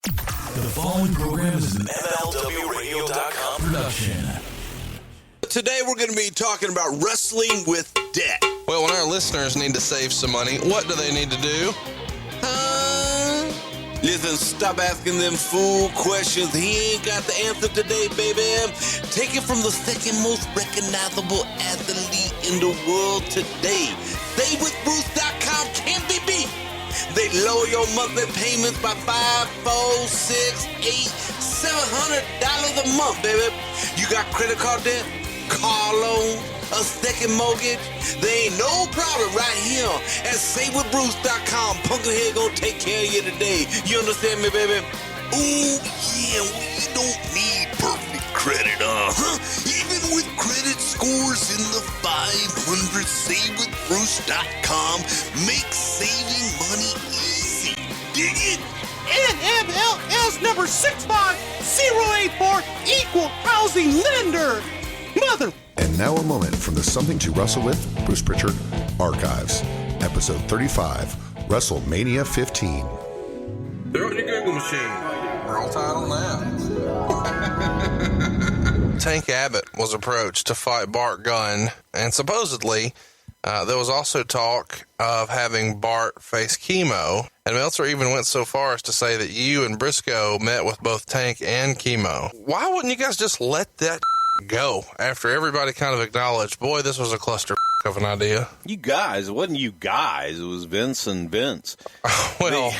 The following program is an MLWRadio.com production. Today we're going to be talking about wrestling with debt. Well, when our listeners need to save some money, what do they need to do? Listen, stop asking them fool questions. He ain't got the answer today, baby. Take it from the second most recognizable athlete in the world today. SayWithBruce.com can be beat. They lower your monthly payments by $5, $4, $6, $8, $700 a month, baby. You got credit card debt, car loan, a second mortgage? There ain't no problem right here at SayWithBruce.com. Pumpkinhead gonna take care of you today. You understand me, baby? Ooh, yeah, we don't need perfect credit, Even with credit scores in the 500, SayWithBruce.com makes saving money easy. Dig it? NMLS number 65084, equal housing lender. Mother. And now a moment from the Something to Wrestle With, Bruce Prichard Archives, Episode 35, WrestleMania 15. Throw it in the Google machine. We're all tied on that. Tank Abbott was approached to fight Bart Gunn, and supposedly there was also talk of having Bart face Chemo, and Meltzer even went so far as to say that you and Briscoe met with both Tank and Chemo. Why wouldn't you guys just let that go after everybody kind of acknowledged, boy, this was a cluster of an idea? You guys, it wasn't you guys, it was Vince and Vince. Well,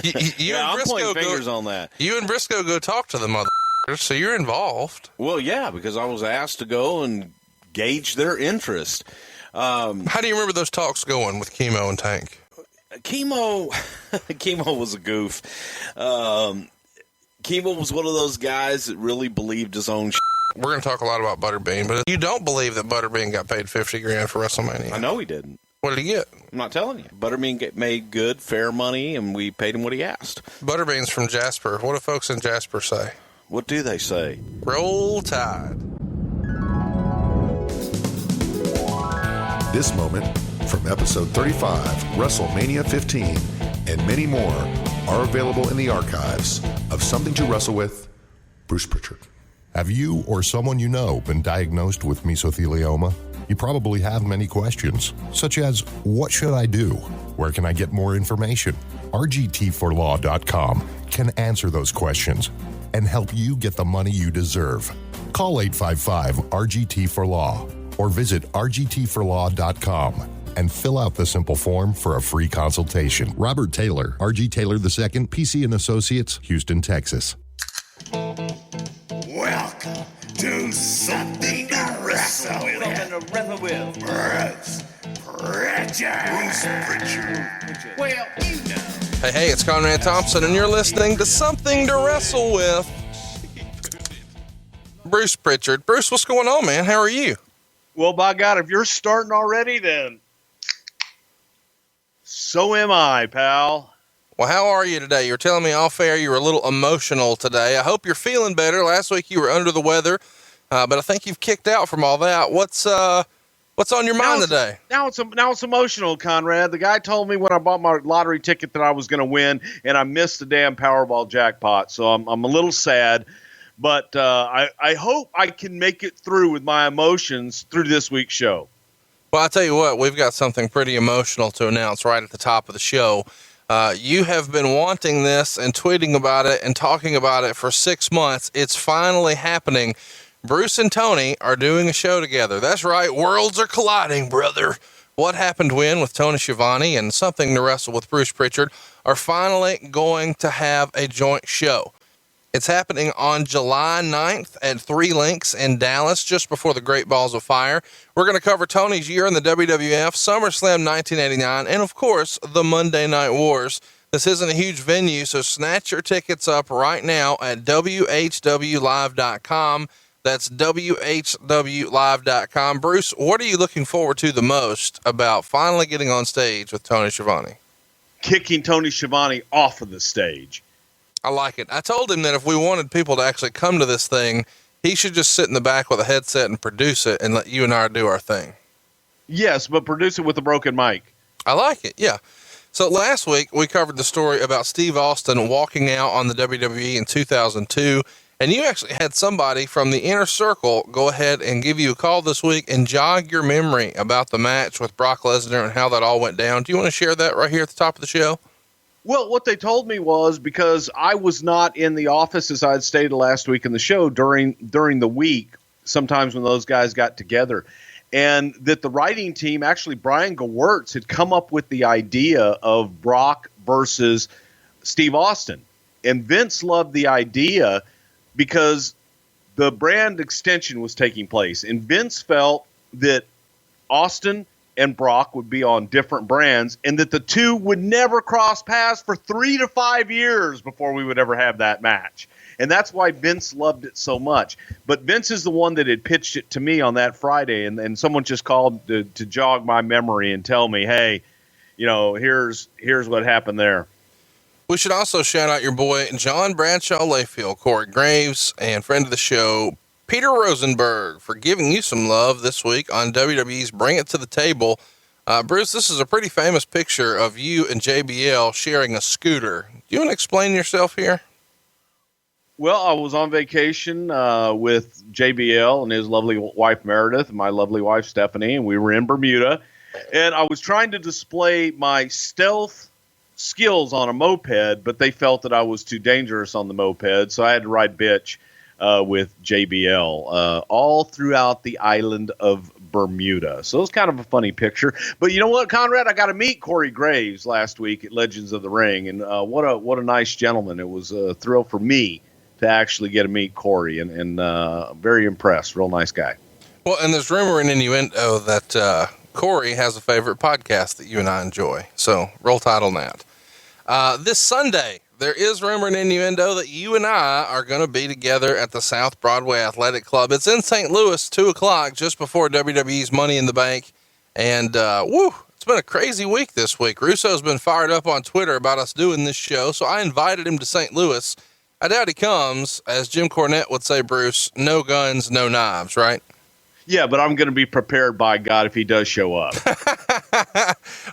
you and I'm Briscoe pointing fingers on that. You and Briscoe go talk to the motherfuckers, so you're involved. Well, yeah, because I was asked to go and gauge their interest. How do you remember those talks going with Chemo and Tank? Chemo was a goof. Chemo was one of those guys that really believed his own shit. We're going to talk a lot about Butterbean, but you don't believe that Butterbean got paid $50,000 for WrestleMania. I know he didn't. What did he get? I'm not telling you. Butterbean made good, fair money, and we paid him what he asked. Butterbean's from Jasper. What do folks in Jasper say? What do they say? Roll Tide. This moment from Episode 35, WrestleMania 15, and many more are available in the archives of Something to Wrestle With, Bruce Prichard. Have you or someone you know been diagnosed with mesothelioma? You probably have many questions, such as, what should I do? Where can I get more information? RGT4Law.com can answer those questions and help you get the money you deserve. Call 855-RGT4Law or visit RGT4Law.com and fill out the simple form for a free consultation. Robert Taylor, RG Taylor II, PC and Associates, Houston, Texas. Welcome to Something to Wrestle With. Bruce Prichard. Well, you know. Hey, it's Conrad Thompson, and you're listening to Something to Wrestle With. Bruce Prichard. Bruce, what's going on, man? How are you? Well, by God, if you're starting already, then so am I, pal. Well, how are you today? You were telling me off air you were a little emotional today. I hope you're feeling better. Last week you were under the weather, but I think you've kicked out from all that. What's on your mind today? Now it's emotional, Conrad. The guy told me when I bought my lottery ticket that I was going to win, and I missed the damn Powerball jackpot. So I'm a little sad, but I hope I can make it through with my emotions through this week's show. Well, I'll tell you what, we've got something pretty emotional to announce right at the top of the show. You have been wanting this and tweeting about it and talking about it for 6 months. It's finally happening. Bruce and Tony are doing a show together. That's right. Worlds are colliding, brother. What Happened When with Tony Schiavone and Something to Wrestle with Bruce Prichard are finally going to have a joint show. It's happening on July 9th at 3 Links in Dallas, just before the Great Balls of Fire. We're going to cover Tony's year in the WWF, SummerSlam 1989, and of course, the Monday Night Wars. This isn't a huge venue, so snatch your tickets up right now at WHWLive.com. That's WHWLive.com. Bruce, what are you looking forward to the most about finally getting on stage with Tony Schiavone? Kicking Tony Schiavone off of the stage. I like it. I told him that if we wanted people to actually come to this thing, he should just sit in the back with a headset and produce it and let you and I do our thing. Yes, but produce it with a broken mic. I like it, yeah. So last week we covered the story about Steve Austin walking out on the WWE in 2002. And you actually had somebody from the inner circle go ahead and give you a call this week and jog your memory about the match with Brock Lesnar and how that all went down. Do you want to share that right here at the top of the show? Well, what they told me was, because I was not in the office, as I had stated last week in the show, during the week, sometimes when those guys got together, and that the writing team, actually Brian Gewirtz, had come up with the idea of Brock versus Steve Austin. And Vince loved the idea because the brand extension was taking place. And Vince felt that Austin and Brock would be on different brands and that the two would never cross paths for 3 to 5 years before we would ever have that match. And that's why Vince loved it so much. But Vince is the one that had pitched it to me on that Friday, and someone just called to jog my memory and tell me, hey, here's what happened there. We should also shout out your boy, John Bradshaw Layfield, Corey Graves, and friend of the show, Peter Rosenberg, for giving you some love this week on WWE's Bring It to the Table. Bruce, this is a pretty famous picture of you and JBL sharing a scooter. Do you want to explain yourself here? Well, I was on vacation with JBL and his lovely wife, Meredith, and my lovely wife, Stephanie, and we were in Bermuda. And I was trying to display my stealth skills on a moped, but they felt that I was too dangerous on the moped, so I had to ride bitch with JBL all throughout the island of Bermuda. So it was kind of a funny picture. But you know what, Conrad? I got to meet Corey Graves last week at Legends of the Ring, and what a nice gentleman. It was a thrill for me to actually get to meet Corey, and very impressed. Real nice guy. Well, and there's rumor and innuendo that Corey has a favorite podcast that you and I enjoy. So roll tide on that. This Sunday, there is rumor and innuendo that you and I are going to be together at the South Broadway Athletic Club. It's in St. Louis, 2:00, just before WWE's Money in the Bank. And, it's been a crazy week this week. Russo's been fired up on Twitter about us doing this show. So I invited him to St. Louis. I doubt he comes. As Jim Cornette would say, Bruce, no guns, no knives, right? Yeah, but I'm going to be prepared by God if he does show up.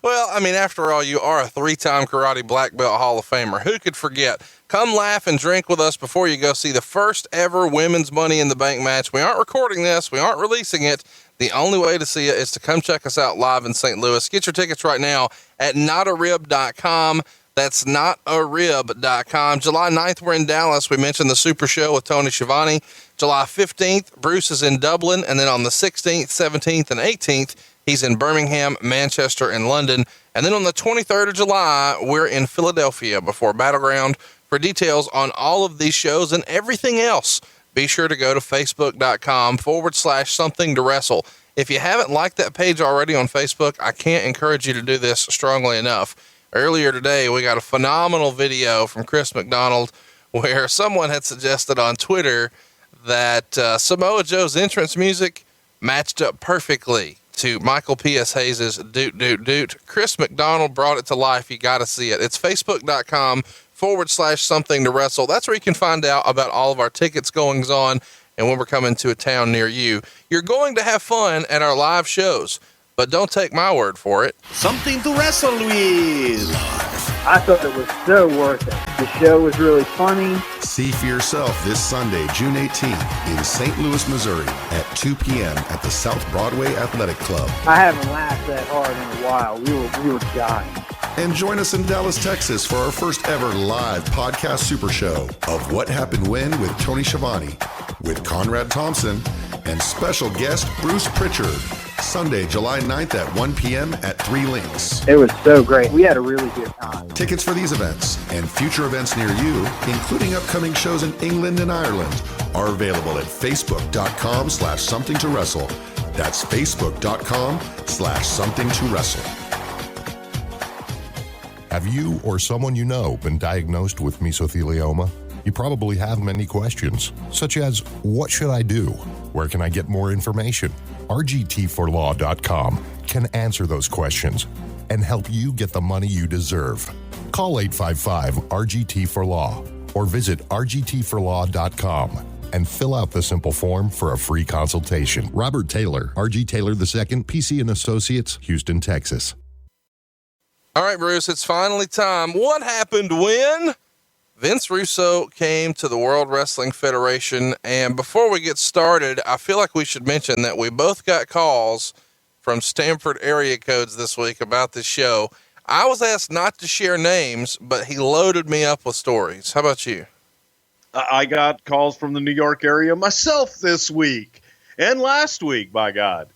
Well, I mean, after all, you are a 3-time karate black belt Hall of Famer. Who could forget? Come laugh and drink with us before you go see the first ever women's Money in the Bank match. We aren't recording this. We aren't releasing it. The only way to see it is to come check us out live in St. Louis. Get your tickets right now at notarib.com. That's notarib.com. July 9th, we're in Dallas. We mentioned the Super Show with Tony Schiavone. July 15th, Bruce is in Dublin. And then on the 16th, 17th, and 18th, he's in Birmingham, Manchester, and London. And then on the 23rd of July, we're in Philadelphia before Battleground. For details on all of these shows and everything else, be sure to go to facebook.com/something to wrestle. If you haven't liked that page already on Facebook, I can't encourage you to do this strongly enough. Earlier today, we got a phenomenal video from Chris McDonald where someone had suggested on Twitter that Samoa Joe's entrance music matched up perfectly to Michael P.S. Hayes' Doot Doot Doot. Chris McDonald brought it to life. You got to see it. It's facebook.com/something to wrestle. That's where you can find out about all of our tickets goings on and when we're coming to a town near you. You're going to have fun at our live shows, but don't take my word for it. Something to wrestle with. I thought it was so worth it. The show was really funny. See for yourself this Sunday, June 18th in St. Louis, Missouri at 2 p.m. at the South Broadway Athletic Club. I haven't laughed that hard in a while. We were dying. And join us in Dallas, Texas for our first ever live podcast super show of What Happened When with Tony Schiavone with Conrad Thompson and special guest Bruce Prichard. Sunday, July 9th at 1 p.m. at 3 Links. It was so great. We had a really good time. Tickets for these events and future events near you, including upcoming shows in England and Ireland, are available at facebook.com/something to wrestle. That's facebook.com/something to wrestle. Have you or someone you know been diagnosed with mesothelioma? You probably have many questions, such as, what should I do? Where can I get more information? RGT4Law.com can answer those questions and help you get the money you deserve. Call 855-RGT4Law or visit RGT4Law.com and fill out the simple form for a free consultation. Robert Taylor, RG Taylor II, PC and Associates, Houston, Texas. All right, Bruce, it's finally time. What happened when Vince Russo came to the World Wrestling Federation? And before we get started, I feel like we should mention that we both got calls from Stamford area codes this week about this show. I was asked not to share names, but he loaded me up with stories. How about you? I got calls from the New York area myself this week and last week, by God.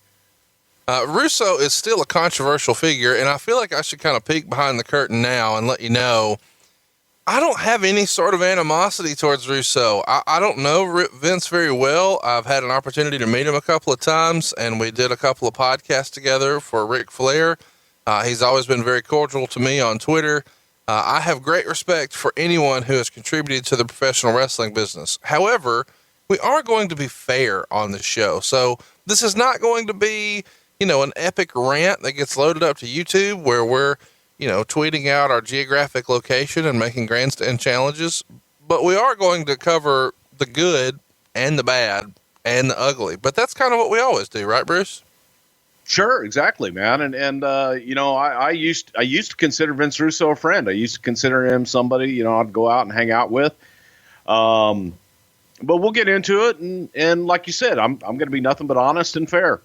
Russo is still a controversial figure, and I feel like I should kind of peek behind the curtain now and let you know I don't have any sort of animosity towards Russo. I don't know Vince very well. I've had an opportunity to meet him a couple of times, and we did a couple of podcasts together for Ric Flair. He's always been very cordial to me on Twitter. I have great respect for anyone who has contributed to the professional wrestling business. However, we are going to be fair on this show. So this is not going to be, an epic rant that gets loaded up to YouTube where we're, tweeting out our geographic location and making grandstand challenges, but we are going to cover the good and the bad and the ugly, but that's kind of what we always do. Right, Bruce? Sure. Exactly, man. And I used to consider Vince Russo a friend. I used to consider him somebody, I'd go out and hang out with. But we'll get into it. And like you said, I'm going to be nothing but honest and fair.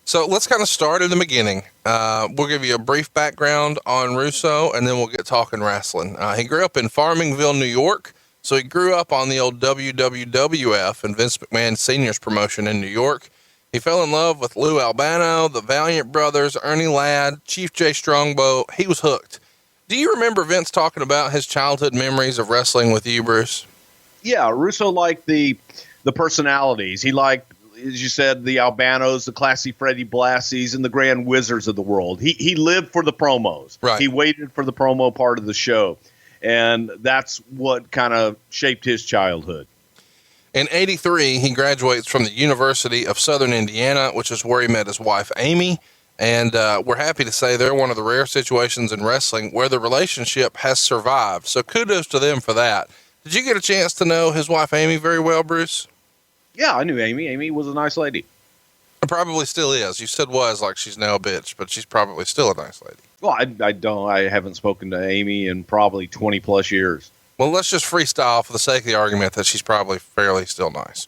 So let's kind of start in the beginning. We'll give you a brief background on Russo, and then we'll get talking wrestling. He grew up in Farmingville, New York. So he grew up on the old WWF and Vince McMahon Sr.'s promotion in New York. He fell in love with Lou Albano, the Valiant Brothers, Ernie Ladd, Chief Jay Strongbow. He was hooked. Do you remember Vince talking about his childhood memories of wrestling with you, Bruce? Yeah, Russo liked the personalities. He liked, as you said, the Albanos, the classy Freddie Blassies, and the Grand Wizards of the world. He lived for the promos. Right. He waited for the promo part of the show. And that's what kind of shaped his childhood. In 83, he graduates from the University of Southern Indiana, which is where he met his wife, Amy. And we're happy to say they're one of the rare situations in wrestling where the relationship has survived. So kudos to them for that. Did you get a chance to know his wife, Amy, very well, Bruce? Yeah, I knew Amy. Amy was a nice lady. It probably still is. You said was like she's now a bitch, but she's probably still a nice lady. Well, I haven't spoken to Amy in probably 20 plus years. Well, let's just freestyle for the sake of the argument that she's probably fairly still nice.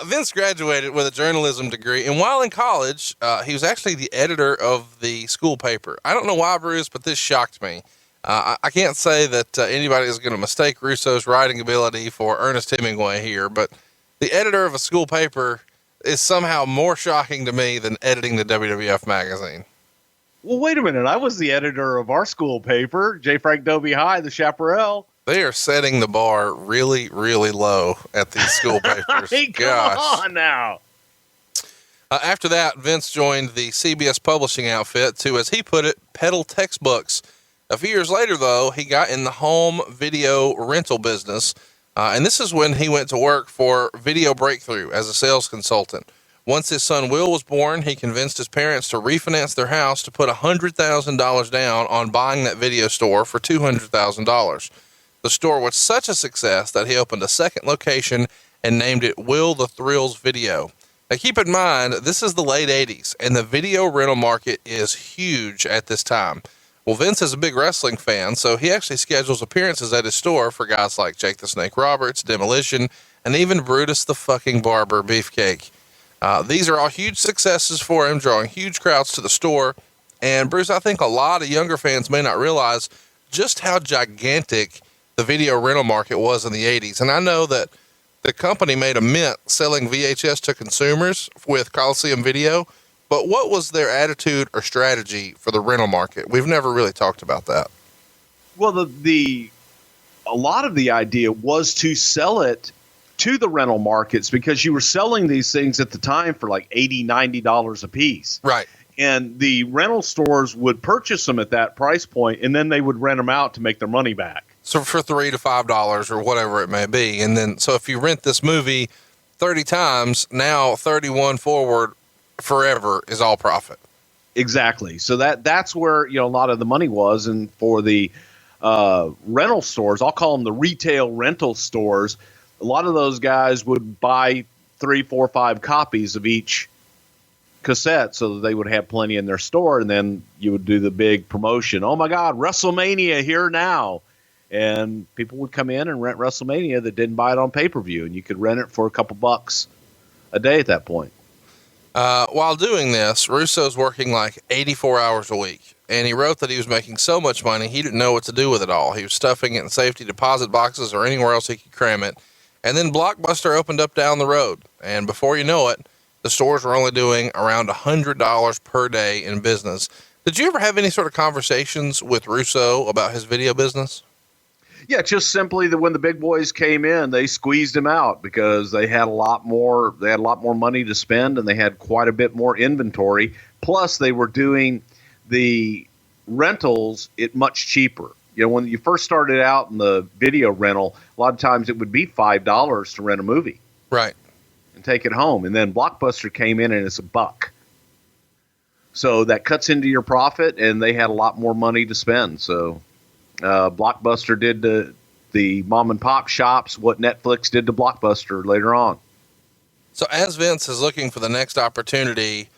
Vince graduated with a journalism degree, and while in college, he was actually the editor of the school paper. I don't know why, Bruce, but this shocked me. I can't say that anybody is going to mistake Russo's writing ability for Ernest Hemingway here, but the editor of a school paper is somehow more shocking to me than editing the WWF magazine. Well, wait a minute. I was the editor of our school paper, J. Frank Dobie High, the Chaparral. They are setting the bar really, really low at these school papers. Hey, come on now. After that, Vince joined the CBS publishing outfit to, as he put it, peddle textbooks. A few years later, though, he got in the home video rental business, and this is when he went to work for Video Breakthrough as a sales consultant. Once his son Will was born, he convinced his parents to refinance their house to put $100,000 down on buying that video store for $200,000. The store was such a success that he opened a second location and named it Will the Thrills Video. Now keep in mind, this is the late 80s, and the video rental market is huge at this time. Well, Vince is a big wrestling fan, so he actually schedules appearances at his store for guys like Jake the Snake Roberts, Demolition, and even Brutus the fucking Barber Beefcake. These are all huge successes for him, drawing huge crowds to the store. And Bruce, I think a lot of younger fans may not realize just how gigantic the video rental market was in the 80s. And I know that the company made a mint selling VHS to consumers with Coliseum Video, but what was their attitude or strategy for the rental market? We've never really talked about that. Well, a lot of the idea was to sell it to the rental markets because you were selling these things at the time for like $80, $90 a piece. Right. And the rental stores would purchase them at that price point, and then they would rent them out to make their money back. So for $3 to $5 or whatever it may be. And then, so if you rent this movie 30 times, now 31 forward forever is all profit. Exactly. So that's where, a lot of the money was. And for the rental stores, I'll call them the retail rental stores, a lot of those guys would buy 3, 4, 5 copies of each cassettes so that they would have plenty in their store. And then you would do the big promotion. Oh my God, WrestleMania here now. And people would come in and rent WrestleMania that didn't buy it on pay-per-view. And you could rent it for a couple bucks a day at that point. While doing this, Russo's working like 84 hours a week. And he wrote that he was making so much money, he didn't know what to do with it all. He was stuffing it in safety deposit boxes or anywhere else he could cram it. And then Blockbuster opened up down the road. And before you know it, the stores were only doing around $100 per day in business. Did you ever have any sort of conversations with Russo about his video business? Yeah, just simply that when the big boys came in, they squeezed him out because they had a lot more money to spend and they had quite a bit more inventory. Plus they were doing the rentals much cheaper. You know, when you first started out in the video rental, a lot of times it would be $5 to rent a movie. Right. And take it home. And then Blockbuster came in and it's $1. So that cuts into your profit and they had a lot more money to spend. So Blockbuster did to the mom and pop shops what Netflix did to Blockbuster later on. So as Vince is looking for the next opportunity,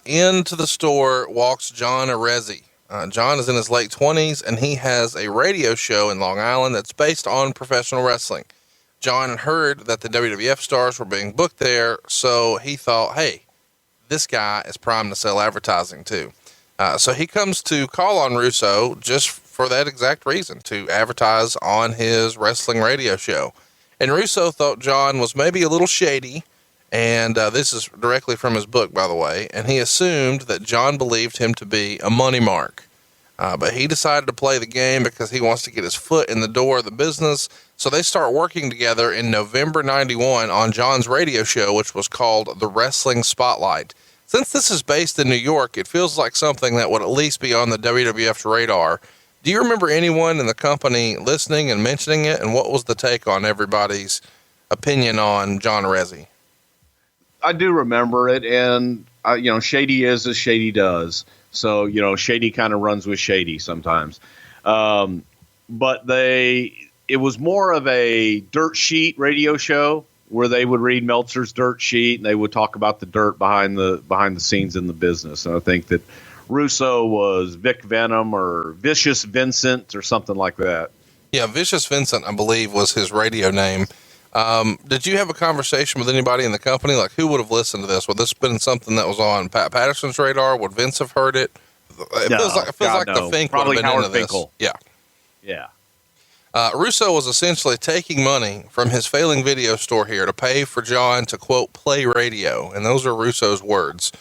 into the store walks John Orezi. John is in his late 20s and he has a radio show in Long Island that's based on professional wrestling. John had heard that the WWF stars were being booked there, so he thought, hey, this guy is primed to sell advertising too. So he comes to call on Russo just for that exact reason, to advertise on his wrestling radio show. And Russo thought John was maybe a little shady, and this is directly from his book, by the way, and he assumed that John believed him to be a money mark. But he decided to play the game because he wants to get his foot in the door of the business. So they start working together in November 91 on John's radio show, which was called The Wrestling Spotlight. Since this is based in New York, it feels like something that would at least be on the WWF's radar. Do you remember anyone in the company listening and mentioning it? And what was the take on everybody's opinion on John Orezi? I do remember it. And, shady is as shady does. So, shady kind of runs with shady sometimes. But it was more of a dirt sheet radio show where they would read Meltzer's dirt sheet and they would talk about the dirt behind the scenes in the business. And I think that Russo was Vic Venom or Vicious Vincent or something like that. Yeah, Vicious Vincent, I believe, was his radio name. Did you have a conversation with anybody in the company? Like, who would have listened to this? Would this have been something that was on Pat Patterson's radar? Would Vince have heard it? It feels like the Fink probably would have been Howard into Finkel. this. Yeah. Russo was essentially taking money from his failing video store here to pay for John to, quote, play radio. And those are Russo's words.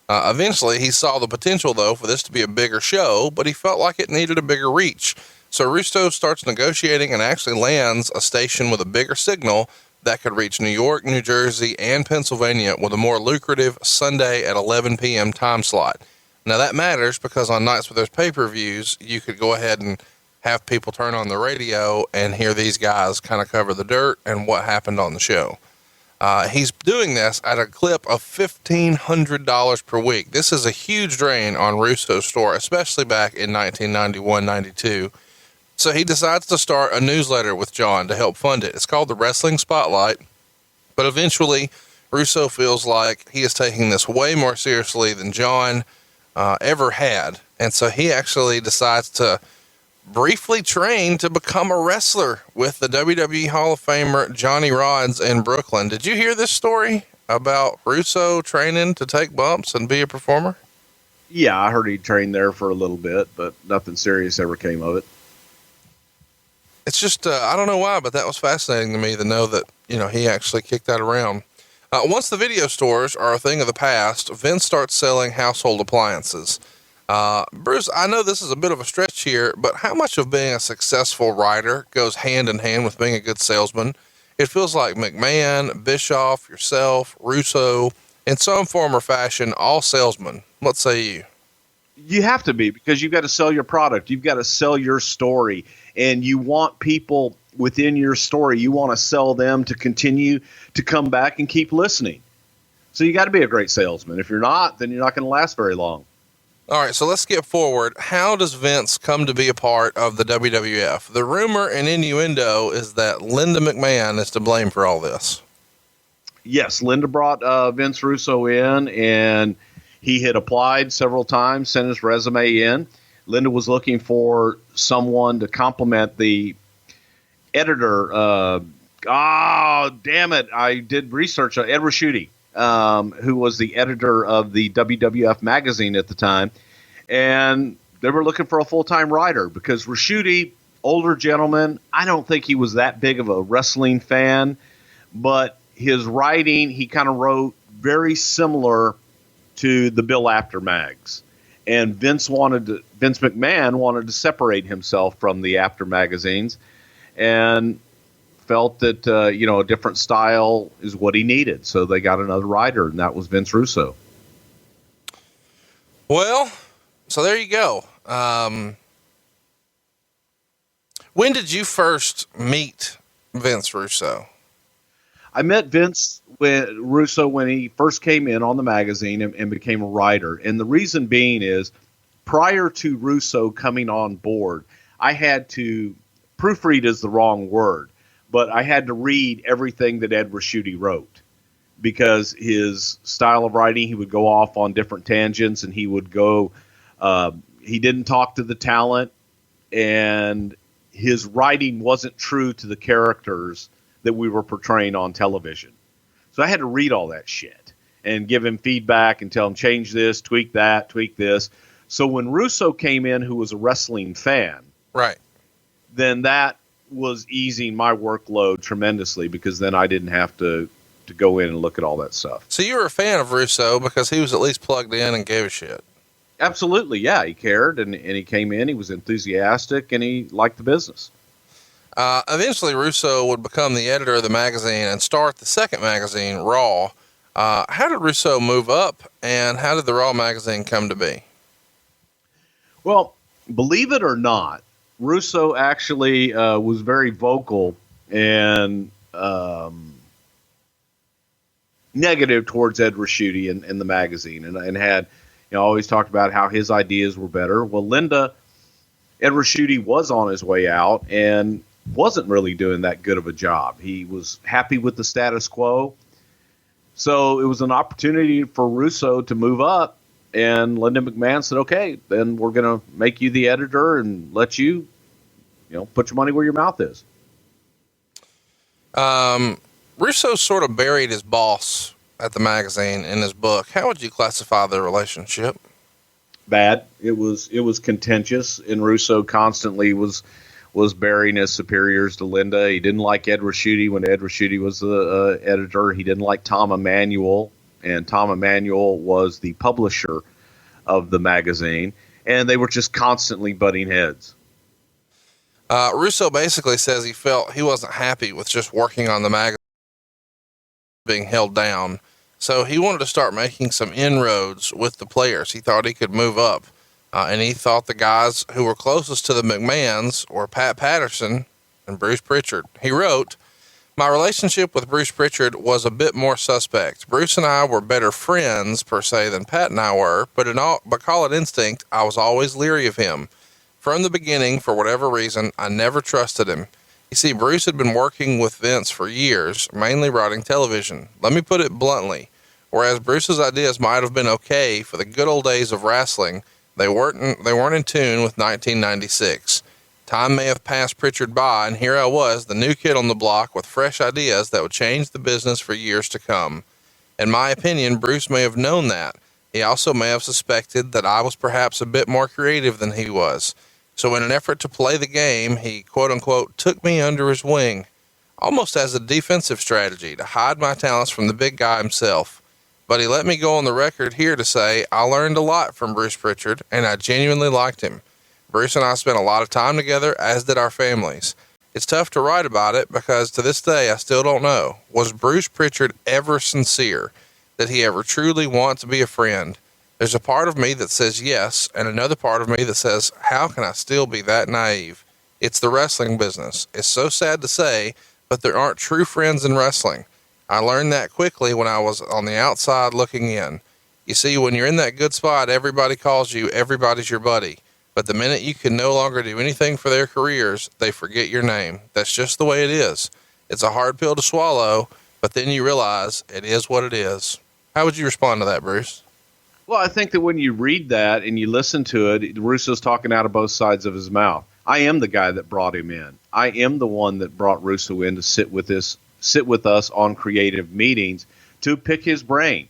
Eventually, he saw the potential, though, for this to be a bigger show, but he felt like it needed a bigger reach. So Russo starts negotiating and actually lands a station with a bigger signal that could reach New York, New Jersey, and Pennsylvania with a more lucrative Sunday at 11 p.m. time slot. Now, that matters because on nights where there's pay-per-views, you could go ahead and have people turn on the radio and hear these guys kind of cover the dirt and what happened on the show. He's doing this at a clip of $1,500 per week. This is a huge drain on Russo's store, especially back in 1991-92. So he decides to start a newsletter with John to help fund it. It's called The Wrestling Spotlight. But eventually, Russo feels like he is taking this way more seriously than John ever had. And so he actually decides to briefly train to become a wrestler with the WWE Hall of Famer Johnny Rodz in Brooklyn. Did you hear this story about Russo training to take bumps and be a performer? Yeah, I heard he trained there for a little bit, but nothing serious ever came of it. It's just, I don't know why, but that was fascinating to me to know that, he actually kicked that around. Once the video stores are a thing of the past, Vince starts selling household appliances. Bruce, I know this is a bit of a stretch here, but how much of being a successful writer goes hand in hand with being a good salesman? It feels like McMahon, Bischoff, yourself, Russo, in some form or fashion, all salesmen. What say you? You have to be, because you've got to sell your product. You've got to sell your story, and you want people within your story. You want to sell them to continue to come back and keep listening. So you got to be a great salesman. If you're not, then you're not going to last very long. All right, so let's skip forward. How does Vince come to be a part of the WWF? The rumor and innuendo is that Linda McMahon is to blame for all this. Yes, Linda brought Vince Russo in, and He had applied several times, sent his resume in. Linda was looking for someone to complement the editor. Damn it. I did research on Ed Raschuti, who was the editor of the WWF magazine at the time. And they were looking for a full-time writer because Raschuti, older gentleman, I don't think he was that big of a wrestling fan, but his writing, he kind of wrote very similar to the Bill Apter mags. And Vince McMahon wanted to separate himself from the Apter magazines and felt that, a different style is what he needed. So they got another writer, and that was Vince Russo. Well, so there you go. When did you first meet Vince Russo? I met Vince Russo when he first came in on the magazine and became a writer. And the reason being is, prior to Russo coming on board, I had to, proofread is the wrong word, but I had to read everything that Ed Raschuti wrote, because his style of writing, he would go off on different tangents, and he would go, he didn't talk to the talent, and his writing wasn't true to the characters that we were portraying on television. So I had to read all that shit and give him feedback and tell him, change this, tweak that, tweak this. So when Russo came in, who was a wrestling fan, right, then that was easing my workload tremendously, because then I didn't have to go in and look at all that stuff. So you were a fan of Russo because he was at least plugged in and gave a shit. Absolutely. Yeah. He cared, and he came in, he was enthusiastic, and he liked the business. Eventually Russo would become the editor of the magazine and start the second magazine, Raw. How did Russo move up, and how did the Raw magazine come to be? Well, believe it or not, Russo actually was very vocal and negative towards Ed Raschuti in the magazine, and had, always talked about how his ideas were better. Well, Ed Raschuti was on his way out and wasn't really doing that good of a job. He was happy with the status quo. So it was an opportunity for Russo to move up, and Linda McMahon said, okay, then we're going to make you the editor and let you, put your money where your mouth is. Russo sort of buried his boss at the magazine in his book. How would you classify the relationship? Bad. It was contentious, and Russo constantly was burying his superiors to Linda. He didn't like Ed Raschuti when Ed Raschuti was the editor. He didn't like Tom Emanuel, and Tom Emanuel was the publisher of the magazine, and they were just constantly butting heads. Russo basically says he felt he wasn't happy with just working on the magazine being held down. So he wanted to start making some inroads with the players. He thought he could move up. And he thought the guys who were closest to the McMahons were Pat Patterson and Bruce Prichard. He wrote, "My relationship with Bruce Prichard was a bit more suspect. Bruce and I were better friends per se than Pat and I were, but call it instinct, I was always leery of him. From the beginning, for whatever reason, I never trusted him. You see, Bruce had been working with Vince for years, mainly writing television. Let me put it bluntly. Whereas Bruce's ideas might have been okay for the good old days of wrestling, they weren't in tune with 1996. Time may have passed Prichard by, and here I was, the new kid on the block with fresh ideas that would change the business for years to come. In my opinion, Bruce may have known that. He also may have suspected that I was perhaps a bit more creative than he was. So in an effort to play the game, he quote unquote took me under his wing, almost as a defensive strategy to hide my talents from the big guy himself. But he let me go on the record here to say I learned a lot from Bruce Prichard, and I genuinely liked him. Bruce and I spent a lot of time together, as did our families. It's tough to write about it because to this day, I still don't know. Was Bruce Prichard ever sincere? Did he ever truly want to be a friend? There's a part of me that says yes, and another part of me that says, how can I still be that naive? It's the wrestling business. It's so sad to say, but there aren't true friends in wrestling. I learned that quickly when I was on the outside looking in. You see, when you're in that good spot, everybody calls you, everybody's your buddy. But the minute you can no longer do anything for their careers, they forget your name. That's just the way it is. It's a hard pill to swallow, but then you realize it is what it is. How would you respond to that, Bruce? Well, I think that when you read that and you listen to it, Russo's talking out of both sides of his mouth. I am the guy that brought him in. I am the one that brought Russo in to sit with us on creative meetings to pick his brain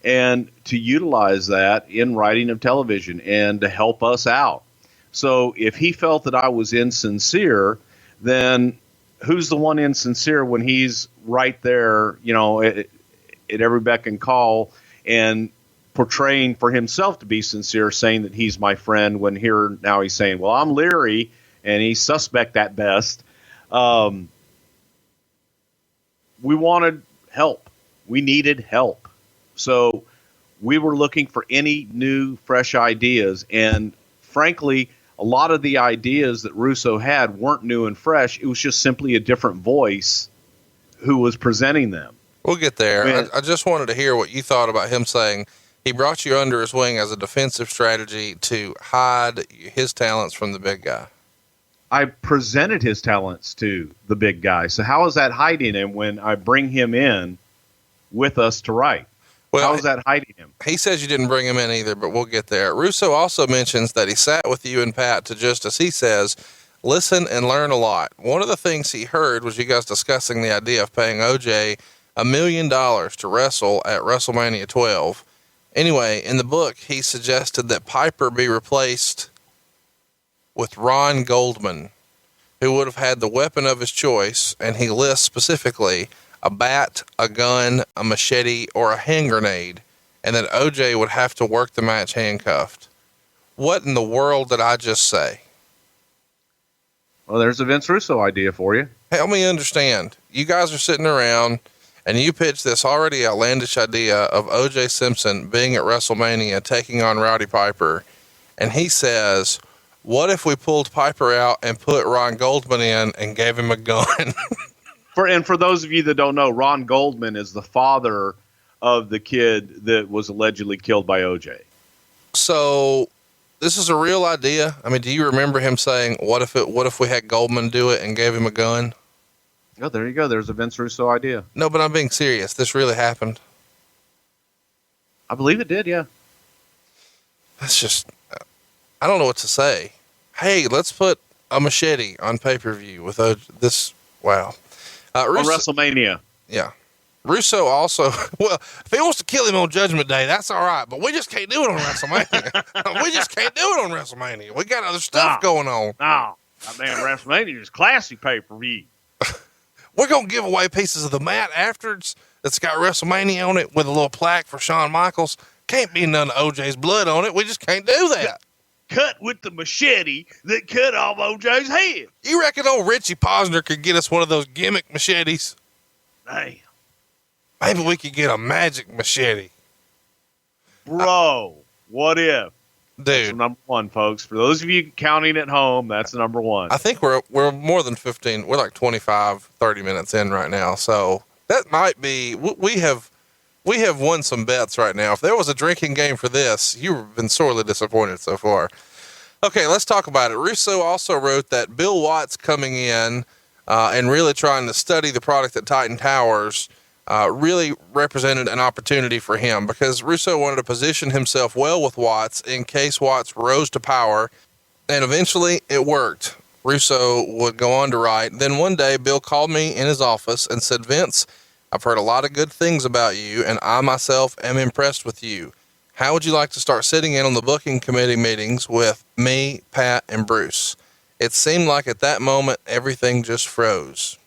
and to utilize that in writing of television and to help us out. So if he felt that I was insincere, then who's the one insincere when he's right there, at every beck and call and portraying for himself to be sincere, saying that he's my friend, when here now he's saying, well, I'm leery and he's suspect at best. We wanted help. We needed help. So we were looking for any new, fresh ideas. And frankly, a lot of the ideas that Russo had weren't new and fresh. It was just simply a different voice who was presenting them. We'll get there. I just wanted to hear what you thought about him saying he brought you under his wing as a defensive strategy to hide his talents from the big guy. I presented his talents to the big guy. So how is that hiding him when I bring him in with us to write? Well, how is that hiding him? He says you didn't bring him in either, but we'll get there. Russo also mentions that he sat with you and Pat to, just as he says, listen and learn a lot. One of the things he heard was you guys discussing the idea of paying OJ $1 million to wrestle at WrestleMania 12. Anyway, in the book, he suggested that Piper be replaced with Ron Goldman, who would have had the weapon of his choice, and he lists specifically a bat, a gun, a machete, or a hand grenade, and that OJ would have to work the match handcuffed. What in the world did I just say? Well, there's a Vince Russo idea for you. Help me understand. You guys are sitting around and you pitch this already outlandish idea of OJ Simpson being at WrestleMania, taking on Rowdy Piper. And he says, what if we pulled Piper out and put Ron Goldman in and gave him a gun? For those of you that don't know, Ron Goldman is the father of the kid that was allegedly killed by OJ. So this is a real idea. I mean, do you remember him saying, what if we had Goldman do it and gave him a gun? Oh, there you go. There's a Vince Russo idea. No, but I'm being serious. This really happened. I believe it did. Yeah. That's just, I don't know what to say. Hey, let's put a machete on pay-per-view with this. Wow. On WrestleMania. Yeah. Russo also, well, if he wants to kill him on Judgment Day, that's all right, but we just can't do it on WrestleMania. We just can't do it on WrestleMania. We got other stuff going on. No. I mean, WrestleMania is classy pay-per-view. We're going to give away pieces of the mat afterwards that's got WrestleMania on it with a little plaque for Shawn Michaels. Can't be none of OJ's blood on it. We just can't do that. Cut with the machete that cut off OJ's head. You reckon old Richie Posner could get us one of those gimmick machetes? Damn. Maybe we could get a magic machete. Bro, what if? Dude. That's number one, folks. For those of you counting at home, that's number one. I think we're more than 15. We're like 25, 30 minutes in right now. So that might be, we have won some bets right now. If there was a drinking game for this, you've been sorely disappointed so far. Okay, let's talk about it. Russo also wrote that Bill Watts coming in and really trying to study the product at Titan Towers really represented an opportunity for him, because Russo wanted to position himself well with Watts in case Watts rose to power, and eventually it worked. Russo would go on to write, then one day Bill called me in his office and said, Vince, I've heard a lot of good things about you, and I myself am impressed with you. How would you like to start sitting in on the booking committee meetings with me, Pat, and Bruce? It seemed like at that moment, everything just froze.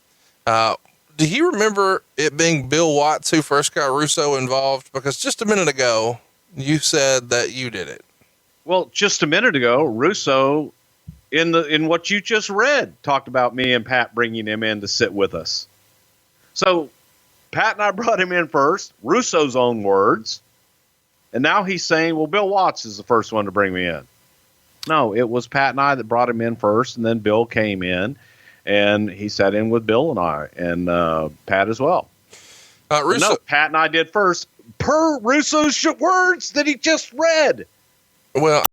Do you remember it being Bill Watts who first got Russo involved? Because just a minute ago, you said that you did it. Well, just a minute ago, Russo, in what you just read, talked about me and Pat bringing him in to sit with us. So Pat and I brought him in first, Russo's own words. And now he's saying, well, Bill Watts is the first one to bring me in. No, it was Pat and I that brought him in first, and then Bill came in. And he sat in with Bill and I, and Pat as well. Russo, no, Pat and I did first, per Russo's words that he just read. Well,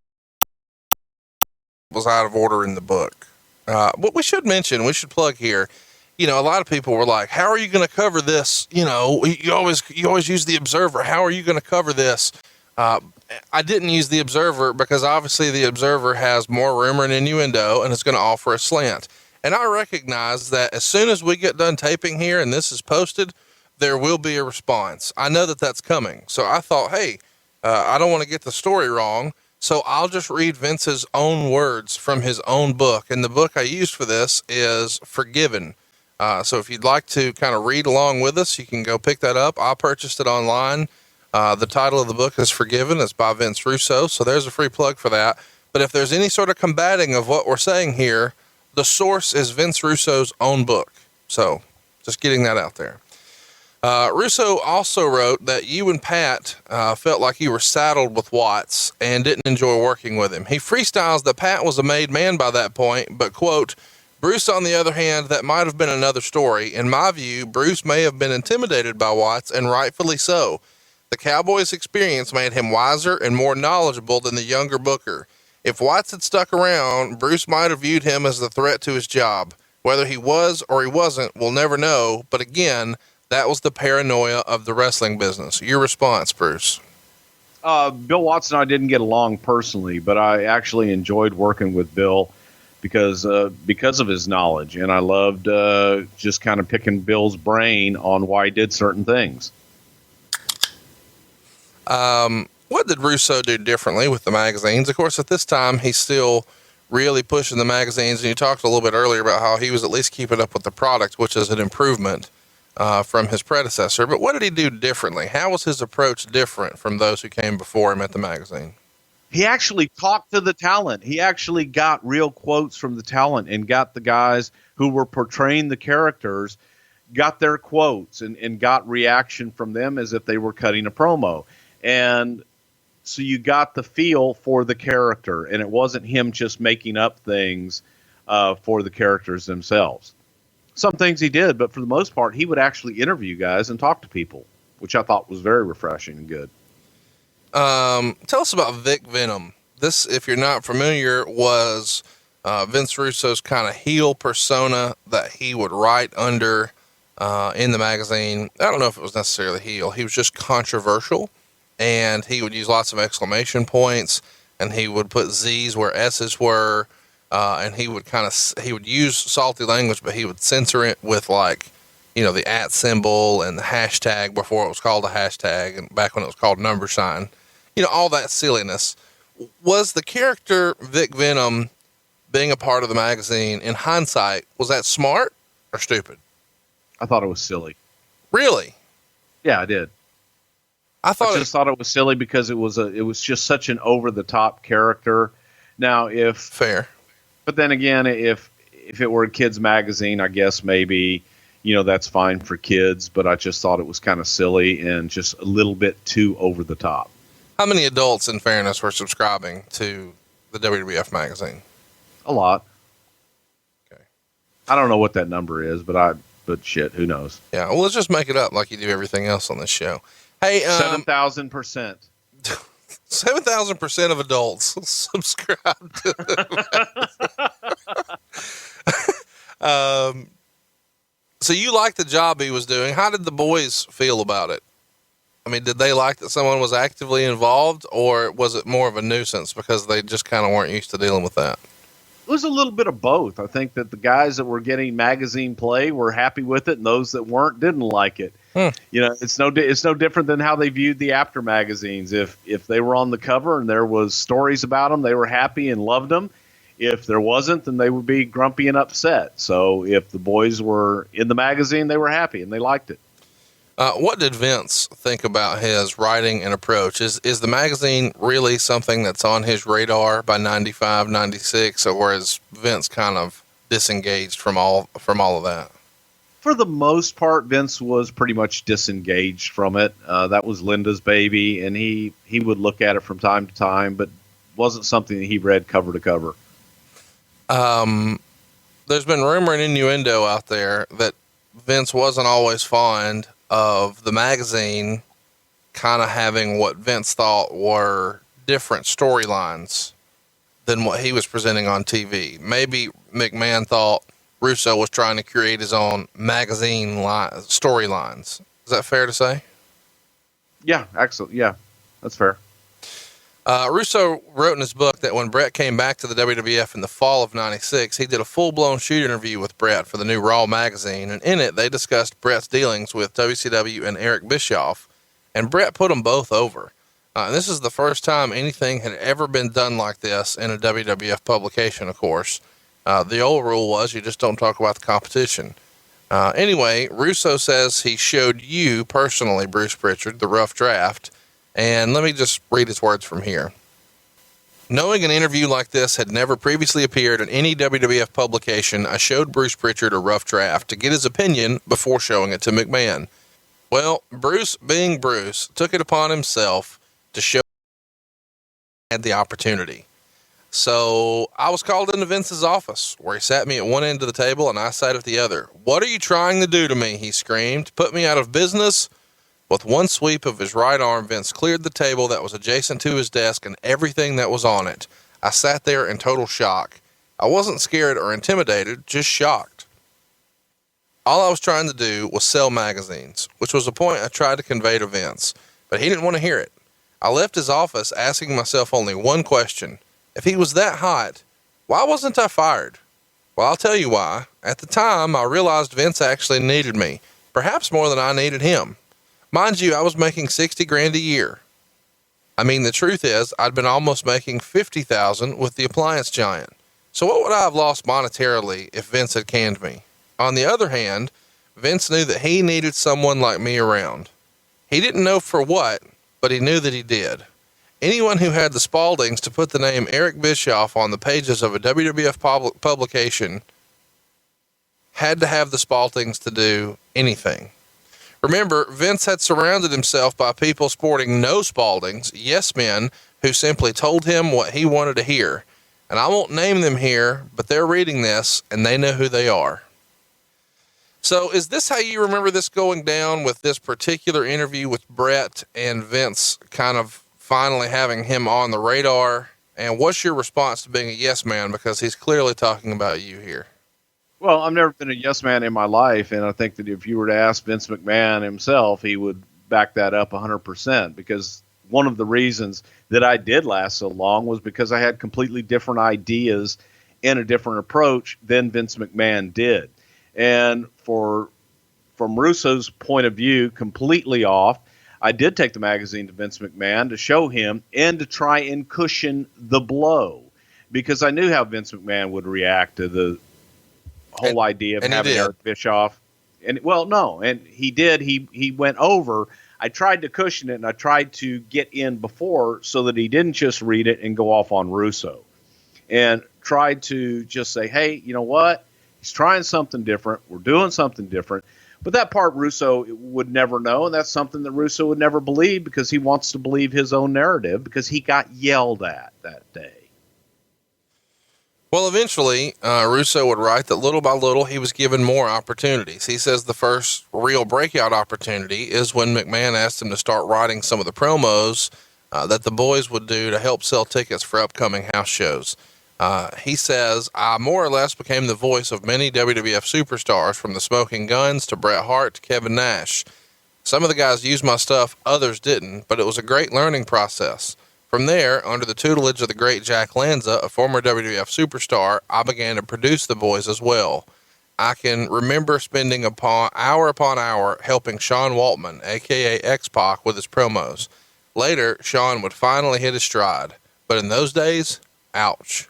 was out of order in the book. What we should mention, we should plug here. You know, a lot of people were like, "How are you going to cover this?" You know, you always use the Observer. How are you going to cover this? I didn't use the Observer because obviously the Observer has more rumor and innuendo and it's going to offer a slant. And I recognize that as soon as we get done taping here and this is posted, there will be a response. I know that that's coming. So I thought, hey, I don't want to get the story wrong. So I'll just read Vince's own words from his own book. And the book I used for this is Forgiven. So if you'd like to kind of read along with us, you can go pick that up. I purchased it online. The title of the book is Forgiven. It's by Vince Russo. So there's a free plug for that. But if there's any sort of combating of what we're saying here, the source is Vince Russo's own book. So just getting that out there. Russo also wrote that you and Pat felt like you were saddled with Watts and didn't enjoy working with him. He freestyles that Pat was a made man by that point, but quote, Bruce, on the other hand, that might have been another story. In my view, Bruce may have been intimidated by Watts, and rightfully so. The Cowboys' experience made him wiser and more knowledgeable than the younger Booker. If Watts had stuck around, Bruce might have viewed him as the threat to his job. Whether he was or he wasn't, we'll never know. But again, that was the paranoia of the wrestling business. Your response, Bruce? Bill Watts and I didn't get along personally, but I actually enjoyed working with Bill because of his knowledge. And I loved just kind of picking Bill's brain on why he did certain things. What did Russo do differently with the magazines? Of course, at this time, he's still really pushing the magazines. And you talked a little bit earlier about how he was at least keeping up with the product, which is an improvement from his predecessor. But what did he do differently? How was his approach different from those who came before him at the magazine? He actually talked to the talent. He actually got real quotes from the talent and got the guys who were portraying the characters, got their quotes and got reaction from them as if they were cutting a promo. And so you got the feel for the character, and it wasn't him just making up things for the characters themselves. Some things he did, but for the most part, he would actually interview guys and talk to people, which I thought was very refreshing and good. Tell us about Vic Venom. This, if you're not familiar, was Vince Russo's kind of heel persona that he would write under in the magazine. I don't know if it was necessarily heel. He was just controversial, and he would use lots of exclamation points, and he would put Z's where S's were, and he would use salty language, but he would censor it with, like, you know, the @ symbol and the hashtag before it was called a hashtag, and back when it was called number sign. You know, all that silliness. Was the character Vic Venom being a part of the magazine, in hindsight, was that smart or stupid? I thought it was silly. Really? Yeah, I did. I just thought it was silly because it was just such an over the top character. Now, but then again, if it were a kid's magazine, I guess maybe, you know, that's fine for kids, but I just thought it was kind of silly and just a little bit too over the top. How many adults, in fairness, were subscribing to the WWF magazine? A lot. Okay. I don't know what that number is, but shit, who knows? Yeah. Well, let's just make it up like you do everything else on this show. Hey, 7,000%. 7,000% of adults subscribe to so you liked the job he was doing. How did the boys feel about it? I mean, did they like that someone was actively involved, or was it more of a nuisance because they just kind of weren't used to dealing with that? It was a little bit of both. I think that the guys that were getting magazine play were happy with it, and those that weren't didn't like it. You know, it's no different than how they viewed the after magazines. If they were on the cover and there was stories about them, they were happy and loved them. If there wasn't, then they would be grumpy and upset. So if the boys were in the magazine, they were happy and they liked it. What did Vince think about his writing and approach? Is the magazine really something that's on his radar by 95, 96, or is Vince kind of disengaged from all of that? For the most part, Vince was pretty much disengaged from it. That was Linda's baby, and he would look at it from time to time, but wasn't something that he read cover to cover. There's been rumor and innuendo out there that Vince wasn't always fond of the magazine kind of having what Vince thought were different storylines than what he was presenting on TV. Maybe McMahon thought Russo was trying to create his own magazine storylines. Is that fair to say? Yeah, excellent. Yeah, that's fair. Russo wrote in his book that when Bret came back to the WWF in the fall of '96, he did a full-blown shoot interview with Bret for the new Raw magazine, and in it they discussed Bret's dealings with WCW and Eric Bischoff, and Bret put them both over. And this is the first time anything had ever been done like this in a WWF publication, of course. The old rule was you just don't talk about the competition. Anyway, Russo says he showed you personally, Bruce Prichard, the rough draft. And let me just read his words from here. Knowing an interview like this had never previously appeared in any WWF publication, I showed Bruce Prichard a rough draft to get his opinion before showing it to McMahon. Well, Bruce, being Bruce, took it upon himself to show he had the opportunity. So I was called into Vince's office, where he sat me at one end of the table and I sat at the other. "What are you trying to do to me?" he screamed. "Put me out of business?" With one sweep of his right arm, Vince cleared the table that was adjacent to his desk and everything that was on it. I sat there in total shock. I wasn't scared or intimidated, just shocked. All I was trying to do was sell magazines, which was a point I tried to convey to Vince, but he didn't want to hear it. I left his office asking myself only one question. If he was that hot, why wasn't I fired? Well, I'll tell you why. At the time, I realized Vince actually needed me, perhaps more than I needed him. Mind you, I was making $60,000 a year. I mean, the truth is, I'd been almost making $50,000 with the appliance giant. So what would I have lost monetarily if Vince had canned me? On the other hand, Vince knew that he needed someone like me around. He didn't know for what, but he knew that he did. Anyone who had the Spaldings to put the name Eric Bischoff on the pages of a WWF publication had to have the Spaldings to do anything. Remember, Vince had surrounded himself by people sporting no Spaldings, yes men, who simply told him what he wanted to hear. And I won't name them here, but they're reading this and they know who they are. So is this how you remember this going down, with this particular interview with Bret and Vince kind of finally having him on the radar? And what's your response to being a yes man? Because he's clearly talking about you here. Well, I've never been a yes man in my life, and I think that if you were to ask Vince McMahon himself, he would back that up 100%, because one of the reasons that I did last so long was because I had completely different ideas and a different approach than Vince McMahon did. And from Russo's point of view, completely off, I did take the magazine to Vince McMahon to show him and to try and cushion the blow, because I knew how Vince McMahon would react to the whole idea of having Eric Bischoff. And well, no, and he did. He went over. I tried to cushion it, and I tried to get in before so that he didn't just read it and go off on Russo, and tried to just say, hey, you know what? He's trying something different. We're doing something different. But that part Russo would never know, and that's something that Russo would never believe, because he wants to believe his own narrative, because he got yelled at that day. Well, eventually, Russo would write that little by little, he was given more opportunities. He says the first real breakout opportunity is when McMahon asked him to start writing some of the promos that the boys would do to help sell tickets for upcoming house shows. He says, I more or less became the voice of many WWF superstars, from the Smoking Guns to Bret Hart to Kevin Nash. Some of the guys used my stuff, others didn't, but it was a great learning process. From there, under the tutelage of the great Jack Lanza, a former WWF superstar, I began to produce the boys as well. I can remember spending hour upon hour helping Shawn Waltman, aka X-Pac, with his promos. Later, Shawn would finally hit his stride, but in those days, ouch.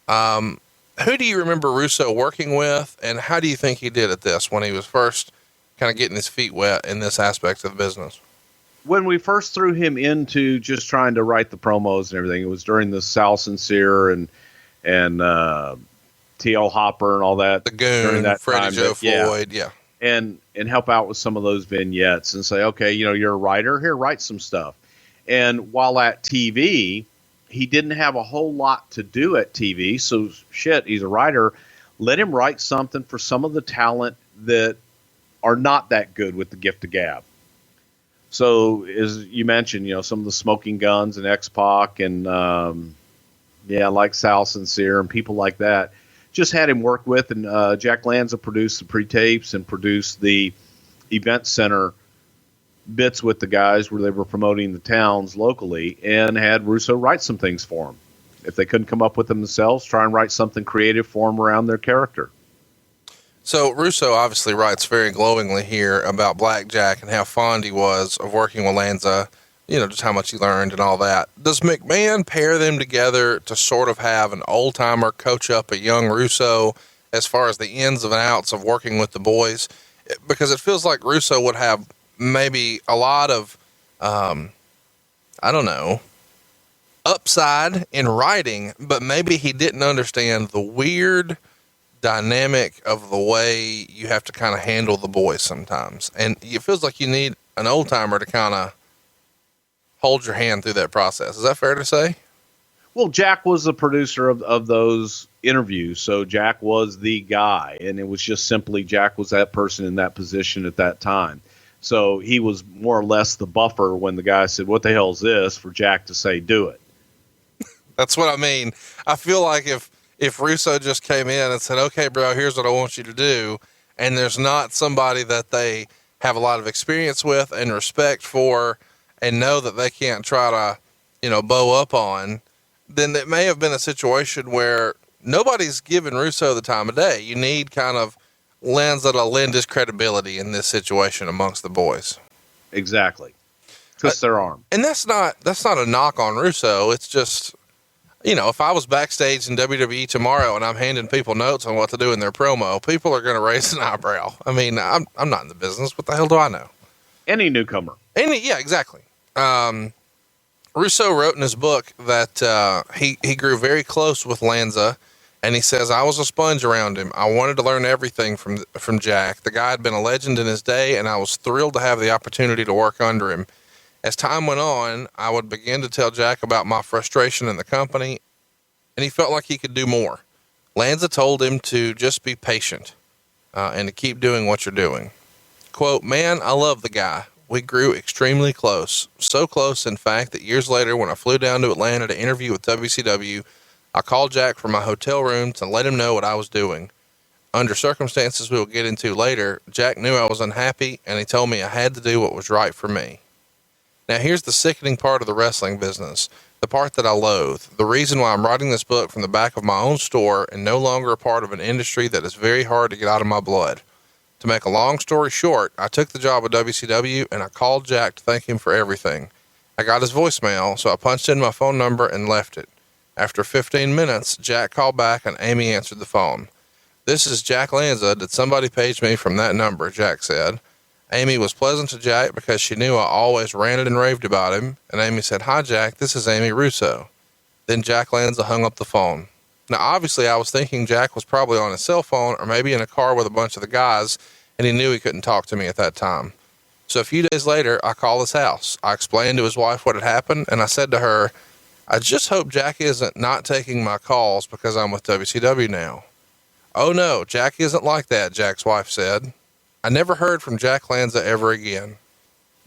Who do you remember Russo working with, and how do you think he did at this when he was first kind of getting his feet wet in this aspect of the business? When we first threw him into just trying to write the promos and everything, it was during the Sal Sincere and T.L. Hopper and all that. The Goon, that Freddie Joe Floyd, yeah. And help out with some of those vignettes and say, okay, you're a writer, here, write some stuff. And while at TV, he didn't have a whole lot to do at TV, so he's a writer. Let him write something for some of the talent that are not that good with the gift of gab. So, as you mentioned, some of the Smoking Guns and X-Pac and, like Sal Sincere and people like that, just had him work with. And Jack Lanza produced the pre-tapes and produced the event center bits with the guys where they were promoting the towns locally, and had Russo write some things for them. If they couldn't come up with them themselves, try and write something creative for them around their character. So Russo obviously writes very glowingly here about Blackjack and how fond he was of working with Lanza, just how much he learned and all that. Does McMahon pair them together to sort of have an old timer coach up a young Russo as far as the ins and outs of working with the boys? Because it feels like Russo would have maybe a lot of, upside in writing, but maybe he didn't understand the weird dynamic of the way you have to kind of handle the boys sometimes. And it feels like you need an old timer to kind of hold your hand through that process. Is that fair to say? Well, Jack was the producer of those interviews. So Jack was the guy, and it was just simply Jack was that person in that position at that time. So he was more or less the buffer when the guy said, "What the hell is this?" for Jack to say, "Do it." That's what I mean. I feel like if Russo just came in and said, "Okay, bro, here's what I want you to do," and there's not somebody that they have a lot of experience with and respect for and know that they can't try to, bow up on, then it may have been a situation where nobody's giving Russo the time of day. You need kind of Lanza to lend his credibility in this situation amongst the boys. Exactly. Twist their arm. And that's not a knock on Russo. It's just, if I was backstage in WWE tomorrow and I'm handing people notes on what to do in their promo, people are going to raise an eyebrow. I mean, I'm not in the business. What the hell do I know? Any newcomer. Yeah, exactly. Russo wrote in his book that he grew very close with Lanza, and he says, "I was a sponge around him. I wanted to learn everything from Jack. The guy had been a legend in his day, and I was thrilled to have the opportunity to work under him. As time went on, I would begin to tell Jack about my frustration in the company, and he felt like he could do more. Lanza told him to just be patient and to keep doing what you're doing. Quote, man, I love the guy. We grew extremely close. So close, in fact, that years later, when I flew down to Atlanta to interview with WCW, I called Jack from my hotel room to let him know what I was doing. Under circumstances we will get into later, Jack knew I was unhappy, and he told me I had to do what was right for me. Now here's the sickening part of the wrestling business, the part that I loathe, the reason why I'm writing this book from the back of my own store and no longer a part of an industry that is very hard to get out of my blood. To make a long story short, I took the job at WCW and I called Jack to thank him for everything. I got his voicemail, so I punched in my phone number and left it. After 15 minutes, Jack called back and Amy answered the phone. This is Jack Lanza. Did somebody page me from that number? Jack said. Amy was pleasant to Jack because she knew I always ranted and raved about him. And Amy said, hi, Jack, this is Amy Russo. Then Jack Lanza hung up the phone. Now, obviously, I was thinking Jack was probably on his cell phone or maybe in a car with a bunch of the guys, and he knew he couldn't talk to me at that time. So a few days later, I called his house. I explained to his wife what had happened, and I said to her, I just hope Jack isn't not taking my calls because I'm with WCW now. Oh no, Jack isn't like that, Jack's wife said. I never heard from Jack Lanza ever again.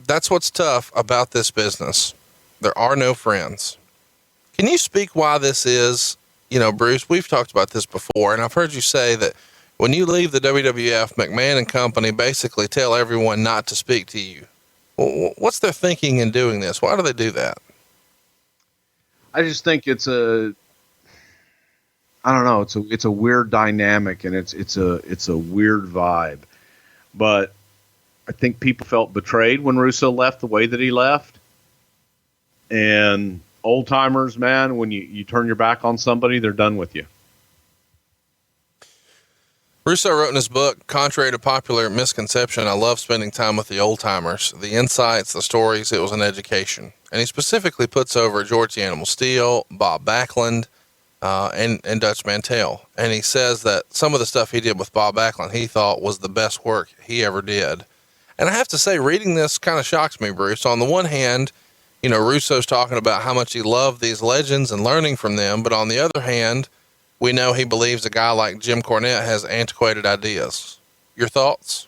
That's what's tough about this business. There are no friends. Can you speak why this is? You know, Bruce, we've talked about this before, and I've heard you say that when you leave the WWF, McMahon and company basically tell everyone not to speak to you. What's their thinking in doing this? Why do they do that? I just think it's a weird dynamic, and it's a weird vibe. But I think people felt betrayed when Russo left the way that he left. And old timers, man, when you turn your back on somebody, they're done with you. Russo wrote in his book, contrary to popular misconception, I love spending time with the old timers, the insights, the stories. It was an education. And he specifically puts over George the Animal Steel, Bob Backlund, and Dutch Mantell. And he says that some of the stuff he did with Bob Backlund, he thought was the best work he ever did. And I have to say, reading this kind of shocks me, Bruce. On the one hand, you know, Russo's talking about how much he loved these legends and learning from them. But on the other hand, we know he believes a guy like Jim Cornette has antiquated ideas. Your thoughts?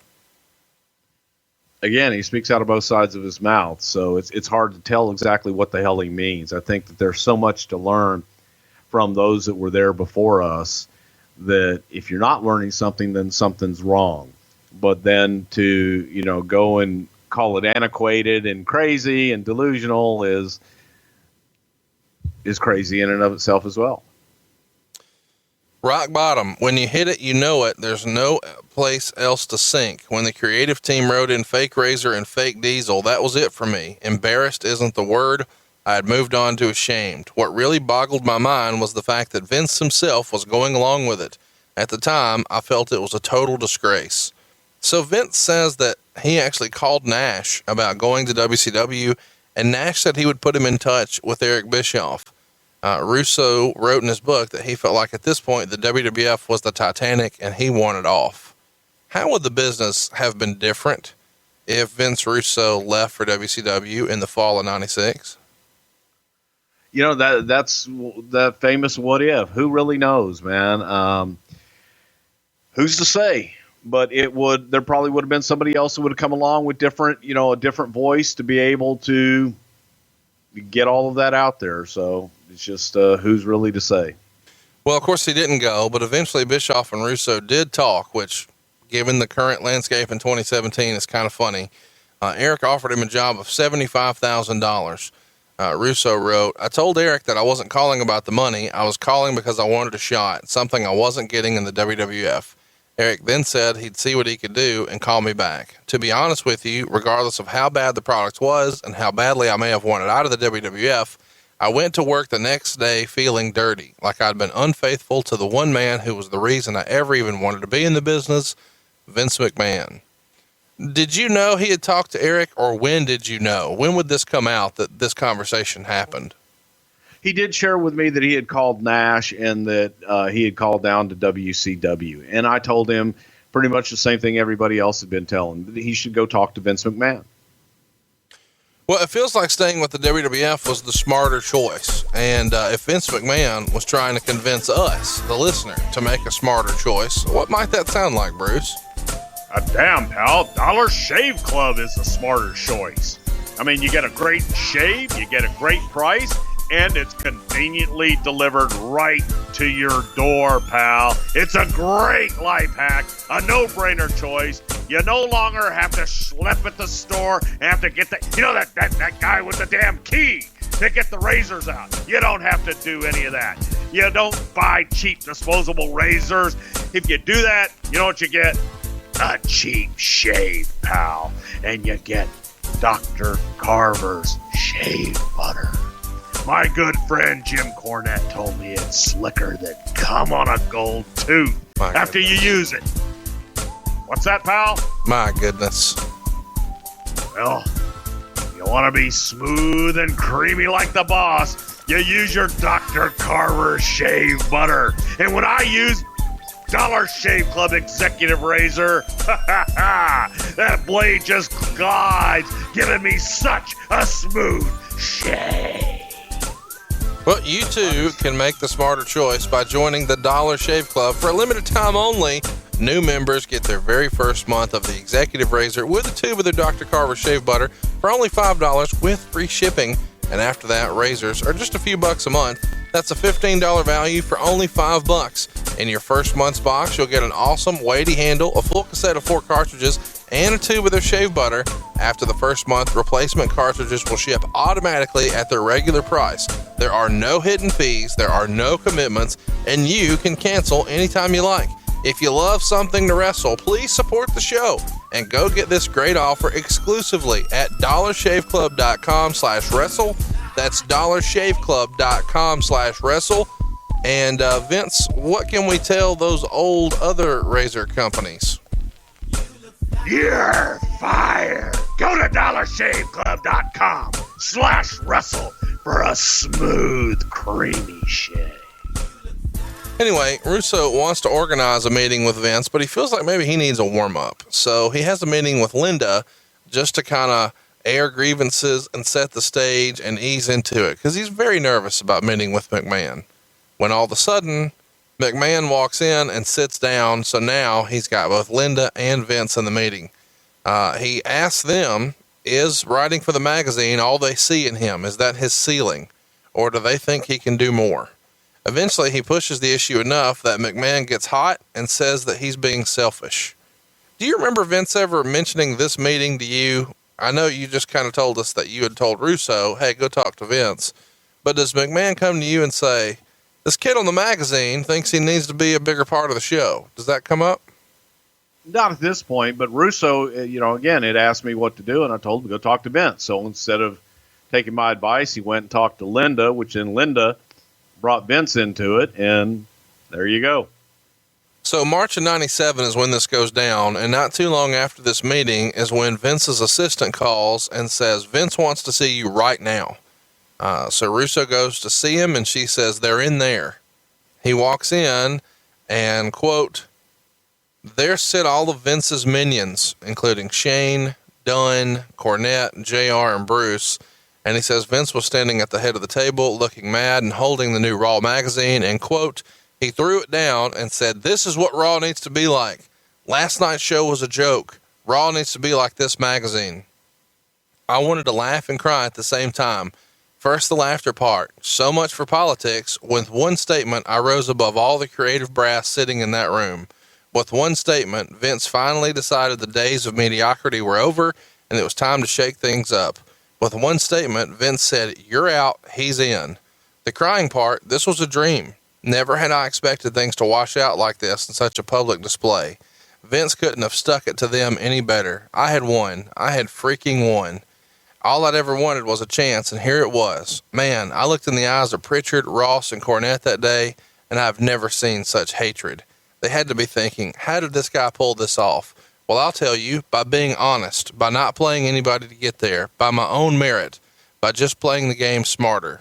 Again, he speaks out of both sides of his mouth, so it's hard to tell exactly what the hell he means. I think that there's so much to learn from those that were there before us that if you're not learning something, then something's wrong. But then to, go and call it antiquated and crazy and delusional is crazy in and of itself as well. Rock bottom. When you hit it, you know it. There's no place else to sink. When the creative team wrote in fake Razor and fake Diesel, that was it for me. Embarrassed isn't the word. I had moved on to ashamed. What really boggled my mind was the fact that Vince himself was going along with it. At the time, I felt it was a total disgrace. So Vince says that he actually called Nash about going to WCW, and Nash said he would put him in touch with Eric Bischoff. Russo wrote in his book that he felt like at this point the WWF was the Titanic and he wanted off. How would the business have been different if Vince Russo left for WCW in the fall of '96? You know, that's the famous what if. Who really knows, man? Who's to say? But there probably would have been somebody else who would have come along with a different voice to be able to get all of that out there. So it's just, who's really to say? Well, of course he didn't go, but eventually Bischoff and Russo did talk, which given the current landscape in 2017 is kind of funny. Eric offered him a job of $75,000. Russo wrote, I told Eric that I wasn't calling about the money. I was calling because I wanted a shot, something I wasn't getting in the WWF. Eric then said he'd see what he could do and call me back. To be honest with you, regardless of how bad the product was and how badly I may have wanted out of the WWF, I went to work the next day feeling dirty, like I'd been unfaithful to the one man who was the reason I ever even wanted to be in the business, Vince McMahon. Did you know he had talked to Eric, or when did you know? When would this come out that this conversation happened? He did share with me that he had called Nash and that he had called down to WCW. And I told him pretty much the same thing everybody else had been telling, that he should go talk to Vince McMahon. Well, it feels like staying with the WWF was the smarter choice. And if Vince McMahon was trying to convince us, the listener, to make a smarter choice, what might that sound like, Bruce? Damn, pal, Dollar Shave Club is the smarter choice. I mean, you get a great shave, you get a great price, and it's conveniently delivered right to your door, pal. It's a great life hack, a no-brainer choice. You no longer have to schlep at the store and have to get that guy with the damn key to get the razors out. You don't have to do any of that. You don't buy cheap disposable razors. If you do that, you know what you get? A cheap shave, pal. And you get Dr. Carver's shave butter. My good friend Jim Cornette told me it's slicker than cum on a gold tooth after you use it. What's that, pal? My goodness. Well, you want to be smooth and creamy like the boss, you use your Dr. Carver shave butter. And when I use Dollar Shave Club Executive Razor, that blade just glides, giving me such a smooth shave. Well, you too can make the smarter choice by joining the Dollar Shave Club. For a limited time only, new members get their very first month of the Executive Razor with a tube of their Dr. Carver shave butter for only $5 with free shipping. And after that, razors are just a few bucks a month. That's a $15 value for only $5. In your first month's box, you'll get an awesome weighty handle, a full cassette of 4 cartridges, and a tube of their shave butter. After the first month, replacement cartridges will ship automatically at their regular price. There are no hidden fees, there are no commitments, and you can cancel anytime you like. If you love something to wrestle, please support the show and go get this great offer exclusively at dollarshaveclub.com/wrestle. That's dollarshaveclub.com/wrestle. And Vince, what can we tell those old other razor companies? You're fired. Go to dollarshaveclub.com/wrestle for a smooth, creamy shave. Anyway, Russo wants to organize a meeting with Vince, but he feels like maybe he needs a warm-up. So he has a meeting with Linda just to kind of air grievances and set the stage and ease into it, because he's very nervous about meeting with McMahon. When all of a sudden, McMahon walks in and sits down, so now he's got both Linda and Vince in the meeting. He asks them, is writing for the magazine all they see in him? Is that his ceiling? Or do they think he can do more? Eventually, he pushes the issue enough that McMahon gets hot and says that he's being selfish. Do you remember Vince ever mentioning this meeting to you I know you just kind of told us that you had told Russo, hey, go talk to Vince, but does McMahon come to you and say, this kid on the magazine thinks he needs to be a bigger part of the show? Does that come up? Not at this point, but Russo, again, it asked me what to do, and I told him to go talk to Vince. So instead of taking my advice, he went and talked to Linda, which then Linda brought Vince into it, and there you go. So March of 97 is when this goes down, and not too long after this meeting is when Vince's assistant calls and says, Vince wants to see you right now. So Russo goes to see him, and she says, they're in there. He walks in and, quote, there sit all of Vince's minions, including Shane, Dunn, Cornette, JR, and Bruce. And he says Vince was standing at the head of the table looking mad and holding the new Raw magazine, and, quote, he threw it down and said, this is what Raw needs to be like. Last night's show was a joke. Raw needs to be like this magazine. I wanted to laugh and cry at the same time. First, the laughter part. So much for politics. With one statement, I rose above all the creative brass sitting in that room. With one statement, Vince finally decided the days of mediocrity were over and it was time to shake things up. With one statement, Vince said, you're out, he's in. The crying part, this was a dream. Never had I expected things to wash out like this in such a public display. Vince couldn't have stuck it to them any better. I had won. I had freaking won. All I'd ever wanted was a chance, and here it was. Man, I looked in the eyes of Prichard, Ross, and Cornette that day, and I've never seen such hatred. They had to be thinking, how did this guy pull this off? Well, I'll tell you, by being honest, by not playing anybody to get there, by my own merit, by just playing the game smarter.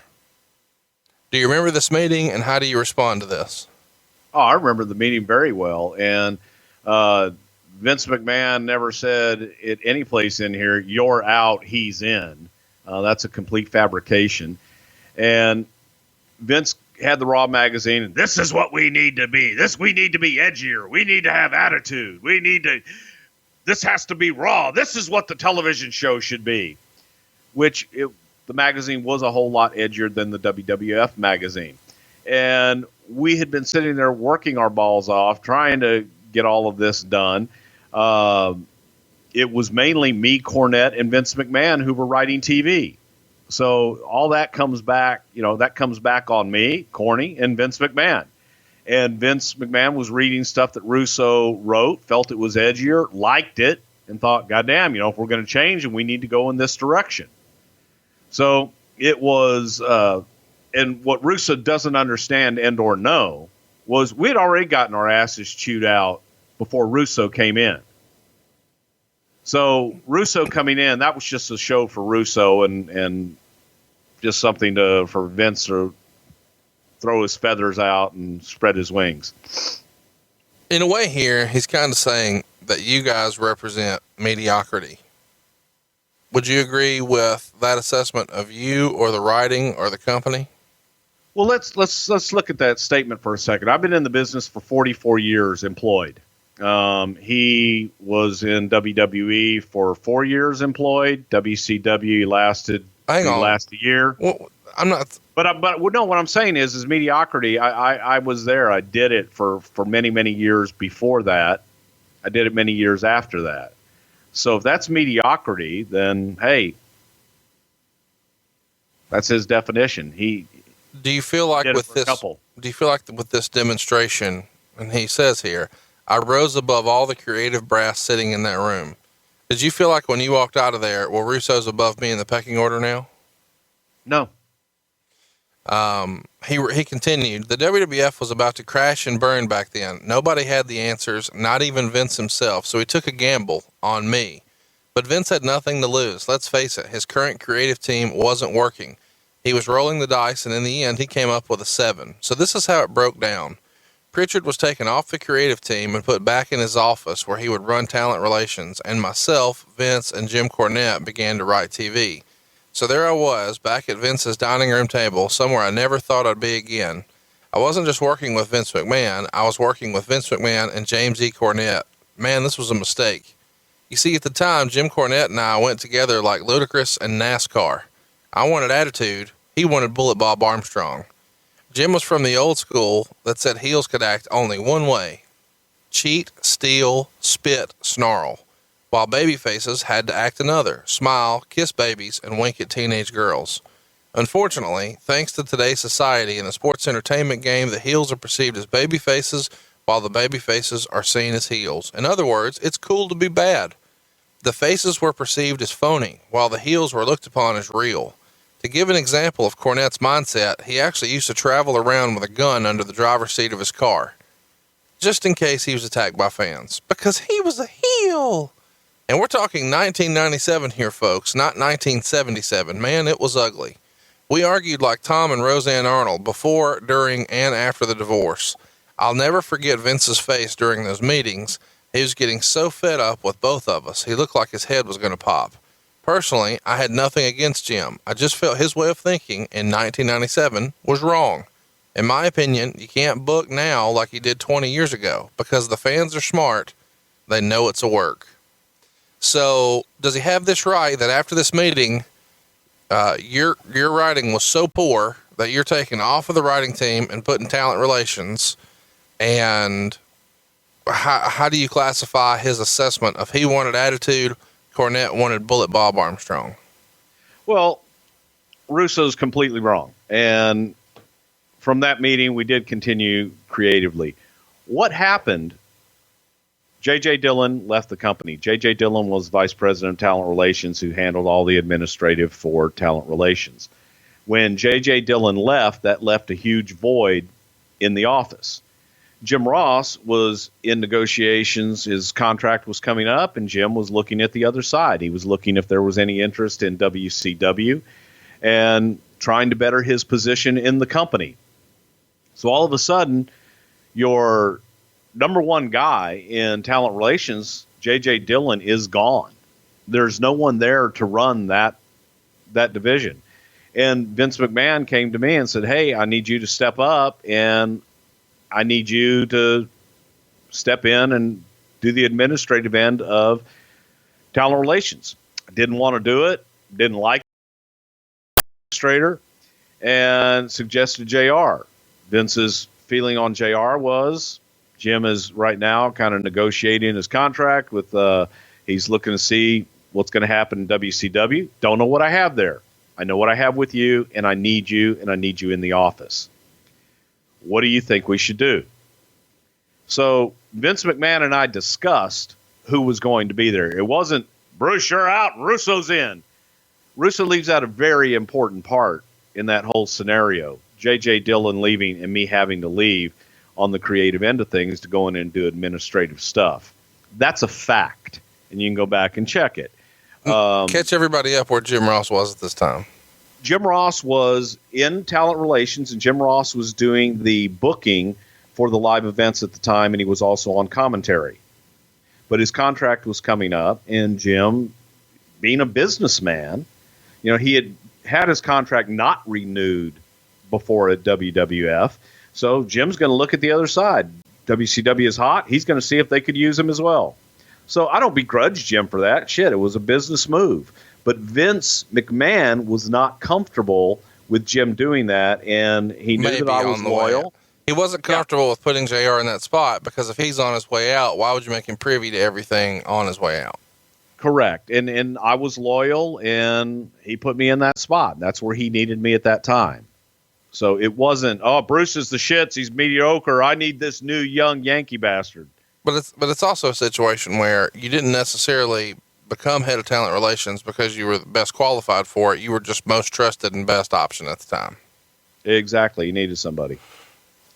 Do you remember this meeting, and how do you respond to this? Oh, I remember the meeting very well, and Vince McMahon never said at any place in here, you're out, he's in. That's a complete fabrication. And Vince had the Raw magazine, and this is what we need to be. We need to be edgier. We need to have attitude. This has to be Raw. This is what the television show should be. The magazine was a whole lot edgier than the WWF magazine. And we had been sitting there working our balls off, trying to get all of this done. It was mainly me, Cornette, and Vince McMahon who were writing TV. So all that comes back, on me, Corny, and Vince McMahon. And Vince McMahon was reading stuff that Russo wrote, felt it was edgier, liked it, and thought, goddamn, if we're going to change, and we need to go in this direction. So it was, and what Russo doesn't understand and or know was we'd already gotten our asses chewed out before Russo came in. So Russo coming in, that was just a show for Russo and just something for Vince to throw his feathers out and spread his wings. In a way here, he's kind of saying that you guys represent mediocrity. Would you agree with that assessment of you or the writing or the company? Well, let's look at that statement for a second. I've been in the business for 44 years employed. He was in WWE for 4 years employed. WCW lasted a year. Well, I'm not. But no, what I'm saying is mediocrity. I was there. I did it for many, many years before that. I did it many years after that. So if that's mediocrity, then hey, that's his definition. Do you feel like with this demonstration, and he says here, I rose above all the creative brass sitting in that room. Did you feel like when you walked out of there, well, Russo's above me in the pecking order now? No. He continued, the WWF was about to crash and burn back then. Nobody had the answers, not even Vince himself. So he took a gamble on me, but Vince had nothing to lose. Let's face it. His current creative team wasn't working. He was rolling the dice, and in the end, he came up with a 7. So this is how it broke down. Prichard was taken off the creative team and put back in his office where he would run talent relations, and myself, Vince, and Jim Cornette began to write TV. So there I was, back at Vince's dining room table, somewhere I never thought I'd be again. I wasn't just working with Vince McMahon, I was working with Vince McMahon and James E. Cornette. Man, this was a mistake. You see, at the time, Jim Cornette and I went together like Ludacris and NASCAR. I wanted attitude, he wanted Bullet Bob Armstrong. Jim was from the old school that said heels could act only one way. Cheat, steal, spit, snarl. while baby faces had to act another, smile, kiss babies, and wink at teenage girls. Unfortunately, thanks to today's society and the sports entertainment game, the heels are perceived as baby faces, while the baby faces are seen as heels. In other words, it's cool to be bad. The faces were perceived as phony, while the heels were looked upon as real. To give an example of Cornette's mindset, he actually used to travel around with a gun under the driver's seat of his car, just in case he was attacked by fans, because he was a heel. And we're talking 1997 here, folks, not 1977. Man, it was ugly. We argued like Tom and Roseanne Arnold before, during, and after the divorce. I'll never forget Vince's face during those meetings. He was getting so fed up with both of us. He looked like his head was going to pop. Personally, I had nothing against Jim. I just felt his way of thinking in 1997 was wrong. In my opinion, you can't book now like you did 20 years ago because the fans are smart. They know it's a work. So does he have this right that after this meeting, your writing was so poor that you're taken off of the writing team and put in talent relations? And how do you classify his assessment of he wanted attitude, Cornette wanted Bullet Bob Armstrong? Well, Russo's completely wrong. And from that meeting, we did continue creatively. What happened? J.J. Dillon left the company. J.J. Dillon was vice president of talent relations who handled all the administrative for talent relations. When J.J. Dillon left, that left a huge void in the office. Jim Ross was in negotiations. His contract was coming up, and Jim was looking at the other side. He was looking if there was any interest in WCW and trying to better his position in the company. So all of a sudden, your number one guy in talent relations, J.J. Dillon, is gone. There's no one there to run that division. And Vince McMahon came to me and said, hey, I need you to step up, and I need you to step in and do the administrative end of talent relations. I didn't want to do it, didn't like administrator, and suggested JR. Vince's feeling on JR was Jim is right now kind of negotiating his contract with, he's looking to see what's going to happen in WCW. Don't know what I have there. I know what I have with you, and I need you in the office. What do you think we should do? So Vince McMahon and I discussed who was going to be there. It wasn't Bruce, you're out, Russo's in. Russo leaves out a very important part in that whole scenario. J.J. Dillon leaving and me having to leave on the creative end of things to go in and do administrative stuff. That's a fact, and you can go back and check it. Catch everybody up where Jim Ross was at this time. Jim Ross was in talent relations, and Jim Ross was doing the booking for the live events at the time, and he was also on commentary. But his contract was coming up, and Jim, being a businessman, he had his contract not renewed before at WWF. So Jim's going to look at the other side. WCW is hot. He's going to see if they could use him as well. So I don't begrudge Jim for that. Shit, it was a business move. But Vince McMahon was not comfortable with Jim doing that, and he knew that I was loyal. He wasn't comfortable with putting JR in that spot, because if he's on his way out, why would you make him privy to everything on his way out? Correct. And I was loyal, and he put me in that spot. That's where he needed me at that time. So it wasn't, Bruce is the shits, he's mediocre, I need this new young Yankee bastard. But it's also a situation where you didn't necessarily become head of talent relations because you were the best qualified for it. You were just most trusted and best option at the time. Exactly. You needed somebody.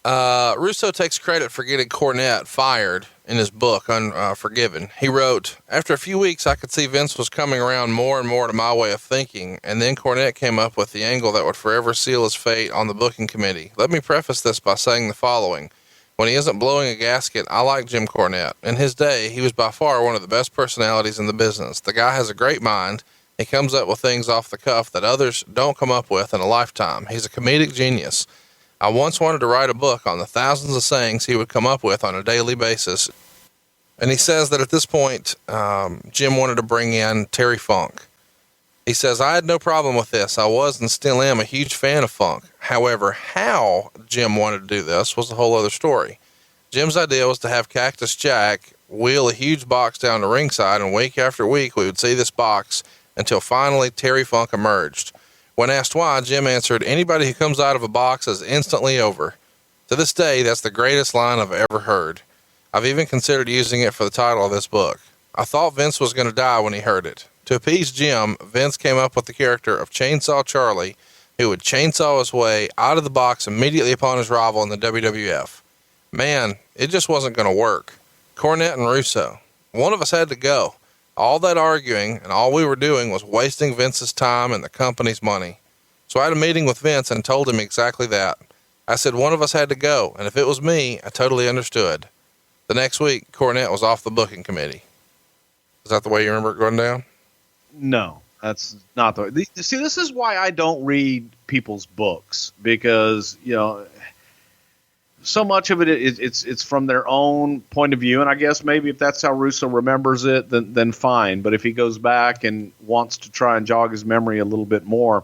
Russo takes credit for getting Cornette fired in his book, Unforgiven. He wrote, after a few weeks, I could see Vince was coming around more and more to my way of thinking. And then Cornette came up with the angle that would forever seal his fate on the booking committee. Let me preface this by saying the following. When he isn't blowing a gasket, I like Jim Cornette. In his day, he was by far one of the best personalities in the business. The guy has a great mind. He comes up with things off the cuff that others don't come up with in a lifetime. He's a comedic genius. I once wanted to write a book on the thousands of sayings he would come up with on a daily basis. And he says that at this point, Jim wanted to bring in Terry Funk. He says, I had no problem with this. I was and still am a huge fan of Funk. However, how Jim wanted to do this was a whole other story. Jim's idea was to have Cactus Jack wheel a huge box down to ringside, and week after week we would see this box until finally Terry Funk emerged. When asked why, Jim answered, "Anybody who comes out of a box is instantly over." To this day, that's the greatest line I've ever heard. I've even considered using it for the title of this book. I thought Vince was going to die when he heard it. To appease Jim, Vince came up with the character of Chainsaw Charlie, who would chainsaw his way out of the box immediately upon his rival in the WWF. Man, it just wasn't going to work. Cornette and Russo. One of us had to go. All that arguing and all we were doing was wasting Vince's time and the company's money. So I had a meeting with Vince and told him exactly that. I said one of us had to go, and if it was me, I totally understood. The next week, Cornette was off the booking committee. Is that the way you remember it going down? No, that's not the way. See, this is why I don't read people's books, because, you know, so much of it it's from their own point of view, and I guess maybe if that's how Russo remembers it, then fine. But if he goes back and wants to try and jog his memory a little bit more,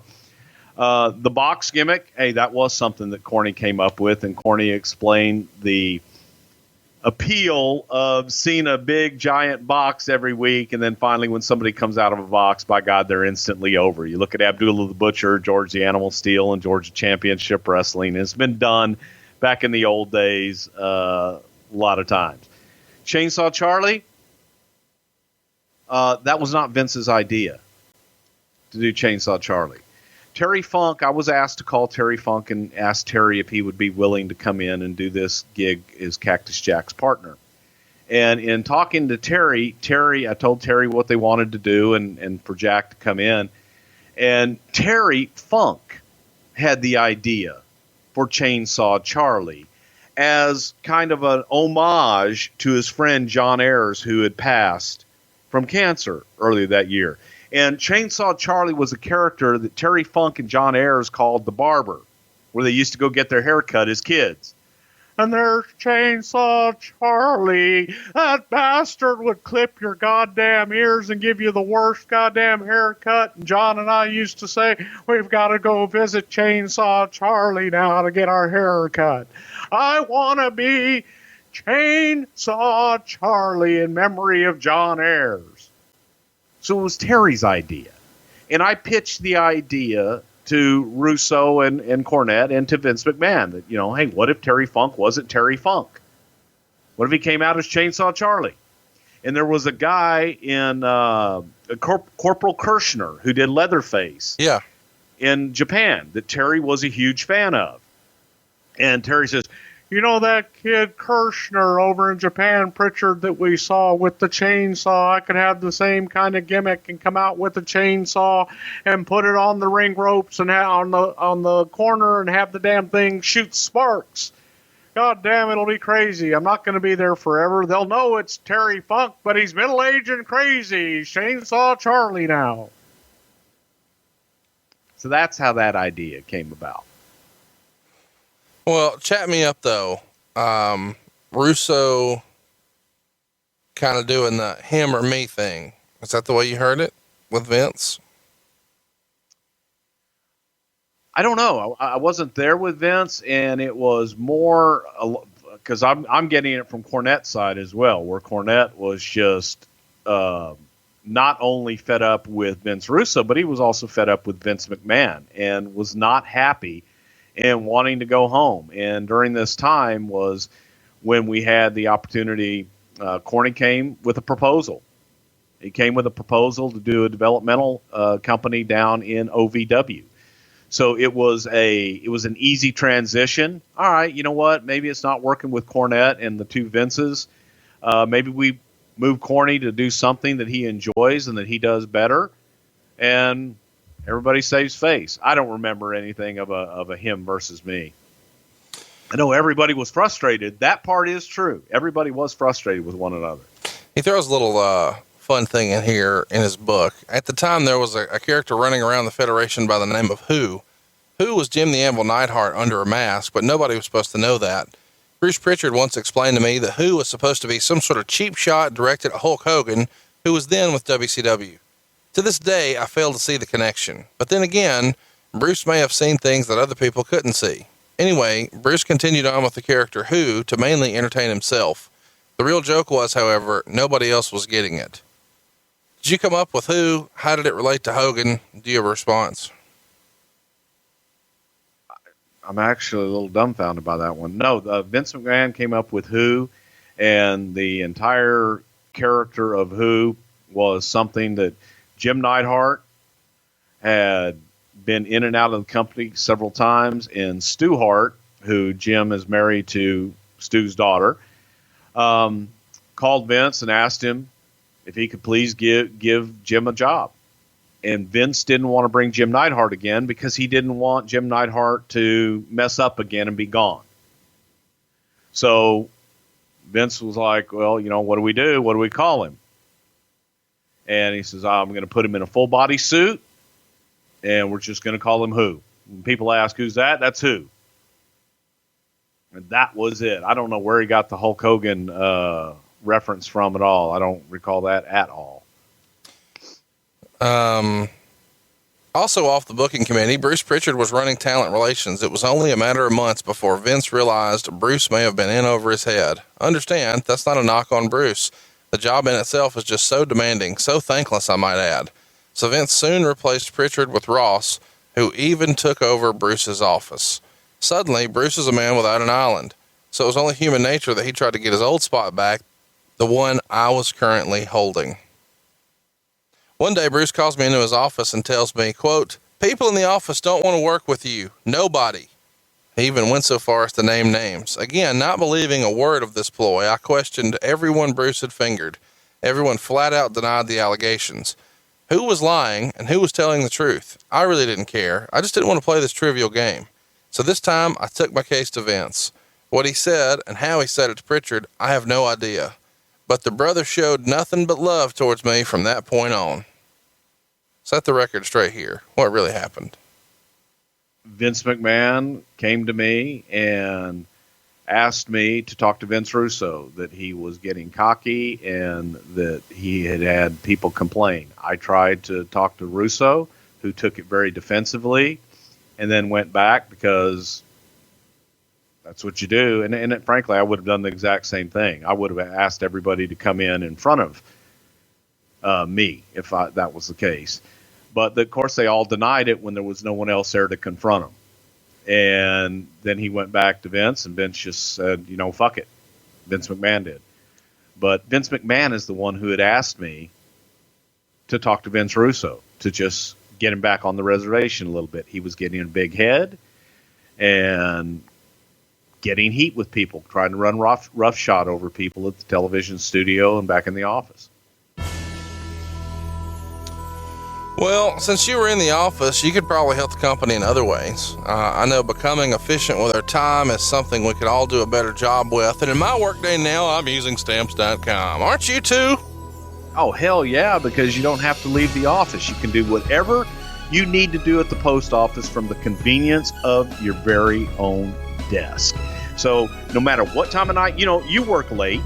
the box gimmick, hey, that was something that Corny came up with, and Corny explained the appeal of seeing a big giant box every week, and then finally when somebody comes out of a box, by God, they're instantly over. You look at Abdullah the Butcher, George the Animal Steel, and Georgia Championship Wrestling. It's been done back in the old days a lot of times. Chainsaw Charlie, that was not Vince's idea to do Chainsaw Charlie. Terry Funk, I was asked to call Terry Funk and ask Terry if he would be willing to come in and do this gig as Cactus Jack's partner. And in talking to Terry, I told Terry what they wanted to do and for Jack to come in. And Terry Funk had the idea for Chainsaw Charlie as kind of an homage to his friend John Ayers, who had passed from cancer earlier that year. And Chainsaw Charlie was a character that Terry Funk and John Ayers called the barber, where they used to go get their hair cut as kids. And there's Chainsaw Charlie. That bastard would clip your goddamn ears and give you the worst goddamn haircut. And John and I used to say, we've got to go visit Chainsaw Charlie now to get our hair cut. I want to be Chainsaw Charlie in memory of John Ayers. So it was Terry's idea. And I pitched the idea to Russo and Cornette and to Vince McMahon that, you know, hey, what if Terry Funk wasn't Terry Funk? What if he came out as Chainsaw Charlie? And there was a guy in Corporal Kirshner who did Leatherface in Japan that Terry was a huge fan of. And Terry says, you know that kid Kirshner over in Japan, Prichard, that we saw with the chainsaw? I could have the same kind of gimmick and come out with a chainsaw and put it on the ring ropes and on the corner and have the damn thing shoot sparks. God damn, it'll be crazy. I'm not going to be there forever. They'll know it's Terry Funk, but he's middle-aged and crazy. He's Chainsaw Charlie now. So that's how that idea came about. Well, chat me up though. Russo kind of doing the him or me thing. Is that the way you heard it with Vince? I don't know. I wasn't there with Vince, and it was more because I'm getting it from Cornette's side as well, where Cornette was just not only fed up with Vince Russo, but he was also fed up with Vince McMahon and was not happy and wanting to go home. And during this time was when we had the opportunity. Corny came with a proposal. He came with a proposal to do a developmental company down in OVW. So it was an easy transition. All right, you know what? Maybe it's not working with Cornette and the two Vinces. Maybe we move Corny to do something that he enjoys and that he does better. And everybody saves face. I don't remember anything of a him versus me. I know everybody was frustrated. That part is true. Everybody was frustrated with one another. He throws a little fun thing in here in his book. At the time, there was a character running around the Federation by the name of Who. Who was Jim the Anvil Neidhart under a mask, but nobody was supposed to know that. Bruce Prichard once explained to me that Who was supposed to be some sort of cheap shot directed at Hulk Hogan, who was then with WCW. To this day, I fail to see the connection. But then again, Bruce may have seen things that other people couldn't see. Anyway, Bruce continued on with the character Who to mainly entertain himself. The real joke was, however, nobody else was getting it. Did you come up with who? How did it relate to Hogan? Do you have a response? I'm actually a little dumbfounded by that one. No, Vince McMahon came up with who, and the entire character of who was something that Jim Neidhart had been in and out of the company several times, and Stu Hart, who Jim is married to Stu's daughter, called Vince and asked him if he could please give Jim a job. And Vince didn't want to bring Jim Neidhart again because he didn't want Jim Neidhart to mess up again and be gone. So Vince was like, well, what do we do? What do we call him? And he says, I'm going to put him in a full body suit, and we're just going to call him Who. When people ask, who's that? That's Who. And that was it. I don't know where he got the Hulk Hogan reference from at all. I don't recall that at all. Also off the booking committee, Bruce Prichard was running talent relations. It was only a matter of months before Vince realized Bruce may have been in over his head. Understand, that's not a knock on Bruce. The job in itself is just so demanding, so thankless, I might add. So Vince soon replaced Prichard with Ross, who even took over Bruce's office. Suddenly, Bruce is a man without an island. So it was only human nature that he tried to get his old spot back, the one I was currently holding. One day, Bruce calls me into his office and tells me, quote, people in the office don't want to work with you. Nobody. He even went so far as to name names. Again, not believing a word of this ploy, I questioned everyone Bruce had fingered. Everyone flat out denied the allegations. Who was lying and who was telling the truth? I really didn't care. I just didn't want to play this trivial game. So this time I took my case to Vince. What he said and how he said it to Prichard, I have no idea. But the brother showed nothing but love towards me from that point on. Set the record straight here. What really happened? Vince McMahon came to me and asked me to talk to Vince Russo, that he was getting cocky and that he had people complain. I tried to talk to Russo, who took it very defensively, and then went back because that's what you do. And frankly, I would have done the exact same thing. I would have asked everybody to come in front of me if that was the case. But of course, they all denied it when there was no one else there to confront him. And then he went back to Vince, and Vince just said, fuck it. Vince McMahon did. But Vince McMahon is the one who had asked me to talk to Vince Russo to just get him back on the reservation a little bit. He was getting a big head and getting heat with people, trying to run roughshod over people at the television studio and back in the office. Well, since you were in the office, you could probably help the company in other ways. I know becoming efficient with our time is something we could all do a better job with. And in my workday now, I'm using Stamps.com. Aren't you too? Oh, hell yeah, because you don't have to leave the office. You can do whatever you need to do at the post office from the convenience of your very own desk. So no matter what time of night, you work late.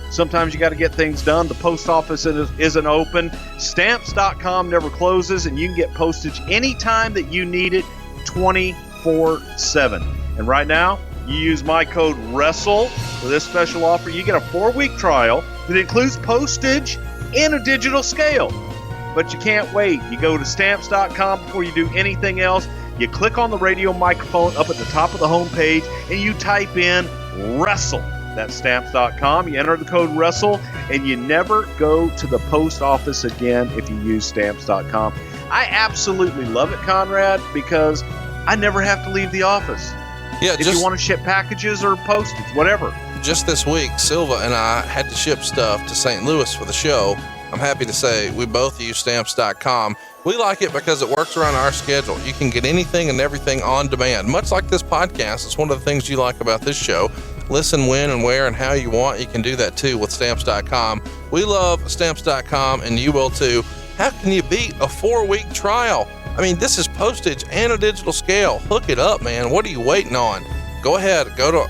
Sometimes you got to get things done. The post office isn't open. Stamps.com never closes, and you can get postage anytime that you need it, 24/7. And right now, you use my code WRESTLE for this special offer. You get a 4-week trial that includes postage and a digital scale. But you can't wait. You go to Stamps.com before you do anything else. You click on the radio microphone up at the top of the homepage, and you type in WRESTLE. That's Stamps.com. You enter the code WRESTLE, and you never go to the post office again if you use Stamps.com. I absolutely love it, Conrad, because I never have to leave the office. Yeah, if you want to ship packages or postage, whatever. Just this week, Silva and I had to ship stuff to St. Louis for the show. I'm happy to say we both use Stamps.com. We like it because it works around our schedule. You can get anything and everything on demand, much like this podcast. It's one of the things you like about this show. Listen when and where and how you want. You can do that too with Stamps.com. We love Stamps.com, and you will too. How can you beat a 4-week trial? I mean, this is postage and a digital scale. Hook it up, man. What are you waiting on? Go ahead, go to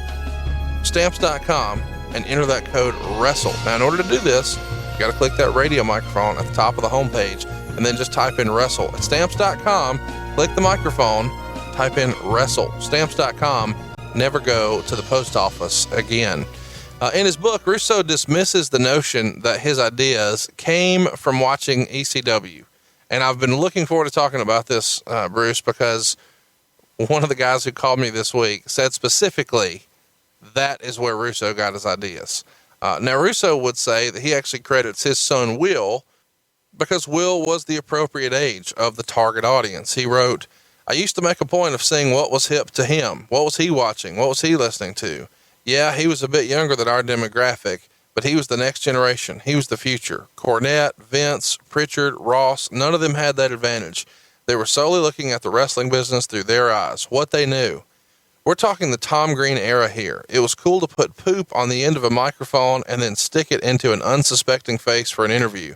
Stamps.com and enter that code WRESTLE. Now, in order to do this, you got to click that radio microphone at the top of the homepage and then just type in WRESTLE. At Stamps.com, click the microphone, type in WRESTLE. Stamps.com. Never go to the post office again. In his book, Russo dismisses the notion that his ideas came from watching ECW. And I've been looking forward to talking about this, Bruce, because one of the guys who called me this week said specifically that is where Russo got his ideas. Now, Russo would say that he actually credits his son Will because Will was the appropriate age of the target audience. He wrote, I used to make a point of seeing what was hip to him. What was he watching? What was he listening to? Yeah, he was a bit younger than our demographic, but he was the next generation. He was the future. Cornette, Vince, Prichard, Ross, none of them had that advantage. They were solely looking at the wrestling business through their eyes, what they knew. We're talking the Tom Green era here. It was cool to put poop on the end of a microphone and then stick it into an unsuspecting face for an interview.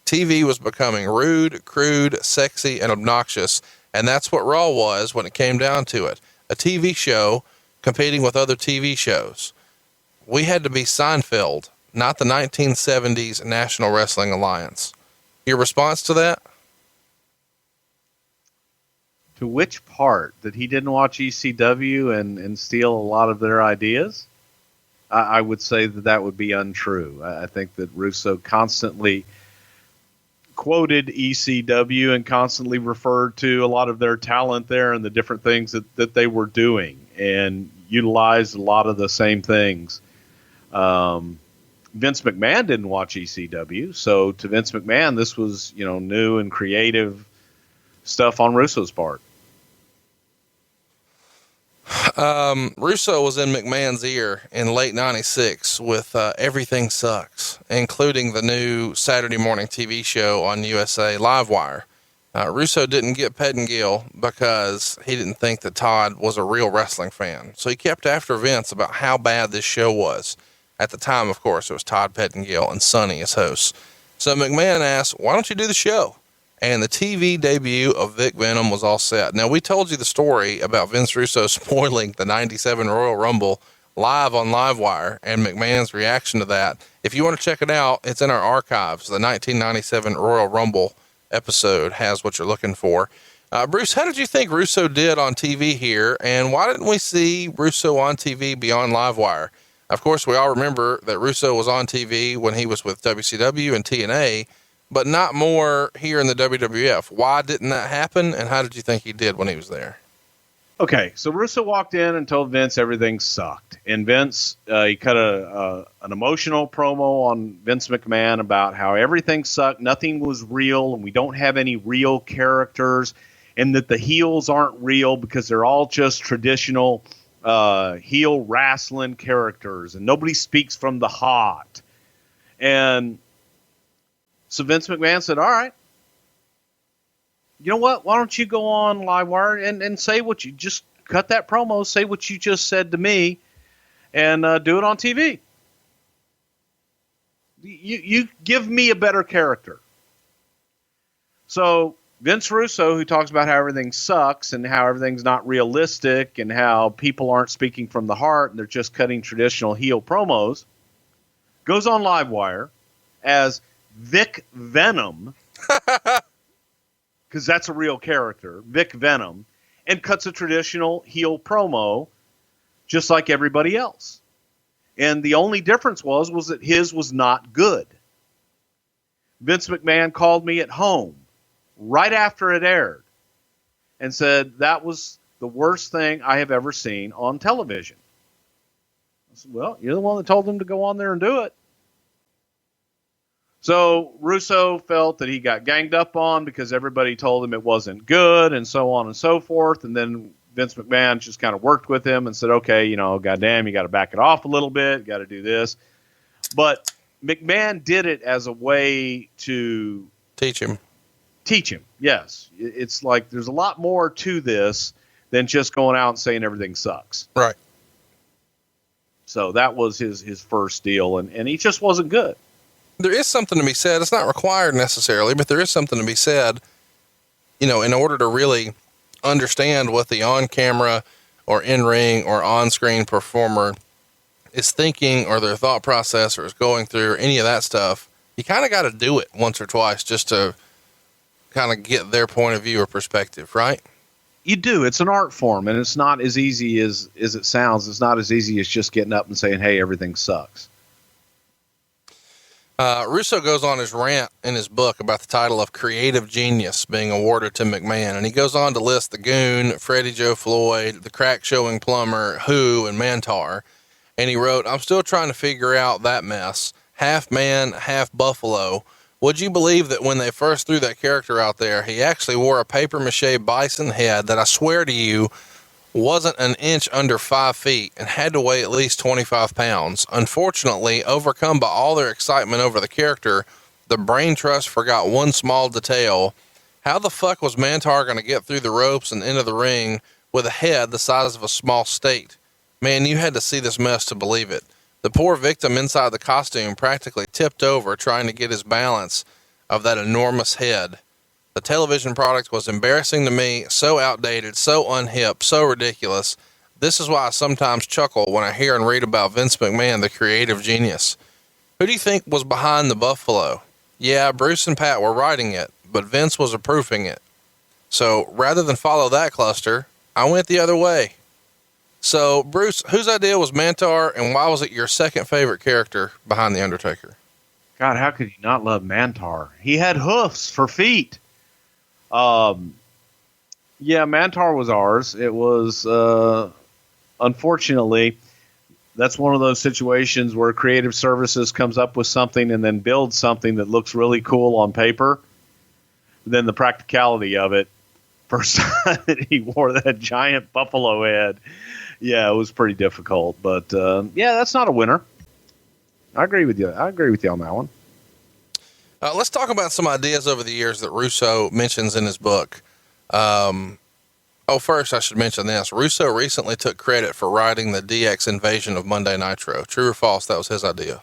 TV was becoming rude, crude, sexy, and obnoxious, and that's what Raw was when it came down to it. A TV show competing with other TV shows. We had to be Seinfeld, not the 1970s National Wrestling Alliance. Your response to that? To which part? That he didn't watch ECW and steal a lot of their ideas? I would say that would be untrue. I think that Russo constantly quoted ECW and constantly referred to a lot of their talent there and the different things that they were doing and utilized a lot of the same things. Vince McMahon didn't watch ECW, so to Vince McMahon, this was, new and creative stuff on Russo's part. Russo was in McMahon's ear in late 96 with Everything Sucks, including the new Saturday morning TV show on USA Livewire. Russo didn't get Pettingill because he didn't think that Todd was a real wrestling fan. So he kept after Vince about how bad this show was. At the time, of course, it was Todd Pettingill and Sonny as hosts. So McMahon asked, why don't you do the show? And the TV debut of Vic Venom was all set. Now, we told you the story about Vince Russo spoiling the 97 Royal Rumble live on Livewire and McMahon's reaction to that. If you want to check it out, it's in our archives. The 1997 Royal Rumble episode has what you're looking for. Bruce, how did you think Russo did on TV here? And why didn't we see Russo on TV beyond Livewire? Of course, we all remember that Russo was on TV when he was with WCW and TNA, but not more here in the WWF. Why didn't that happen? And how did you think he did when he was there? Okay, so Russo walked in and told Vince everything sucked. And Vince, he cut an emotional promo on Vince McMahon about how everything sucked, nothing was real, and we don't have any real characters, and that the heels aren't real because they're all just traditional heel wrestling characters, and nobody speaks from the heart. And so Vince McMahon said, all right, you know what? Why don't you go on Livewire and say what you just cut that promo, say what you just said to me, and do it on TV. You give me a better character. So Vince Russo, who talks about how everything sucks and how everything's not realistic and how people aren't speaking from the heart and they're just cutting traditional heel promos, goes on Livewire as Vic Venom, because that's a real character, Vic Venom, and cuts a traditional heel promo just like everybody else. And the only difference was that his was not good. Vince McMahon called me at home right after it aired and said that was the worst thing I have ever seen on television. I said, well, you're the one that told him to go on there and do it. So Russo felt that he got ganged up on because everybody told him it wasn't good and so on and so forth. And then Vince McMahon just kind of worked with him and said, okay, goddamn, you got to back it off a little bit. Got to do this. But McMahon did it as a way to teach him. Yes. It's like, there's a lot more to this than just going out and saying everything sucks. Right. So that was his first deal. And he just wasn't good. There is something to be said. It's not required necessarily, but there is something to be said, in order to really understand what the on-camera or in-ring or on-screen performer is thinking or their thought process or is going through or any of that stuff. You kind of got to do it once or twice just to kind of get their point of view or perspective, right? You do. It's an art form, and it's not as easy as it sounds. It's not as easy as just getting up and saying, hey, everything sucks. Russo goes on his rant in his book about the title of Creative Genius being awarded to McMahon, and he goes on to list the Goon, Freddie Joe Floyd, the Crack Showing Plumber, Who, and Mantar. And he wrote, I'm still trying to figure out that mess. Half man, half buffalo. Would you believe that when they first threw that character out there, he actually wore a papier-mâché bison head that I swear to you wasn't an inch under 5 feet and had to weigh at least 25 pounds. Unfortunately, overcome by all their excitement over the character, the brain trust forgot one small detail. How the fuck was Mantar going to get through the ropes and into the ring with a head the size of a small state? Man, you had to see this mess to believe it. The poor victim inside the costume practically tipped over trying to get his balance of that enormous head. The television product was embarrassing to me, so outdated, so unhip, so ridiculous. This is why I sometimes chuckle when I hear and read about Vince McMahon, the creative genius. Who do you think was behind the Buffalo? Yeah, Bruce and Pat were writing it, but Vince was approving it. So rather than follow that cluster, I went the other way. So Bruce, whose idea was Mantar, and why was it your second favorite character behind The Undertaker? God, how could you not love Mantar? He had hoofs for feet. Yeah, Mantar was ours. It was, unfortunately, that's one of those situations where creative services comes up with something and then builds something that looks really cool on paper. Then the practicality of it, first time that he wore that giant buffalo head, yeah, it was pretty difficult. But, yeah, that's not a winner. I agree with you. I agree with you on that one. Let's talk about some ideas over the years that Russo mentions in his book. First I should mention this. Russo recently took credit for writing the DX invasion of Monday Nitro. True or false? That was his idea.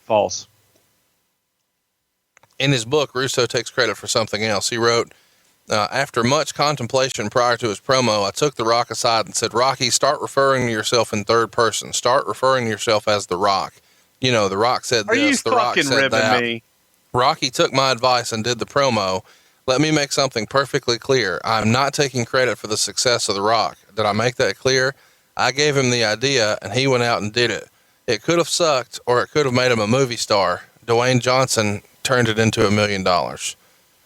False. In his book, Russo takes credit for something else. He wrote, after much contemplation prior to his promo, I took The Rock aside and said, Rocky, start referring to yourself in third person. Start referring to yourself as The Rock. You know, The Rock said this. Are you The Rock fucking said ribbing that. me? Rocky took my advice and did the promo. Let me make something perfectly clear. I'm not taking credit for the success of The Rock. Did I make that clear? I gave him the idea and he went out and did it. It could have sucked or it could have made him a movie star. Dwayne Johnson turned it into $1 million.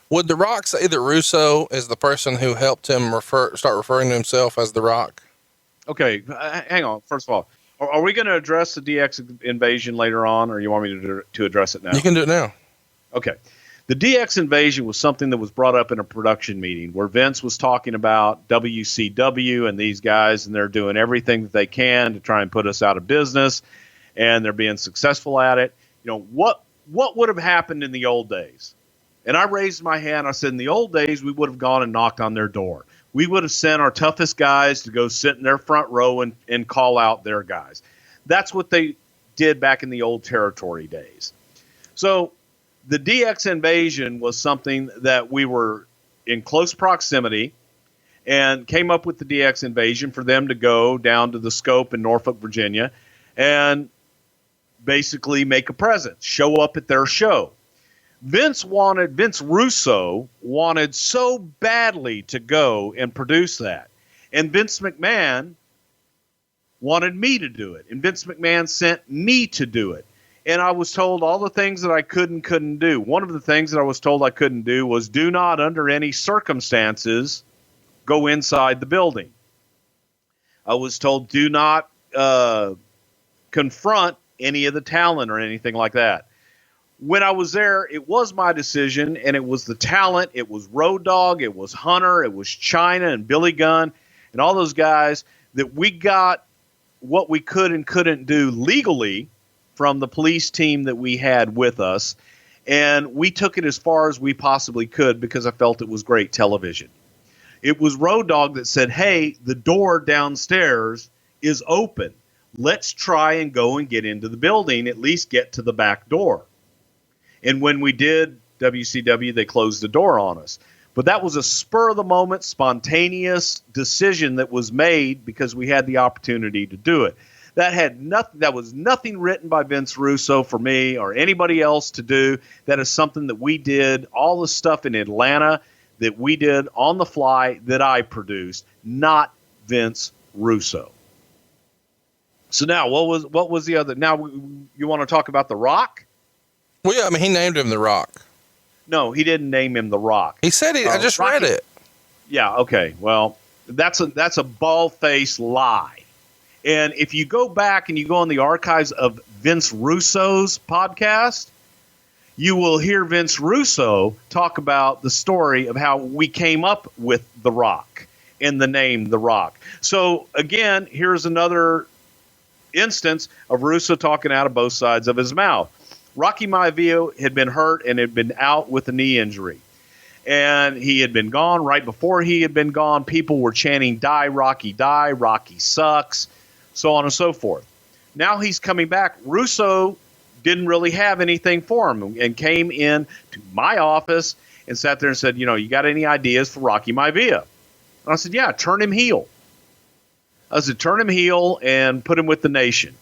Would The Rock say that Russo is the person who helped him start referring to himself as The Rock? Okay, hang on. First of all, are we going to address the DX invasion later on, or you want me to address it now? You can do it now. Okay. The DX invasion was something that was brought up in a production meeting where Vince was talking about WCW and these guys, and they're doing everything that they can to try and put us out of business, and they're being successful at it. You know, what would have happened in the old days? And I raised my hand. I said, in the old days, we would have gone and knocked on their door. We would have sent our toughest guys to go sit in their front row and call out their guys. That's what they did back in the old territory days. So the DX invasion was something that we were in close proximity and came up with the DX invasion for them to go down to the Scope in Norfolk, Virginia, and basically make a presence, show up at their show. Vince Russo wanted so badly to go and produce that. And Vince McMahon wanted me to do it. And Vince McMahon sent me to do it. And I was told all the things that I couldn't do. One of the things that I was told I couldn't do was do not, under any circumstances, go inside the building. I was told do not confront any of the talent or anything like that. When I was there, it was my decision, and it was the talent. It was Road Dogg, it was Hunter, it was Chyna and Billy Gunn, and all those guys that we got what we could and couldn't do legally from the police team that we had with us, and we took it as far as we possibly could because I felt it was great television. It was Road Dogg that said, hey, the door downstairs is open. Let's try and go and get into the building, at least get to the back door. And when we did WCW, they closed the door on us. But that was a spur-of-the-moment, spontaneous decision that was made because we had the opportunity to do it. That was nothing written by Vince Russo for me or anybody else to do. That is something that we did. All the stuff in Atlanta that we did on the fly that I produced, not Vince Russo. So now, what was the other? Now, you want to talk about The Rock? Well, yeah, I mean, he named him The Rock. No, he didn't name him The Rock. He said I just read it. Yeah, okay. Well, that's a bald-faced lie. And if you go back and you go on the archives of Vince Russo's podcast, you will hear Vince Russo talk about the story of how we came up with The Rock and the name The Rock. So, again, here's another instance of Russo talking out of both sides of his mouth. Rocky Maivia had been hurt and had been out with a knee injury. And he had been gone. Right before he had been gone, people were chanting, die, Rocky, sucks, so on and so forth. Now he's coming back. Russo didn't really have anything for him and came in to my office and sat there and said, you got any ideas for Rocky Maivia? And I said, yeah, turn him heel. I said, turn him heel and put him with the Nation.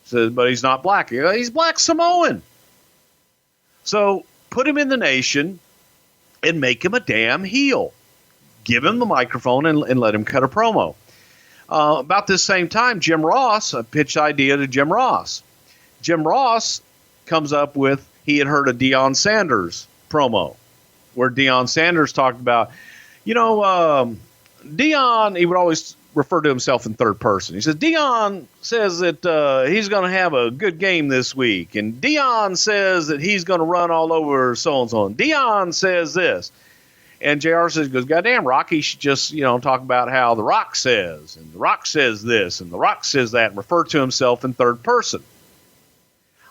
I said, but he's not black. He's Black Samoan. So put him in the Nation and make him a damn heel. Give him the microphone and let him cut a promo. About this same time, Jim Ross, I pitched the idea to Jim Ross. Jim Ross comes up with, he had heard a Deion Sanders promo where Deion Sanders talked about, Deion, he would always refer to himself in third person. He says, Deion says that he's going to have a good game this week. And Deion says that he's going to run all over so-and-so. And Deion says this. And JR goes, goddamn, Rocky should just, talk about how The Rock says. And The Rock says this. And The Rock says that. And refer to himself in third person.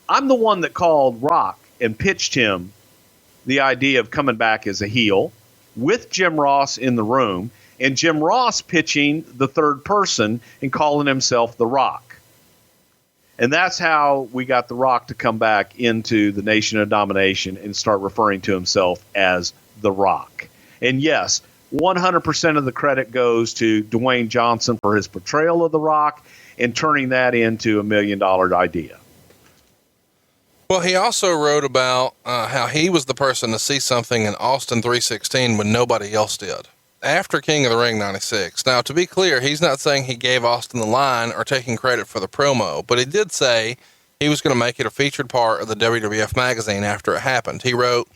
I'm the one that called Rock and pitched him the idea of coming back as a heel with Jim Ross in the room. And Jim Ross pitching the third person and calling himself The Rock. And that's how we got The Rock to come back into the Nation of Domination and start referring to himself as The Rock. And yes, 100% of the credit goes to Dwayne Johnson for his portrayal of The Rock and turning that into $1 million idea. Well, he also wrote about how he was the person to see something in Austin 316 when nobody else did. After King of the Ring 96. Now, to be clear, he's not saying he gave Austin the line or taking credit for the promo, but he did say he was going to make it a featured part of the WWF magazine after it happened. He wrote,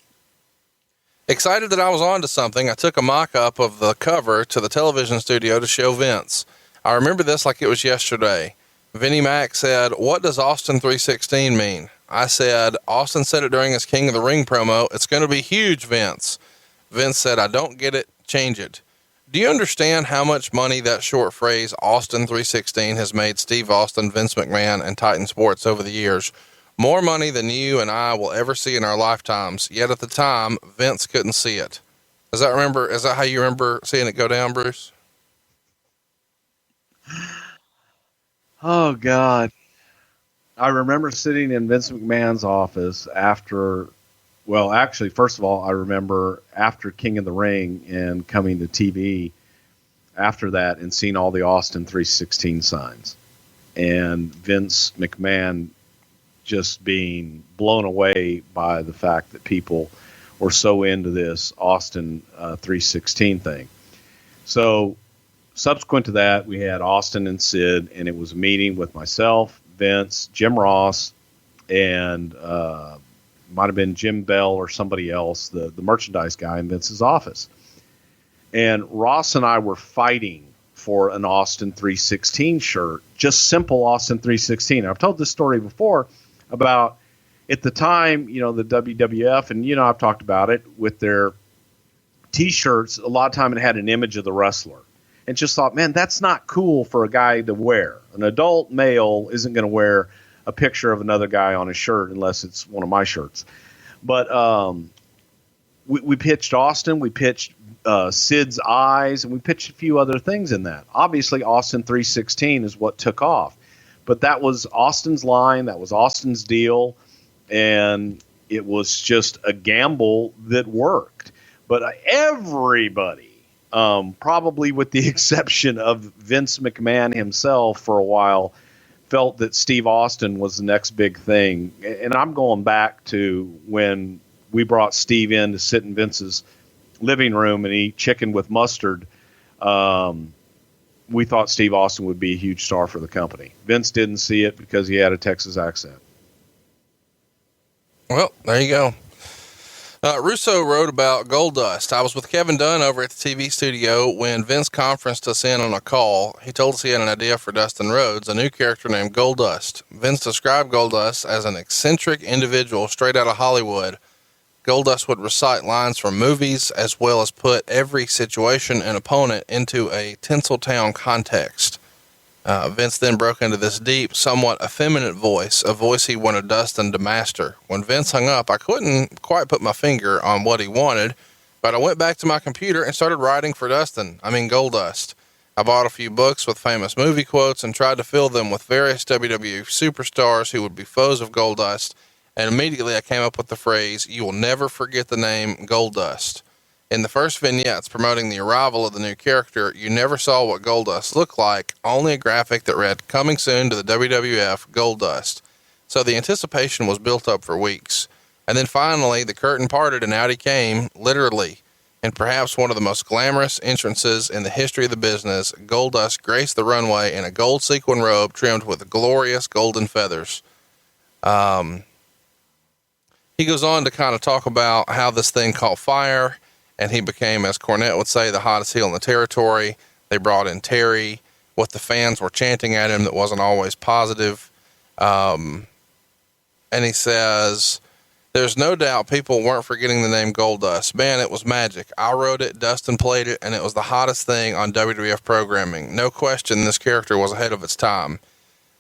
excited that I was onto something, I took a mock-up of the cover to the television studio to show Vince. I remember this like it was yesterday. Vinnie Mac said, what does Austin 316 mean? I said, Austin said it during his King of the Ring promo. It's going to be huge, Vince. Vince said, I don't get it. Change it. Do you understand how much money that short phrase Austin 316 has made Steve Austin, Vince McMahon, and Titan Sports over the years? More money than you and I will ever see in our lifetimes. Yet at the time, Vince couldn't see it. Is that how you remember seeing it go down, Bruce? Oh God. I remember sitting in Vince McMahon's office after, well, actually, first of all, I remember after King of the Ring and coming to TV after that and seeing all the Austin 316 signs and Vince McMahon just being blown away by the fact that people were so into this Austin 316 thing. So subsequent to that, we had Austin and Sid, and it was a meeting with myself, Vince, Jim Ross, and might have been Jim Bell or somebody else, the merchandise guy in Vince's office. And Ross and I were fighting for an Austin 316 shirt, just simple Austin 316. I've told this story before about at the time, the WWF, and, I've talked about it with their T-shirts. A lot of time it had an image of the wrestler. And just thought, man, that's not cool for a guy to wear. An adult male isn't going to wear a picture of another guy on his shirt unless it's one of my shirts. But we pitched Austin, we pitched Sid's eyes, and we pitched a few other things in that. Obviously, Austin 316 is what took off. But that was Austin's line, that was Austin's deal, and it was just a gamble that worked. But everybody, probably with the exception of Vince McMahon himself for a while, felt that Steve Austin was the next big thing. And I'm going back to when we brought Steve in to sit in Vince's living room and eat chicken with mustard, we thought Steve Austin would be a huge star for the company. Vince didn't see it because he had a Texas accent. Well, there you go. Russo wrote about Goldust. I was with Kevin Dunn over at the TV studio when Vince conferenced us in on a call. He told us he had an idea for Dustin Rhodes, a new character named Goldust. Vince described Goldust as an eccentric individual straight out of Hollywood. Goldust would recite lines from movies as well as put every situation and opponent into a Tinseltown context. Vince then broke into this deep, somewhat effeminate voice, a voice he wanted Dustin to master. When Vince hung up, I couldn't quite put my finger on what he wanted, but I went back to my computer and started writing for Goldust. I bought a few books with famous movie quotes and tried to fill them with various WWE superstars who would be foes of Goldust, and immediately I came up with the phrase, "You will never forget the name Goldust." In the first vignettes promoting the arrival of the new character, you never saw what Goldust looked like, only a graphic that read, "Coming soon to the WWF, Goldust." So the anticipation was built up for weeks. And then finally, the curtain parted and out he came, literally. And perhaps one of the most glamorous entrances in the history of the business, Goldust graced the runway in a gold sequin robe trimmed with glorious golden feathers. He goes on to kind of talk about how this thing caught fire, and he became, as Cornette would say, the hottest heel in the territory. They brought in Terry. What the fans were chanting at him that wasn't always positive. And he says, "There's no doubt people weren't forgetting the name Goldust. Man, it was magic. I wrote it, Dustin played it, and it was the hottest thing on WWF programming. No question this character was ahead of its time.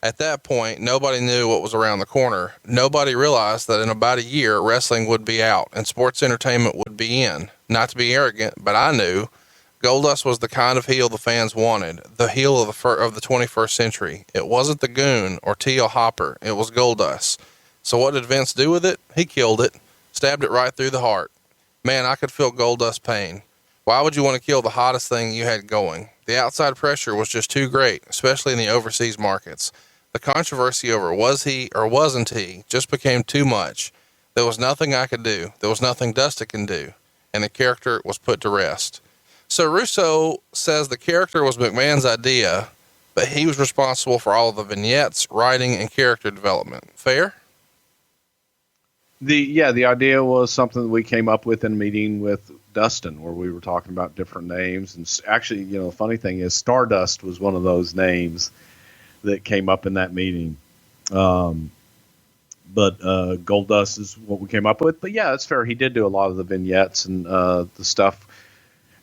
At that point, nobody knew what was around the corner. Nobody realized that in about a year, wrestling would be out and sports entertainment would be in. Not to be arrogant, but I knew Goldust was the kind of heel the fans wanted, the heel of the 21st century. It wasn't the Goon or T.L. Hopper. It was Goldust. So what did Vince do with it? He killed it, stabbed it right through the heart. Man, I could feel Goldust's pain. Why would you want to kill the hottest thing you had going? The outside pressure was just too great, especially in the overseas markets. The controversy over was he or wasn't he just became too much. There was nothing I could do. There was nothing Dustin can do. And the character was put to rest." So Russo says the character was McMahon's idea, but he was responsible for all of the vignettes, writing, and character development. Fair? The idea was something that we came up with in a meeting with Dustin, where we were talking about different names. And actually, the funny thing is Stardust was one of those names that came up in that meeting. But Goldust is what we came up with. But yeah, it's fair. He did do a lot of the vignettes and the stuff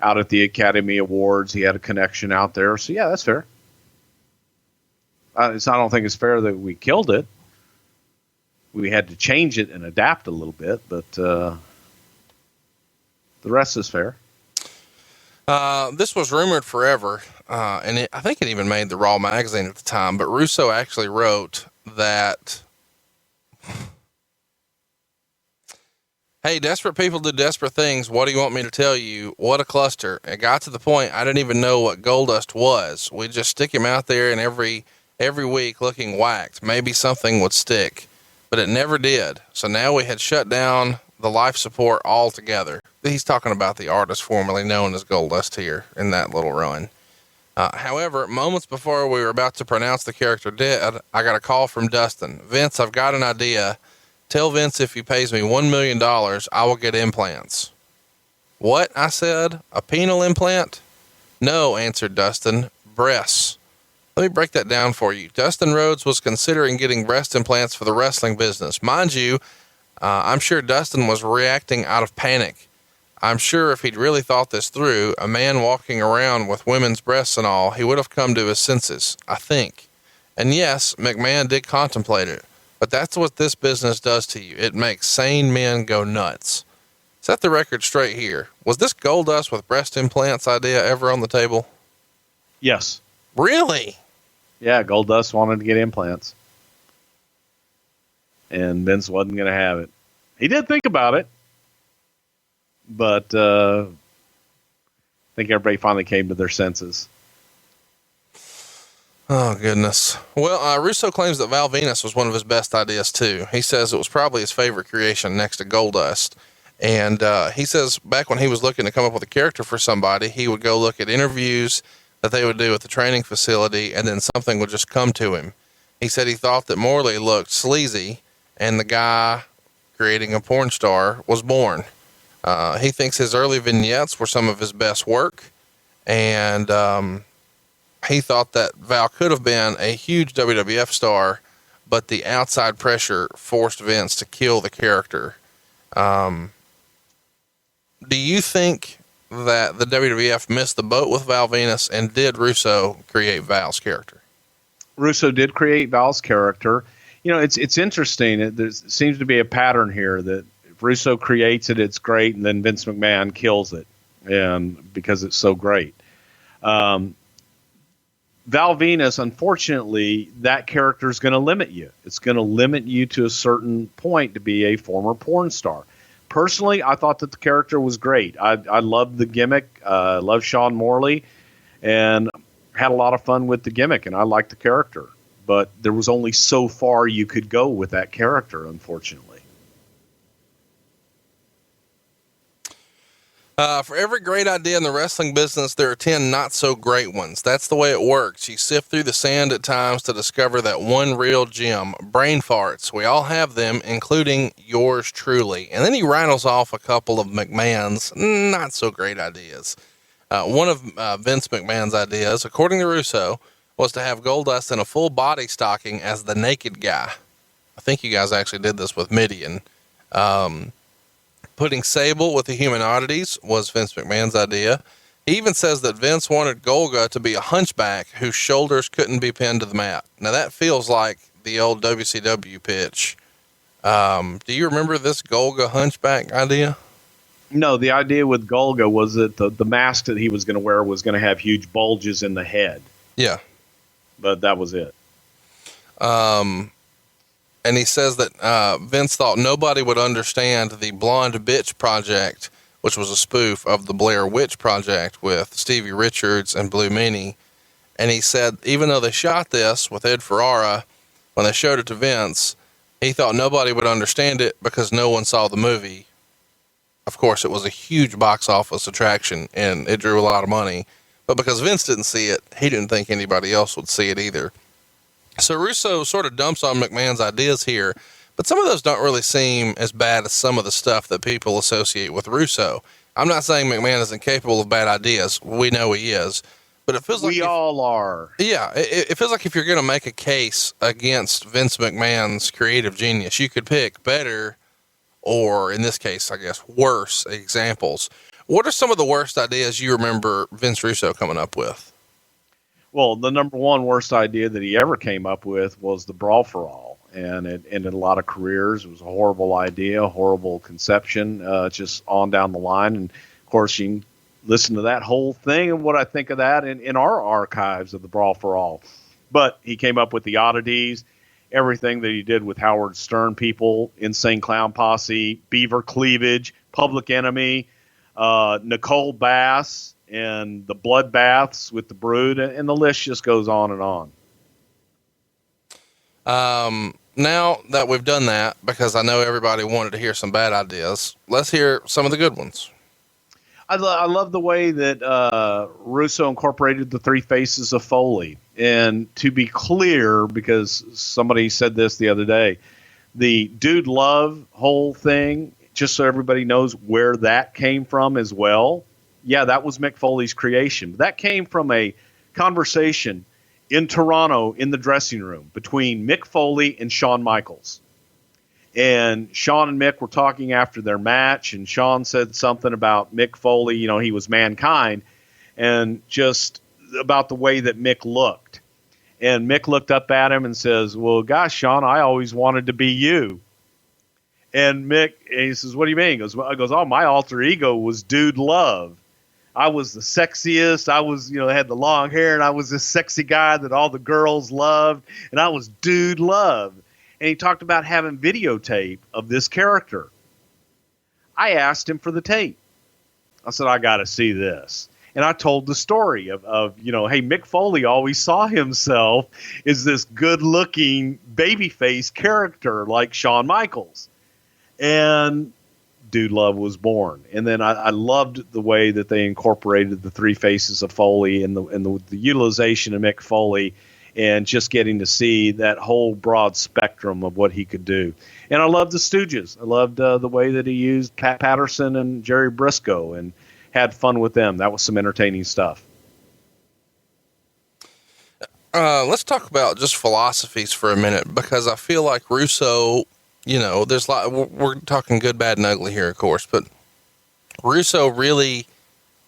out at the Academy Awards. He had a connection out there. So yeah, that's fair. I don't think it's fair that we killed it. We had to change it and adapt a little bit, but the rest is fair. This was rumored forever, and I think it even made the Raw magazine at the time, but Russo actually wrote that, "Hey, desperate people do desperate things. What do you want me to tell you? What a cluster. It got to the point I didn't even know what Goldust was. We'd just stick him out there and every week looking whacked. Maybe something would stick, but it never did. So now we had shut down the life support altogether." He's talking about the artist formerly known as Goldust here in that little run. However, moments before we were about to pronounce the character dead, I got a call from Dustin. "Vince, I've got an idea. Tell Vince if he pays me $1 million, I will get implants." "What?" I said. "A penile implant?" "No," answered Dustin. "Breasts." Let me break that down for you. Dustin Rhodes was considering getting breast implants for the wrestling business. Mind you, I'm sure Dustin was reacting out of panic. I'm sure if he'd really thought this through, a man walking around with women's breasts and all, he would have come to his senses, I think. And yes, McMahon did contemplate it, but that's what this business does to you. It makes sane men go nuts. Set the record straight here. Was this Goldust with breast implants idea ever on the table? Yes. Really? Yeah, Goldust wanted to get implants. And Vince wasn't going to have it. He did think about it. But I think everybody finally came to their senses. Oh, goodness. Well, Russo claims that Val Venis was one of his best ideas, too. He says it was probably his favorite creation next to Goldust. And he says back when he was looking to come up with a character for somebody, he would go look at interviews that they would do at the training facility, and then something would just come to him. He said he thought that Morley looked sleazy, and the guy creating a porn star was born. He thinks his early vignettes were some of his best work, and he thought that Val could have been a huge WWF star, but the outside pressure forced Vince to kill the character. Do you think that the WWF missed the boat with Val Venis, and did Russo create Val's character? Russo did create Val's character. You know, it's interesting. There seems to be a pattern here that if Russo creates it, it's great, and then Vince McMahon kills it, and because it's so great. Val Venis, unfortunately, that character is going to limit you. It's going to limit you to a certain point to be a former porn star. Personally, I thought that the character was great. I loved the gimmick. Loved Shawn Morley, and had a lot of fun with the gimmick, and I liked the character. But there was only so far you could go with that character, unfortunately. For every great idea in the wrestling business, there are 10 not so great ones. That's the way it works. You sift through the sand at times to discover that one real gem. Brain farts. We all have them, including yours truly. And then he rattles off a couple of McMahon's not so great ideas. One of Vince McMahon's ideas, according to Russo, was to have Goldust in a full body stocking as the naked guy. I think you guys actually did this with Midian. Putting Sable with the human oddities was Vince McMahon's idea. He even says that Vince wanted Golga to be a hunchback whose shoulders couldn't be pinned to the mat. Now that feels like the old WCW pitch. Do you remember this Golga hunchback idea? No, the idea with Golga was that the mask that he was going to wear was going to have huge bulges in the head. Yeah. But that was it. And he says that Vince thought nobody would understand the Blonde Bitch Project, which was a spoof of the Blair Witch Project with Stevie Richards and Blue Meanie. And he said, even though they shot this with Ed Ferrara, when they showed it to Vince, he thought nobody would understand it because no one saw the movie. Of course, it was a huge box office attraction and it drew a lot of money, but because Vince didn't see it, he didn't think anybody else would see it either. So Russo sort of dumps on McMahon's ideas here, but some of those don't really seem as bad as some of the stuff that people associate with Russo. I'm not saying McMahon isn't capable of bad ideas. We know he is, but it feels like we all are. Yeah. It feels like if you're going to make a case against Vince McMahon's creative genius, you could pick better, or in this case, I guess, worse examples. What are some of the worst ideas you remember Vince Russo coming up with? Well, the number one worst idea that he ever came up with was the Brawl for All, and it ended a lot of careers. It was a horrible idea, horrible conception, just on down the line. And of course, you can listen to that whole thing and what I think of that in our archives of the Brawl for All. But he came up with the oddities, everything that he did with Howard Stern people, Insane Clown Posse, Beaver Cleavage, Public Enemy, Nicole Bass, and the bloodbaths with the Brood, and the list just goes on and on. Now that we've done that, because I know everybody wanted to hear some bad ideas, let's hear some of the good ones. I love the way that Russo incorporated the three faces of Foley. And to be clear, because somebody said this the other day, the Dude Love whole thing, just so everybody knows where that came from as well. Yeah, that was Mick Foley's creation. That came from a conversation in Toronto in the dressing room between Mick Foley and Shawn Michaels. And Shawn and Mick were talking after their match, and Shawn said something about Mick Foley, you know, he was mankind, and just about the way that Mick looked. And Mick looked up at him and says, well, gosh, Shawn, I always wanted to be you. And Mick, and he says, what do you mean? He goes, oh, my alter ego was Dude Love. I was the sexiest. I was, had the long hair, and I was this sexy guy that all the girls loved, and I was Dude Love. And he talked about having videotape of this character. I asked him for the tape. I said, I got to see this. And I told the story of hey, Mick Foley always saw himself as this good-looking babyface character like Shawn Michaels. And Dude Love was born. And then I loved the way that they incorporated the three faces of Foley and the utilization of Mick Foley, and just getting to see that whole broad spectrum of what he could do. And I loved the Stooges. I loved the way that he used Pat Patterson and Jerry Briscoe and had fun with them. That was some entertaining stuff. Let's talk about just philosophies for a minute, because I feel like Russo, there's a lot, we're talking good, bad, and ugly here, of course, but Russo really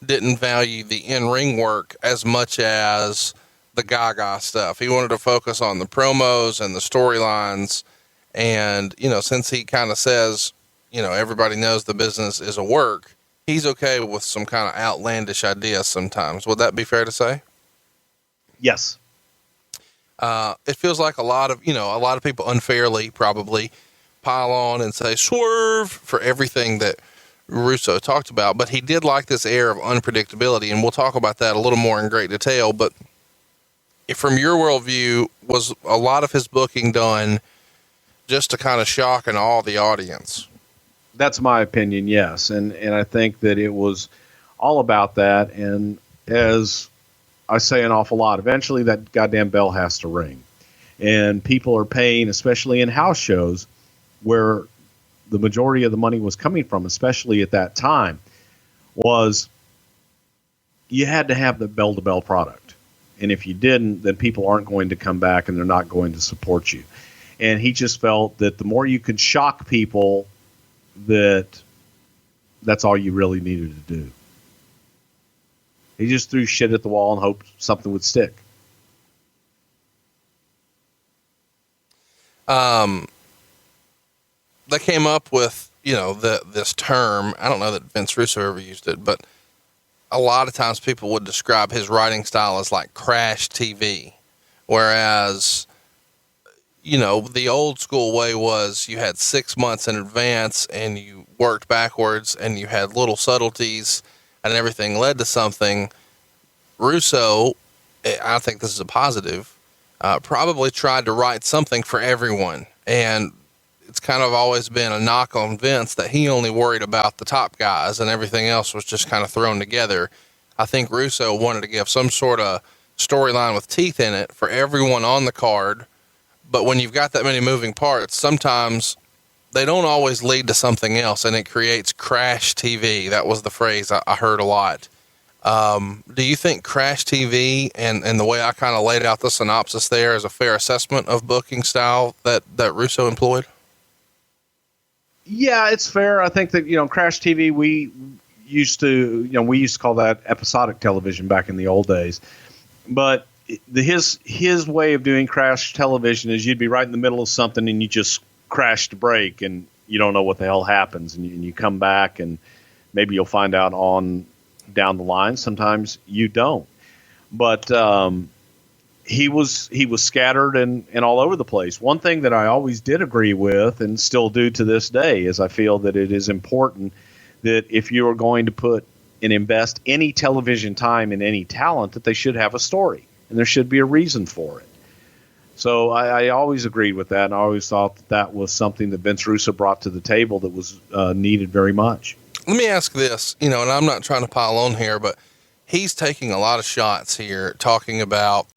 didn't value the in-ring work as much as the Gaga stuff. He wanted to focus on the promos and the storylines. And, since he kind of says, everybody knows the business is a work, he's okay with some kind of outlandish ideas sometimes. Would that be fair to say? Yes. It feels like a lot of people unfairly probably pile on and say swerve for everything that Russo talked about, but he did like this air of unpredictability. And we'll talk about that a little more in great detail, but from your worldview, was a lot of his booking done just to kind of shock and awe the audience? That's my opinion. Yes. And I think that it was all about that. And as I say an awful lot, eventually that goddamn bell has to ring, and people are paying, especially in house shows where the majority of the money was coming from, especially at that time, was you had to have the bell to bell product. And if you didn't, then people aren't going to come back and they're not going to support you. And he just felt that the more you could shock people, that's all you really needed to do. He just threw shit at the wall and hoped something would stick. They came up with, this term. I don't know that Vince Russo ever used it, but a lot of times people would describe his writing style as like crash TV. Whereas, the old school way was you had 6 months in advance and you worked backwards and you had little subtleties and everything led to something. Russo, I think this is a positive, probably tried to write something for everyone. And it's kind of always been a knock on Vince that he only worried about the top guys and everything else was just kind of thrown together. I think Russo wanted to give some sort of storyline with teeth in it for everyone on the card. But when you've got that many moving parts, sometimes they don't always lead to something else, and it creates crash TV. That was the phrase I heard a lot. Do you think crash TV and the way I kind of laid out the synopsis there is a fair assessment of booking style that Russo employed? Yeah, it's fair. I think that, crash TV, we used to call that episodic television back in the old days. But his way of doing crash television is you'd be right in the middle of something and you just crash to break and you don't know what the hell happens, and you come back and maybe you'll find out on down the line. Sometimes you don't. But he was scattered and all over the place. One thing that I always did agree with and still do to this day is I feel that it is important that if you are going to put and invest any television time in any talent, that they should have a story and there should be a reason for it. So I always agreed with that, and I always thought that was something that Vince Russo brought to the table that was needed very much. Let me ask this, and I'm not trying to pile on here, but he's taking a lot of shots here talking about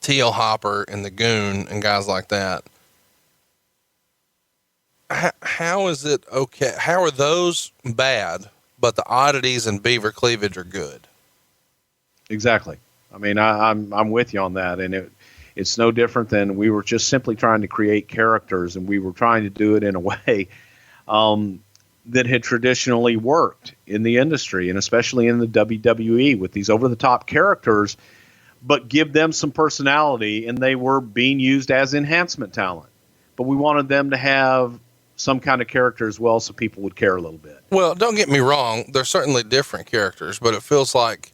T.L. Hopper and the Goon and guys like that. How is it okay? How are those bad, but the oddities and beaver cleavage are good? Exactly. I mean, I'm with you on that, and it's no different than we were just simply trying to create characters, and we were trying to do it in a way that had traditionally worked in the industry, and especially in the WWE with these over-the-top characters, but give them some personality, and they were being used as enhancement talent. But we wanted them to have some kind of character as well so people would care a little bit. Well, don't get me wrong. They're certainly different characters, but it feels like,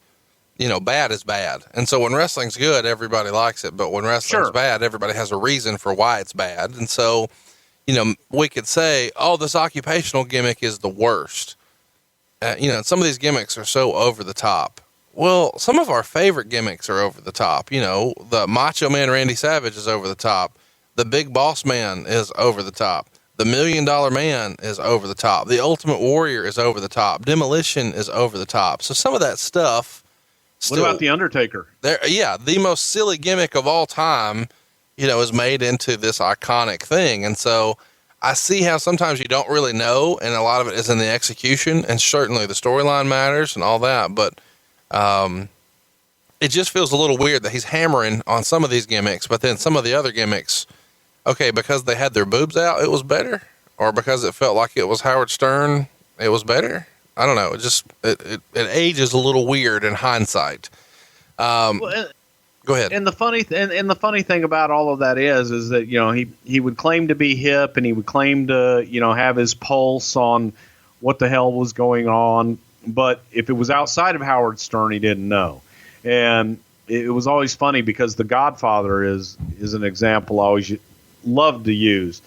bad is bad. And so when wrestling's good, everybody likes it. But when wrestling's bad, everybody has a reason for why it's bad. And so, we could say, oh, this occupational gimmick is the worst. Some of these gimmicks are so over the top. Well, some of our favorite gimmicks are over the top. The Macho Man Randy Savage is over the top. The Big Boss Man is over the top. The $1 Million Man is over the top. The Ultimate Warrior is over the top. Demolition is over the top. So some of that stuff. What about The Undertaker? Yeah, the most silly gimmick of all time, is made into this iconic thing. And so I see how sometimes you don't really know, and a lot of it is in the execution, and certainly the storyline matters and all that. But it just feels a little weird that he's hammering on some of these gimmicks, but then some of the other gimmicks, okay, because they had their boobs out, it was better, or because it felt like it was Howard Stern, it was better. I don't know. It ages a little weird in hindsight. Go ahead. And the funny thing about all of that is that, he would claim to be hip, and he would claim to, have his pulse on what the hell was going on. But if it was outside of Howard Stern, he didn't know. And it was always funny because The Godfather is an example I always loved to use,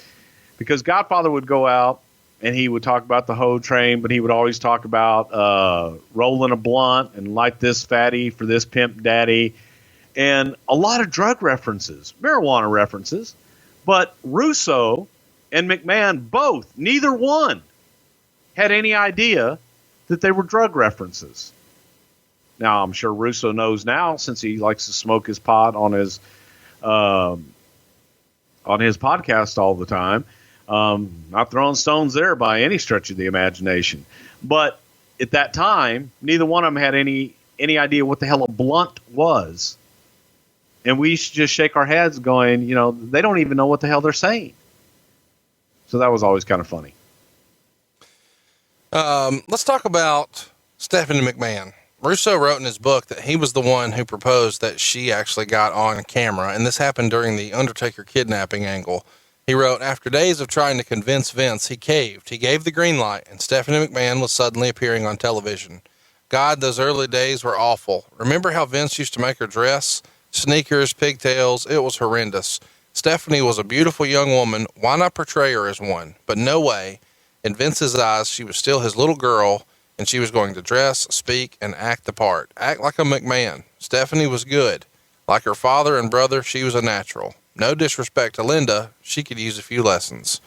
because Godfather would go out and he would talk about the hoe train, but he would always talk about rolling a blunt and light this fatty for this pimp daddy, and a lot of drug references, marijuana references. But Russo and McMahon both, neither one had any idea that they were drug references. Now, I'm sure Russo knows now, since he likes to smoke his pot on his podcast all the time. Not throwing stones there by any stretch of the imagination. But at that time, neither one of them had any idea what the hell a blunt was. And we used to just shake our heads going, they don't even know what the hell they're saying. So that was always kind of funny. Let's talk about Stephanie McMahon. Russo wrote in his book that he was the one who proposed that she actually got on camera, and this happened during the Undertaker kidnapping angle. He wrote, after days of trying to convince Vince, he caved. He gave the green light, and Stephanie McMahon was suddenly appearing on television. God, those early days were awful. Remember how Vince used to make her dress? Sneakers, pigtails, it was horrendous. Stephanie was a beautiful young woman. Why not portray her as one? But no way. In Vince's eyes, she was still his little girl, and she was going to dress, speak, and act the part. Act like a McMahon. Stephanie was good. Like her father and brother, she was a natural. No disrespect to Linda, she could use a few lessons.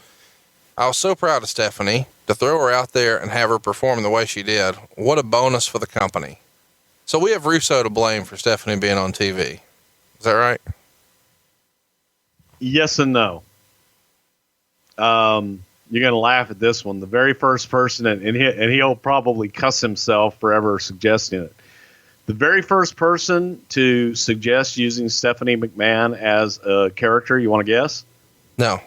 I was so proud of Stephanie. To throw her out there and have her perform the way she did, what a bonus for the company. So we have Russo to blame for Stephanie being on TV. Is that right? Yes and no. You're going to laugh at this one. The very first person, and he'll probably cuss himself for ever suggesting it. The very first person to suggest using Stephanie McMahon as a character, you want to guess? No.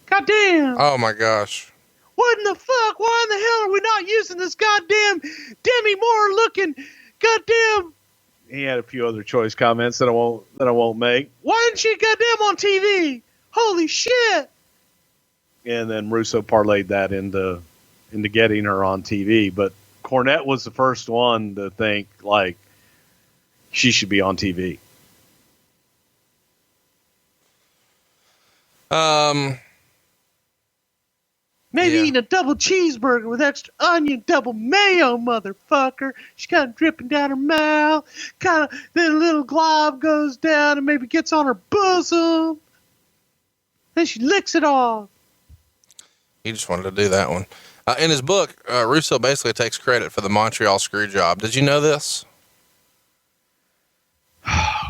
Goddamn. Oh my gosh. What in the fuck? Why in the hell are we not using this goddamn Demi Moore looking goddamn? He had a few other choice comments that I won't make. Why isn't she goddamn on TV? Holy shit. And then Russo parlayed that into getting her on TV. But Cornette was the first one to think, like, she should be on TV. Maybe eating a double cheeseburger with extra onion, double mayo, motherfucker. She's kind of dripping down her mouth. Then a little glob goes down and maybe gets on her bosom. Then she licks it off. He just wanted to do that one. In his book, Russo basically takes credit for the Montreal screw job. Did you know this?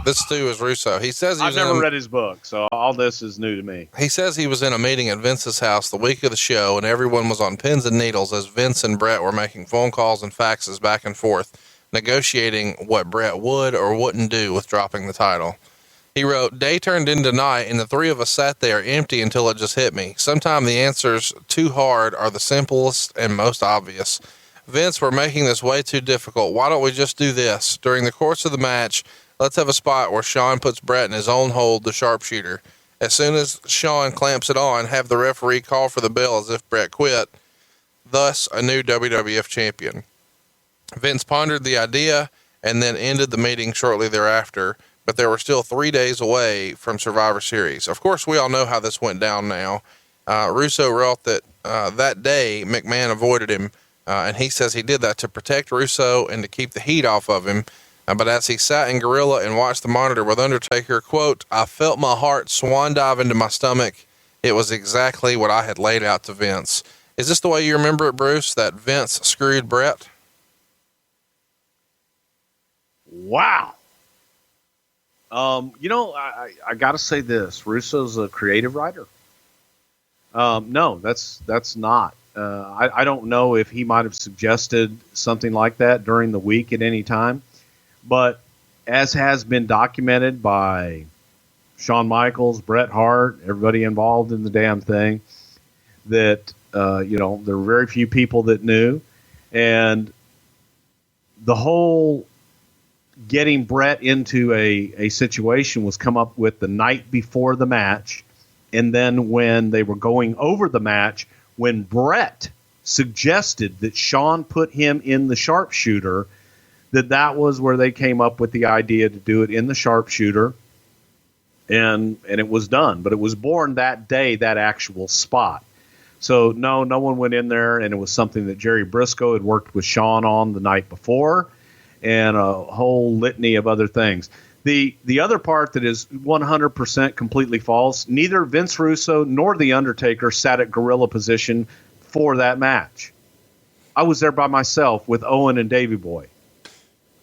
This too is Russo. He says I've never read his book, so all this is new to me. He says he was in a meeting at Vince's house the week of the show, and everyone was on pins and needles as Vince and Brett were making phone calls and faxes back and forth, negotiating what Brett would or wouldn't do with dropping the title. He wrote, day turned into night, and the three of us sat there empty until it just hit me. Sometimes the answers too hard are the simplest and most obvious. Vince, we're making this way too difficult. Why don't we just do this? During the course of the match, let's have a spot where Shawn puts Brett in his own hold, the sharpshooter. As soon as Shawn clamps it on, have the referee call for the bell as if Brett quit. Thus, a new WWF champion. Vince pondered the idea and then ended the meeting shortly thereafter, but there were still 3 days away from Survivor Series. Of course, we all know how this went down now. Russo wrote that that day McMahon avoided him, and he says he did that to protect Russo and to keep the heat off of him. But as he sat in Gorilla and watched the monitor with Undertaker, quote, I felt my heart swan dive into my stomach It was exactly what I had laid out to Vince. Is this the way you remember it, Bruce, that Vince screwed Bret? Wow. I got to say this. Russo's a creative writer. No, that's not. I don't know if he might have suggested something like that during the week at any time, but as has been documented by Shawn Michaels, Bret Hart, everybody involved in the damn thing, that, there are very few people that knew. And the whole getting Bret into a situation was come up with the night before the match. And then when they were going over the match, when Bret suggested that Shawn put him in the sharpshooter, that was where they came up with the idea to do it in the sharpshooter. And it was done. But it was born that day, that actual spot. So, no one went in there, and it was something that Jerry Briscoe had worked with Shawn on the night before, and a whole litany of other things. The other part that is 100% completely false, neither Vince Russo nor The Undertaker sat at gorilla position for that match. I was there by myself with Owen and Davey Boy.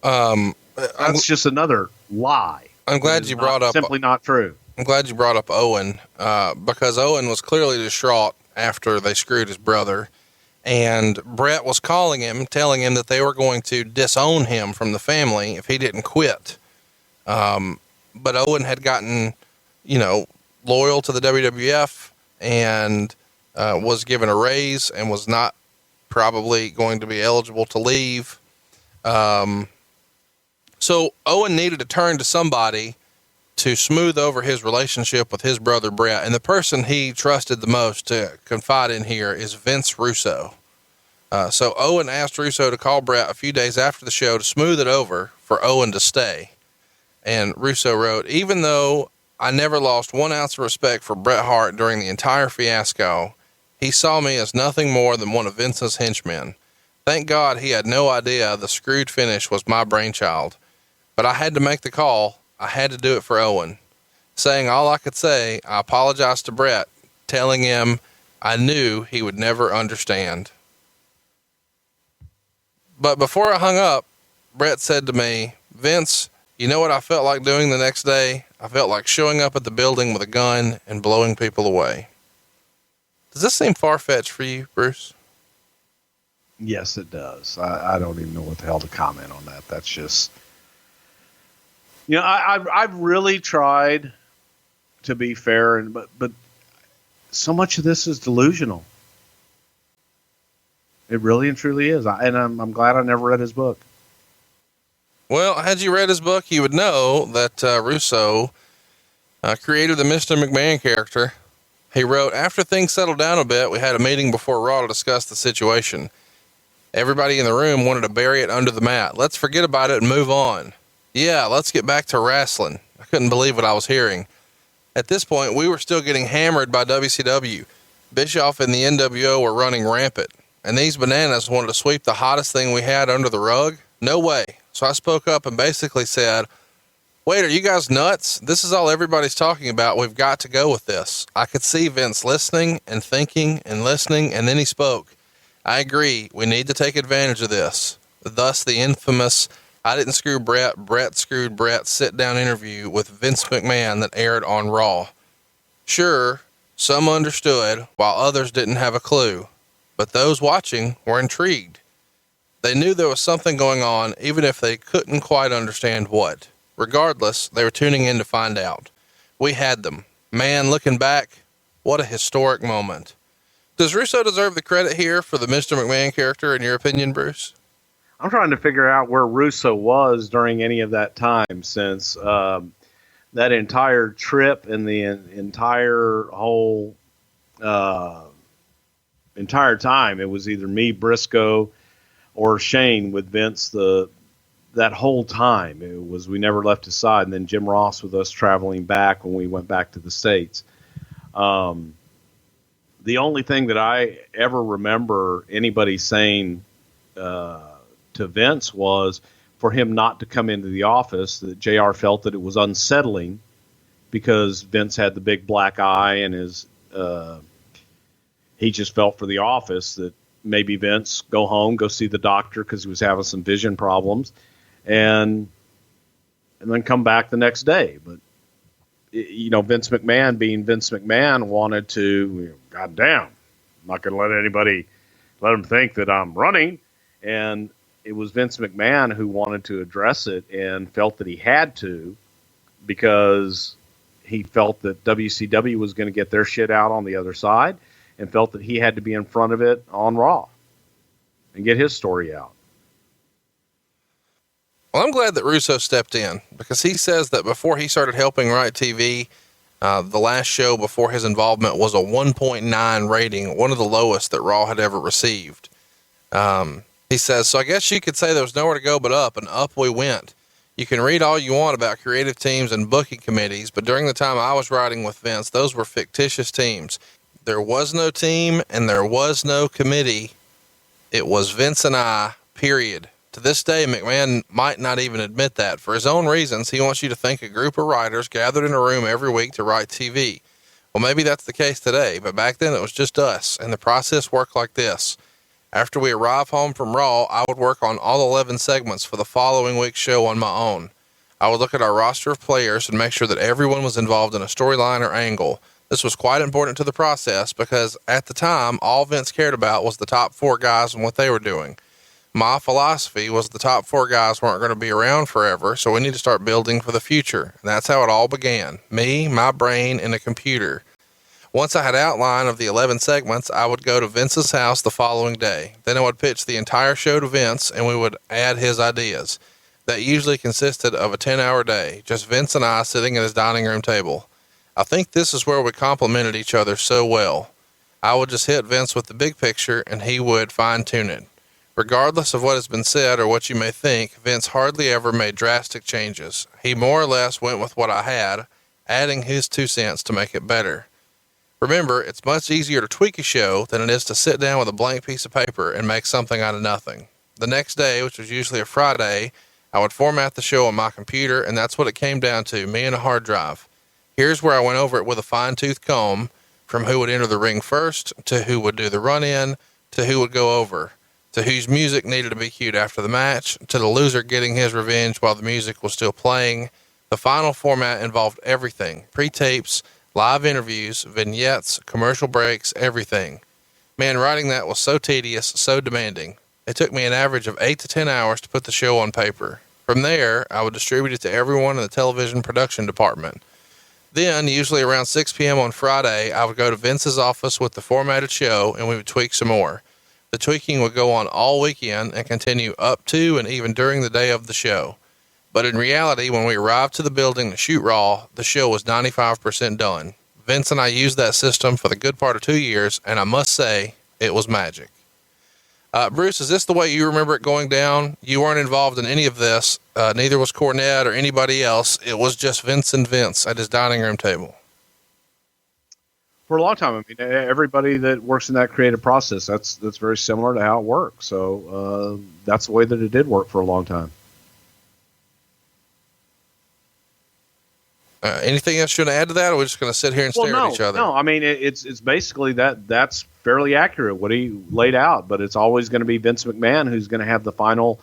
That's just another lie. I'm glad you brought up... Simply not true. I'm glad you brought up Owen, because Owen was clearly distraught after they screwed his brother, and Bret was calling him, telling him that they were going to disown him from the family if he didn't quit. But Owen had gotten, loyal to the WWF and was given a raise and was not probably going to be eligible to leave. So Owen needed to turn to somebody to smooth over his relationship with his brother Bret. And the person he trusted the most to confide in here is Vince Russo. So Owen asked Russo to call Bret a few days after the show to smooth it over for Owen to stay. And Russo wrote, "Even though I never lost 1 ounce of respect for Bret Hart during the entire fiasco, he saw me as nothing more than one of Vince's henchmen. Thank God he had no idea the screwed finish was my brainchild. But I had to make the call. I had to do it for Owen. Saying all I could say, I apologized to Bret, telling him I knew he would never understand." But before I hung up, Bret said to me, "Vince, you know what I felt like doing the next day? I felt like showing up at the building with a gun and blowing people away." Does this seem far-fetched for you, Bruce? Yes, it does. I don't even know what the hell to comment on that. That's just... I've really tried to be fair, but so much of this is delusional. It really and truly is. I'm glad I never read his book. Well, had you read his book, you would know that Russo created the Mr. McMahon character. He wrote, "After things settled down a bit, we had a meeting before Raw to discuss the situation. Everybody in the room wanted to bury it under the mat. Let's forget about it and move on. Yeah, let's get back to wrestling." I couldn't believe what I was hearing. At this point, we were still getting hammered by WCW. Bischoff and the NWO were running rampant, and these bananas wanted to sweep the hottest thing we had under the rug? No way. So I spoke up and basically said, "Wait, are you guys nuts? This is all everybody's talking about. We've got to go with this." I could see Vince listening and thinking and listening, and then he spoke. "I agree. We need to take advantage of this." Thus the infamous "I didn't screw Bret, Bret screwed Bret" sit-down interview with Vince McMahon that aired on Raw. Sure, some understood, while others didn't have a clue, but those watching were intrigued. They knew there was something going on, even if they couldn't quite understand what. Regardless, they were tuning in to find out. We had them. Man, looking back, what a historic moment. Does Russo deserve the credit here for the Mr. McMahon character, in your opinion, Bruce? I'm trying to figure out where Russo was during any of that time, since that entire trip and the entire whole entire time, it was either me, Briscoe, or Shane with Vince that whole time. It was, we never left his side. And then Jim Ross with us traveling back when we went back to the States. The only thing that I ever remember anybody saying to Vince was for him not to come into the office, that JR felt that it was unsettling because Vince had the big black eye and his he just felt for the office that maybe Vince go home, go see the doctor because he was having some vision problems, and then come back the next day. But Vince McMahon, being Vince McMahon, wanted to, God damn, I'm not going to let him think that I'm running. And it was Vince McMahon who wanted to address it and felt that he had to, because he felt that WCW was going to get their shit out on the other side, and felt that he had to be in front of it on Raw and get his story out. Well, I'm glad that Russo stepped in, because he says that before he started helping write TV, the last show before his involvement was a 1.9 rating, one of the lowest that Raw had ever received. He says, so I guess you could say there was nowhere to go but up, and up we went. You can read all you want about creative teams and booking committees, but during the time I was writing with Vince, those were fictitious teams. There was no team and there was no committee. It was Vince and I, period. To this day, McMahon might not even admit that. For his own reasons, he wants you to think a group of writers gathered in a room every week to write TV. Well, maybe that's the case today, but back then it was just us, and the process worked like this. After we arrived home from Raw, I would work on all 11 segments for the following week's show on my own. I would look at our roster of players and make sure that everyone was involved in a storyline or angle. This was quite important to the process because at the time, all Vince cared about was the top 4 guys and what they were doing. My philosophy was the top 4 guys weren't going to be around forever, so we need to start building for the future. And that's how it all began. Me, my brain, and a computer. Once I had outline of the 11 segments, I would go to Vince's house the following day. Then I would pitch the entire show to Vince, and we would add his ideas. That usually consisted of a 10-hour day, just Vince and I sitting at his dining room table. I think this is where we complemented each other so well. I would just hit Vince with the big picture, and he would fine-tune it. Regardless of what has been said or what you may think, Vince hardly ever made drastic changes. He more or less went with what I had, adding his 2 cents to make it better. Remember, it's much easier to tweak a show than it is to sit down with a blank piece of paper and make something out of nothing. The next day, which was usually a Friday, I would format the show on my computer, and that's what it came down to, me and a hard drive. Here's where I went over it with a fine-tooth comb, from who would enter the ring first, to who would do the run-in, to who would go over, to whose music needed to be cued after the match, to the loser getting his revenge while the music was still playing. The final format involved everything, pre-tapes, live interviews, vignettes, commercial breaks, everything. Man, writing that was so tedious, so demanding. It took me an average of 8 to 10 hours to put the show on paper. From there, I would distribute it to everyone in the television production department. Then, usually around 6 p.m. on Friday, I would go to Vince's office with the formatted show, and we would tweak some more. The tweaking would go on all weekend and continue up to and even during the day of the show. But in reality, when we arrived to the building to shoot Raw, the show was 95% done. Vince and I used that system for the good part of 2 years, and I must say, it was magic. Bruce, is this the way you remember it going down? You weren't involved in any of this. Neither was Cornette or anybody else. It was just Vince and Vince at his dining room table. For a long time, I mean, everybody that works in that creative process, that's very similar to how it works. So that's the way that it did work for a long time. Anything else you want to add to that, or are we just going to sit here and stare at each other? No, I mean, it's basically that's fairly accurate, what he laid out, but it's always going to be Vince McMahon who's going to have the final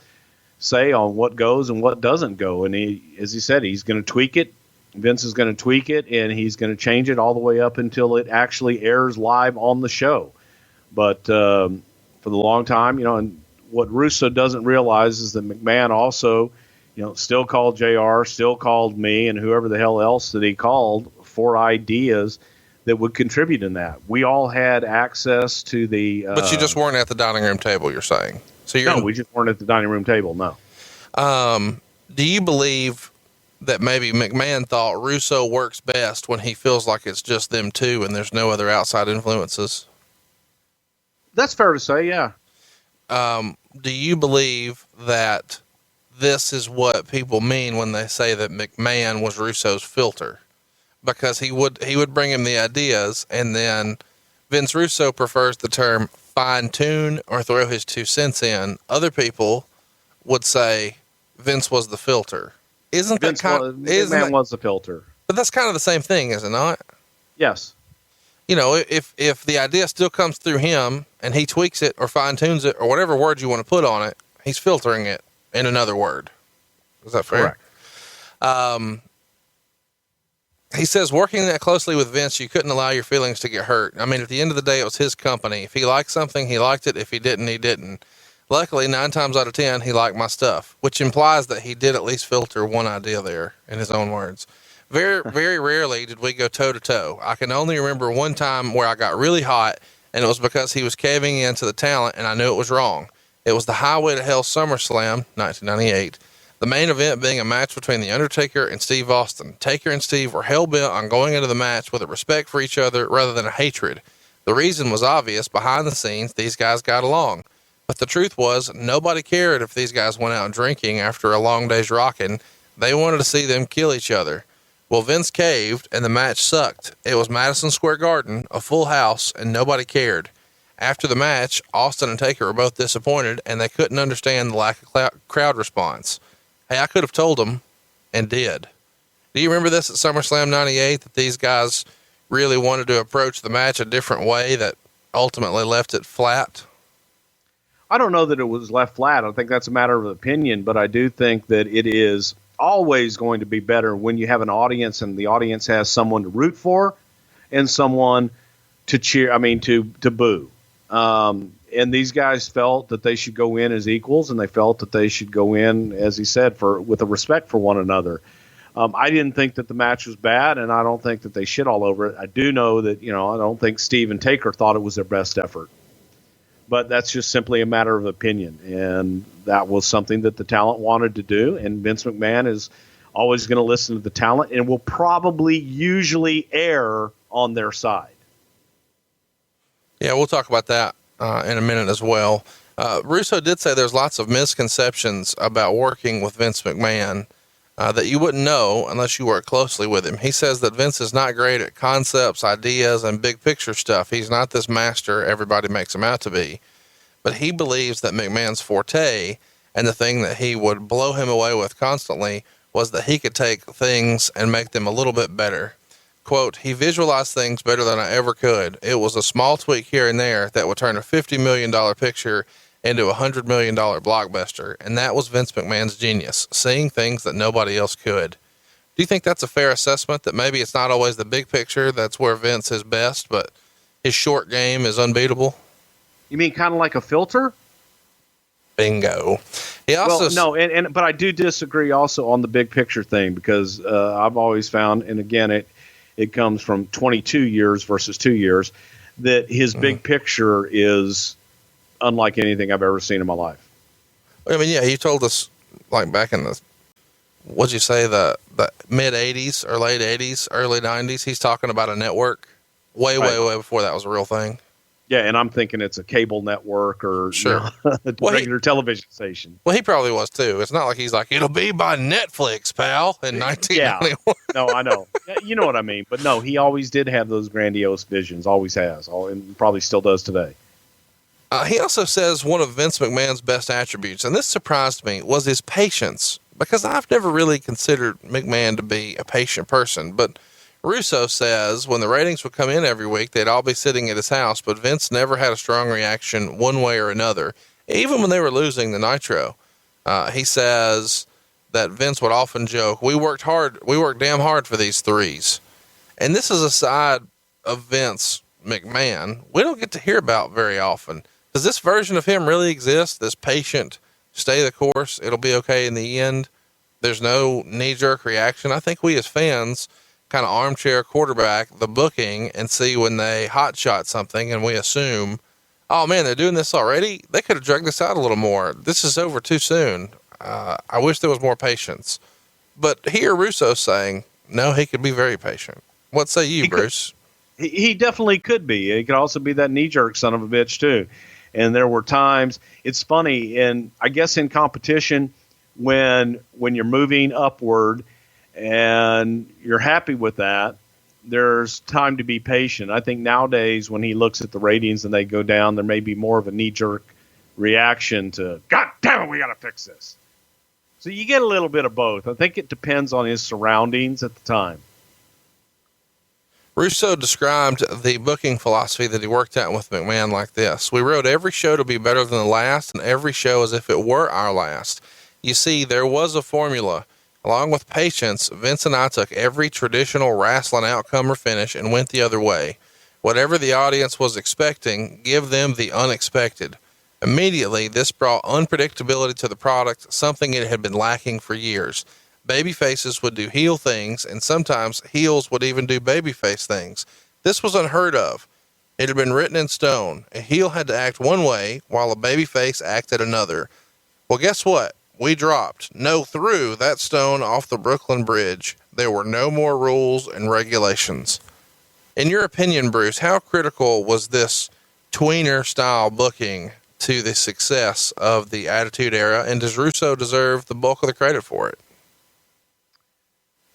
say on what goes and what doesn't go. And he, as he said, he's going to tweak it. Vince is going to tweak it, and he's going to change it all the way up until it actually airs live on the show. But for the long time, and what Russo doesn't realize is that McMahon also, still called JR, still called me, and whoever the hell else that he called for ideas that would contribute in that. We all had access to the... But you just weren't at the dining room table, you're saying? No, we just weren't at the dining room table, no. Do you believe that maybe McMahon thought Russo works best when he feels like it's just them two and there's no other outside influences? That's fair to say, yeah. Do you believe that this is what people mean when they say that McMahon was Russo's filter? Because he would bring him the ideas, and then Vince Russo prefers the term fine tune or throw his 2 cents in. Other people would say Vince was the filter. Isn't that McMahon was the filter? But that's kind of the same thing, is it not? Yes. you know, if the idea still comes through him and he tweaks it or fine tunes it or whatever word you want to put on it, he's filtering it in another word. Is that fair? Correct. He says, working that closely with Vince, you couldn't allow your feelings to get hurt. I mean, at the end of the day, it was his company. If he liked something, he liked it. If he didn't, he didn't. Luckily, 9 times out of 10, he liked my stuff, which implies that he did at least filter one idea there, in his own words. Very, very rarely did we go toe to toe. I can only remember one time where I got really hot, and it was because he was caving into the talent, and I knew it was wrong. It was the Highway to Hell SummerSlam, 1998. The main event being a match between The Undertaker and Steve Austin. Taker and Steve were hell-bent on going into the match with a respect for each other rather than a hatred. The reason was obvious. Behind the scenes, these guys got along. But the truth was, nobody cared if these guys went out drinking after a long day's rocking. They wanted to see them kill each other. Well, Vince caved, and the match sucked. It was Madison Square Garden, a full house, and nobody cared. After the match, Austin and Taker were both disappointed, and they couldn't understand the lack of crowd response. Hey, I could have told them, and did. Do you remember this at SummerSlam 98, that these guys really wanted to approach the match a different way that ultimately left it flat? I don't know that it was left flat. I think that's a matter of opinion, but I do think that it is always going to be better when you have an audience and the audience has someone to root for and someone to cheer, to boo. And these guys felt that they should go in as equals, and they felt that they should go in, as he said, with a respect for one another. I didn't think that the match was bad, and I don't think that they shit all over it. I do know that, I don't think Steve and Taker thought it was their best effort. But that's just simply a matter of opinion, and that was something that the talent wanted to do, and Vince McMahon is always going to listen to the talent and will probably usually err on their side. Yeah, we'll talk about that in a minute as well. Russo did say there's lots of misconceptions about working with Vince McMahon that you wouldn't know unless you work closely with him. He says that Vince is not great at concepts, ideas, and big picture stuff. He's not this master everybody makes him out to be, but he believes that McMahon's forte, and the thing that he would blow him away with constantly, was that he could take things and make them a little bit better. Quote, he visualized things better than I ever could. It was a small tweak here and there that would turn a $50 million picture into a $100 million blockbuster. And that was Vince McMahon's genius, seeing things that nobody else could. Do you think that's a fair assessment, that maybe it's not always the big picture that's where Vince is best, but his short game is unbeatable? You mean kind of like a filter? Bingo. He also but I do disagree also on the big picture thing, because I've always found, and again, it comes from 22 years versus 2 years, that his big picture is unlike anything I've ever seen in my life. I mean, yeah, he told us like back in the, what'd you say, the mid 80s or late 80s, early 90s, he's talking about a network way before that was a real thing. Yeah, and I'm thinking it's a cable network or sure. A regular television station. Well, he probably was too. It's not like he's like, it'll be by Netflix, pal, in 1991. Yeah. No, I know. You know what I mean. But no, he always did have those grandiose visions, always has, and probably still does today. He also says one of Vince McMahon's best attributes, and this surprised me, was his patience, because I've never really considered McMahon to be a patient person. But Russo says when the ratings would come in every week, they'd all be sitting at his house, but Vince never had a strong reaction one way or another, even when they were losing the Nitro. He says that Vince would often joke, we worked damn hard for these threes. And this is a side of Vince McMahon we don't get to hear about very often. Does this version of him really exist? This patient, stay the course, it'll be okay in the end. There's no knee-jerk reaction. I think we as fans kind of armchair quarterback the booking and see when they hotshot something, and we assume, oh man, they're doing this already. They could have dragged this out a little more. This is over too soon. I wish there was more patience. But here Russo's saying, no, he could be very patient. What say you, Bruce? He definitely could be. He could also be that knee-jerk son of a bitch too. And there were times, it's funny, and I guess in competition, when you're moving upward and you're happy with that, there's time to be patient. I think nowadays when he looks at the ratings and they go down, there may be more of a knee-jerk reaction to, God damn it, we got to fix this. So you get a little bit of both. I think it depends on his surroundings at the time. Russo described the booking philosophy that he worked out with McMahon like this: "We wrote every show to be better than the last, and every show as if it were our last. You see, there was a formula. Along with patience, Vince and I took every traditional wrestling outcome or finish and went the other way. Whatever the audience was expecting, give them the unexpected. Immediately, this brought unpredictability to the product, something it had been lacking for years. Baby faces would do heel things, and sometimes heels would even do babyface things. This was unheard of. It had been written in stone. A heel had to act one way, while a babyface acted another. Well, guess what? We threw that stone off the Brooklyn Bridge. There were no more rules and regulations." In your opinion, Bruce, how critical was this tweener style booking to the success of the Attitude Era, and does Russo deserve the bulk of the credit for it?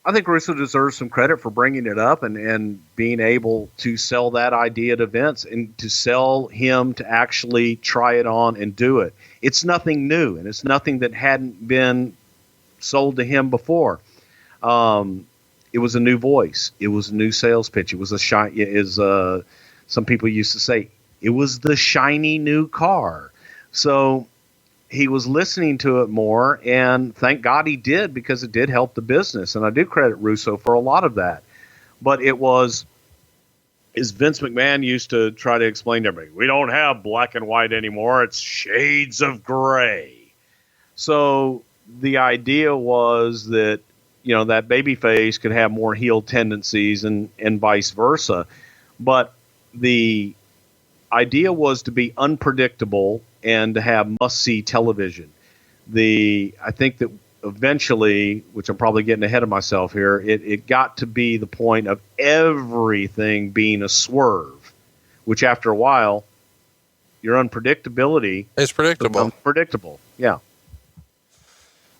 I think Russo deserves some credit for bringing it up and being able to sell that idea to Vince and to sell him to actually try it on and do it. It's nothing new, and it's nothing that hadn't been sold to him before. It was a new voice. It was a new sales pitch. It was some people used to say, it was the shiny new car. So he was listening to it more, and thank God he did, because it did help the business. And I do credit Russo for a lot of that. But it was, as Vince McMahon used to try to explain to everybody, we don't have black and white anymore. It's shades of gray. So the idea was that, that babyface could have more heel tendencies and vice versa. But the idea was to be unpredictable and to have must-see television. I think that eventually, which I'm probably getting ahead of myself here, it got to be the point of everything being a swerve, which after a while, your unpredictability is predictable. Predictable, yeah.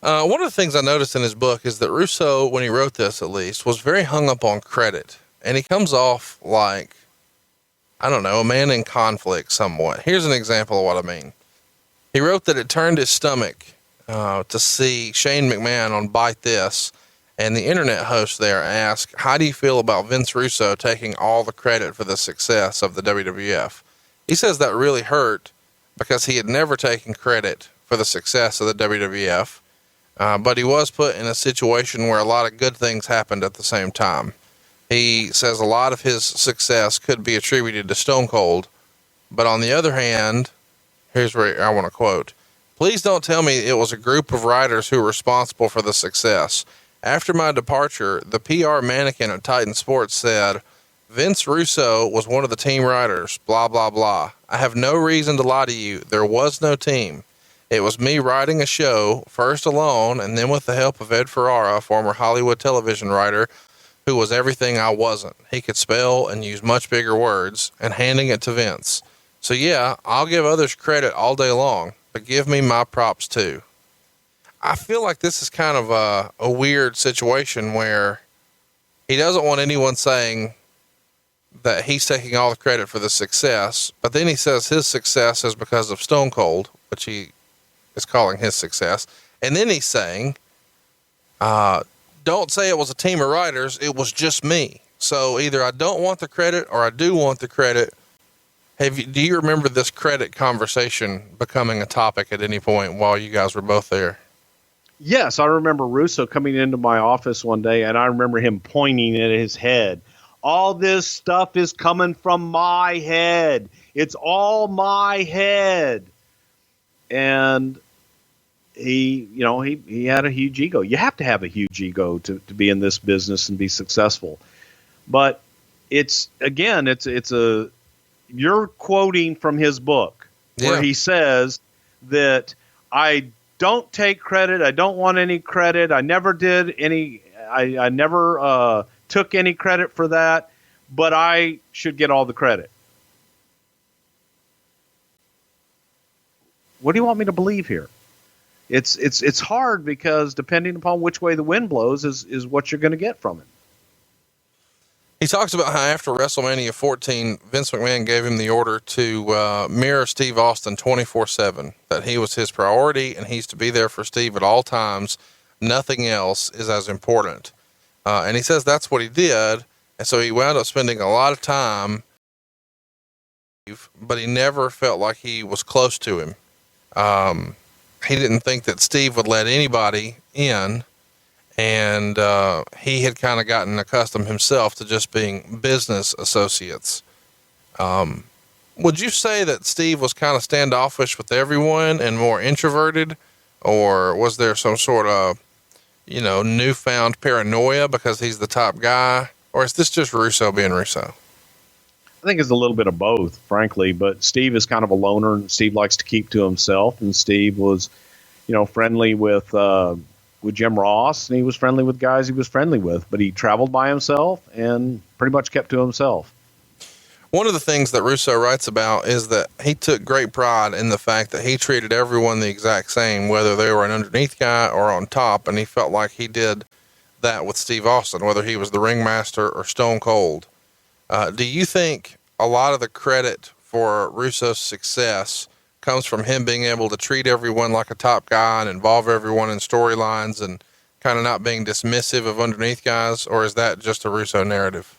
One of the things I noticed in his book is that Russo, when he wrote this at least, was very hung up on credit. And he comes off like, I don't know, a man in conflict somewhat. Here's an example of what I mean. He wrote that it turned his stomach to see Shane McMahon on Bite This, and the internet host there asked, how do you feel about Vince Russo taking all the credit for the success of the WWF? He says that really hurt because he had never taken credit for the success of the WWF, but he was put in a situation where a lot of good things happened at the same time. He says a lot of his success could be attributed to Stone Cold, but on the other hand, here's where I want to quote, "Please don't tell me it was a group of writers who were responsible for the success. After my departure, the PR mannequin at Titan Sports said, Vince Russo was one of the team writers, blah, blah, blah. I have no reason to lie to you. There was no team. It was me writing a show, first alone, and then with the help of Ed Ferrara, former Hollywood television writer, who was everything I wasn't. He could spell and use much bigger words, and handing it to Vince. So yeah, I'll give others credit all day long, but give me my props too." I feel like this is kind of a weird situation where he doesn't want anyone saying that he's taking all the credit for the success, but then he says his success is because of Stone Cold, which he is calling his success. And then he's saying, don't say it was a team of writers. It was just me. So either I don't want the credit or I do want the credit. Do you remember this credit conversation becoming a topic at any point while you guys were both there? Yes. I remember Russo coming into my office one day, and I remember him pointing at his head. All this stuff is coming from my head. It's all my head. And he had a huge ego. You have to have a huge ego to be in this business and be successful. But you're quoting from his book where he says that I don't take credit. I don't want any credit. I never did any, I never took any credit for that, but I should get all the credit. What do you want me to believe here? It's hard because depending upon which way the wind blows is what you're going to get from it. He talks about how after WrestleMania 14, Vince McMahon gave him the order to mirror Steve Austin 24/7, that he was his priority and he's to be there for Steve at all times. Nothing else is as important. And he says that's what he did. And so he wound up spending a lot of time, but he never felt like he was close to him. He didn't think that Steve would let anybody in, and he had kind of gotten accustomed himself to just being business associates. Would you say that Steve was kind of standoffish with everyone and more introverted, or was there some sort of, newfound paranoia because he's the top guy, or is this just Russo being Russo? I think it's a little bit of both, frankly, but Steve is kind of a loner, and Steve likes to keep to himself, and Steve was, friendly with Jim Ross, and he was friendly with guys he was friendly with, but he traveled by himself and pretty much kept to himself. One of the things that Russo writes about is that he took great pride in the fact that he treated everyone the exact same, whether they were an underneath guy or on top. And he felt like he did that with Steve Austin, whether he was the ringmaster or Stone Cold. Do you think a lot of the credit for Russo's success comes from him being able to treat everyone like a top guy and involve everyone in storylines and kind of not being dismissive of underneath guys? Or is that just a Russo narrative?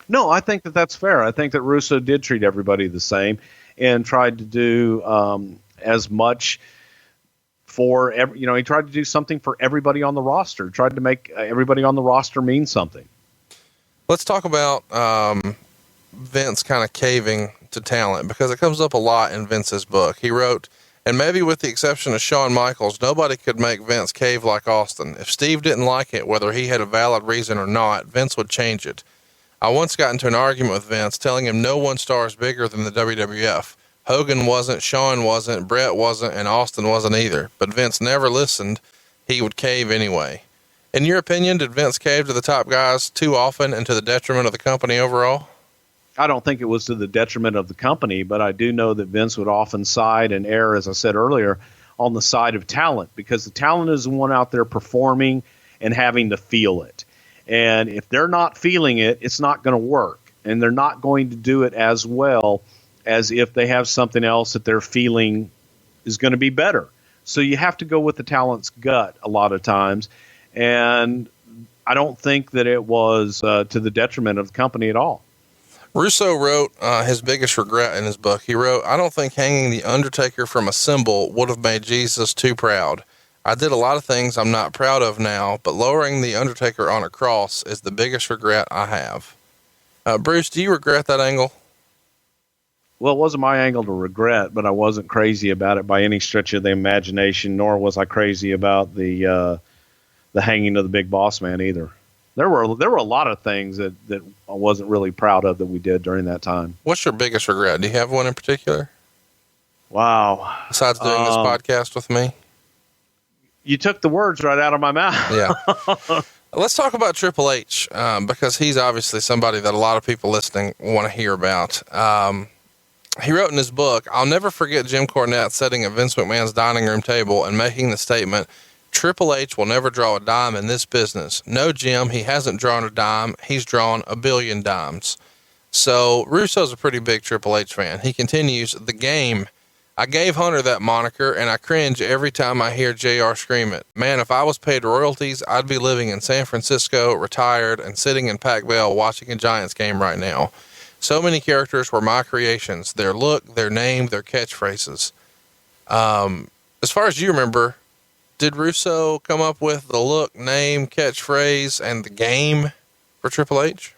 No, I think that that's fair. I think that Russo did treat everybody the same and tried to do as much for he tried to do something for everybody on the roster, tried to make everybody on the roster mean something. Let's talk about Vince kind of caving to talent, because it comes up a lot in Vince's book. He wrote, and maybe with the exception of Shawn Michaels, nobody could make Vince cave like Austin. If Steve didn't like it, whether he had a valid reason or not, Vince would change it. I once got into an argument with Vince, telling him no one star is bigger than the WWF. Hogan wasn't, Shawn wasn't, Brett wasn't, and Austin wasn't either. But Vince never listened. He would cave anyway. In your opinion, did Vince cave to the top guys too often and to the detriment of the company overall? I don't think it was to the detriment of the company, but I do know that Vince would often side and err, as I said earlier, on the side of talent, because the talent is the one out there performing and having to feel it. And if they're not feeling it, it's not going to work. And they're not going to do it as well as if they have something else that they're feeling is going to be better. So you have to go with the talent's gut a lot of times. And I don't think that it was to the detriment of the company at all. Russo wrote his biggest regret in his book. He wrote, I don't think hanging the Undertaker from a symbol would have made Jesus too proud. I did a lot of things I'm not proud of now, but lowering the Undertaker on a cross is the biggest regret I have. Bruce, do you regret that angle? Well, it wasn't my angle to regret, but I wasn't crazy about it by any stretch of the imagination, nor was I crazy about the hanging of the Big Boss Man either. There were a lot of things that I wasn't really proud of that we did during that time. What's your biggest regret? Do you have one in particular? Wow. Besides doing this podcast with me? You took the words right out of my mouth. Yeah. Let's talk about Triple H, because he's obviously somebody that a lot of people listening want to hear about. He wrote in his book, I'll never forget Jim Cornette sitting at Vince McMahon's dining room table and making the statement, Triple H will never draw a dime in this business. No, Jim, he hasn't drawn a dime. He's drawn a billion dimes. So Russo's a pretty big Triple H fan. He continues, the game. I gave Hunter that moniker, and I cringe every time I hear JR scream it. Man, if I was paid royalties, I'd be living in San Francisco, retired, and sitting in Pac-Bell watching a Giants game right now. So many characters were my creations, their look, their name, their catchphrases. As far as you remember, did Russo come up with the look, name, catchphrase, and the game for Triple H?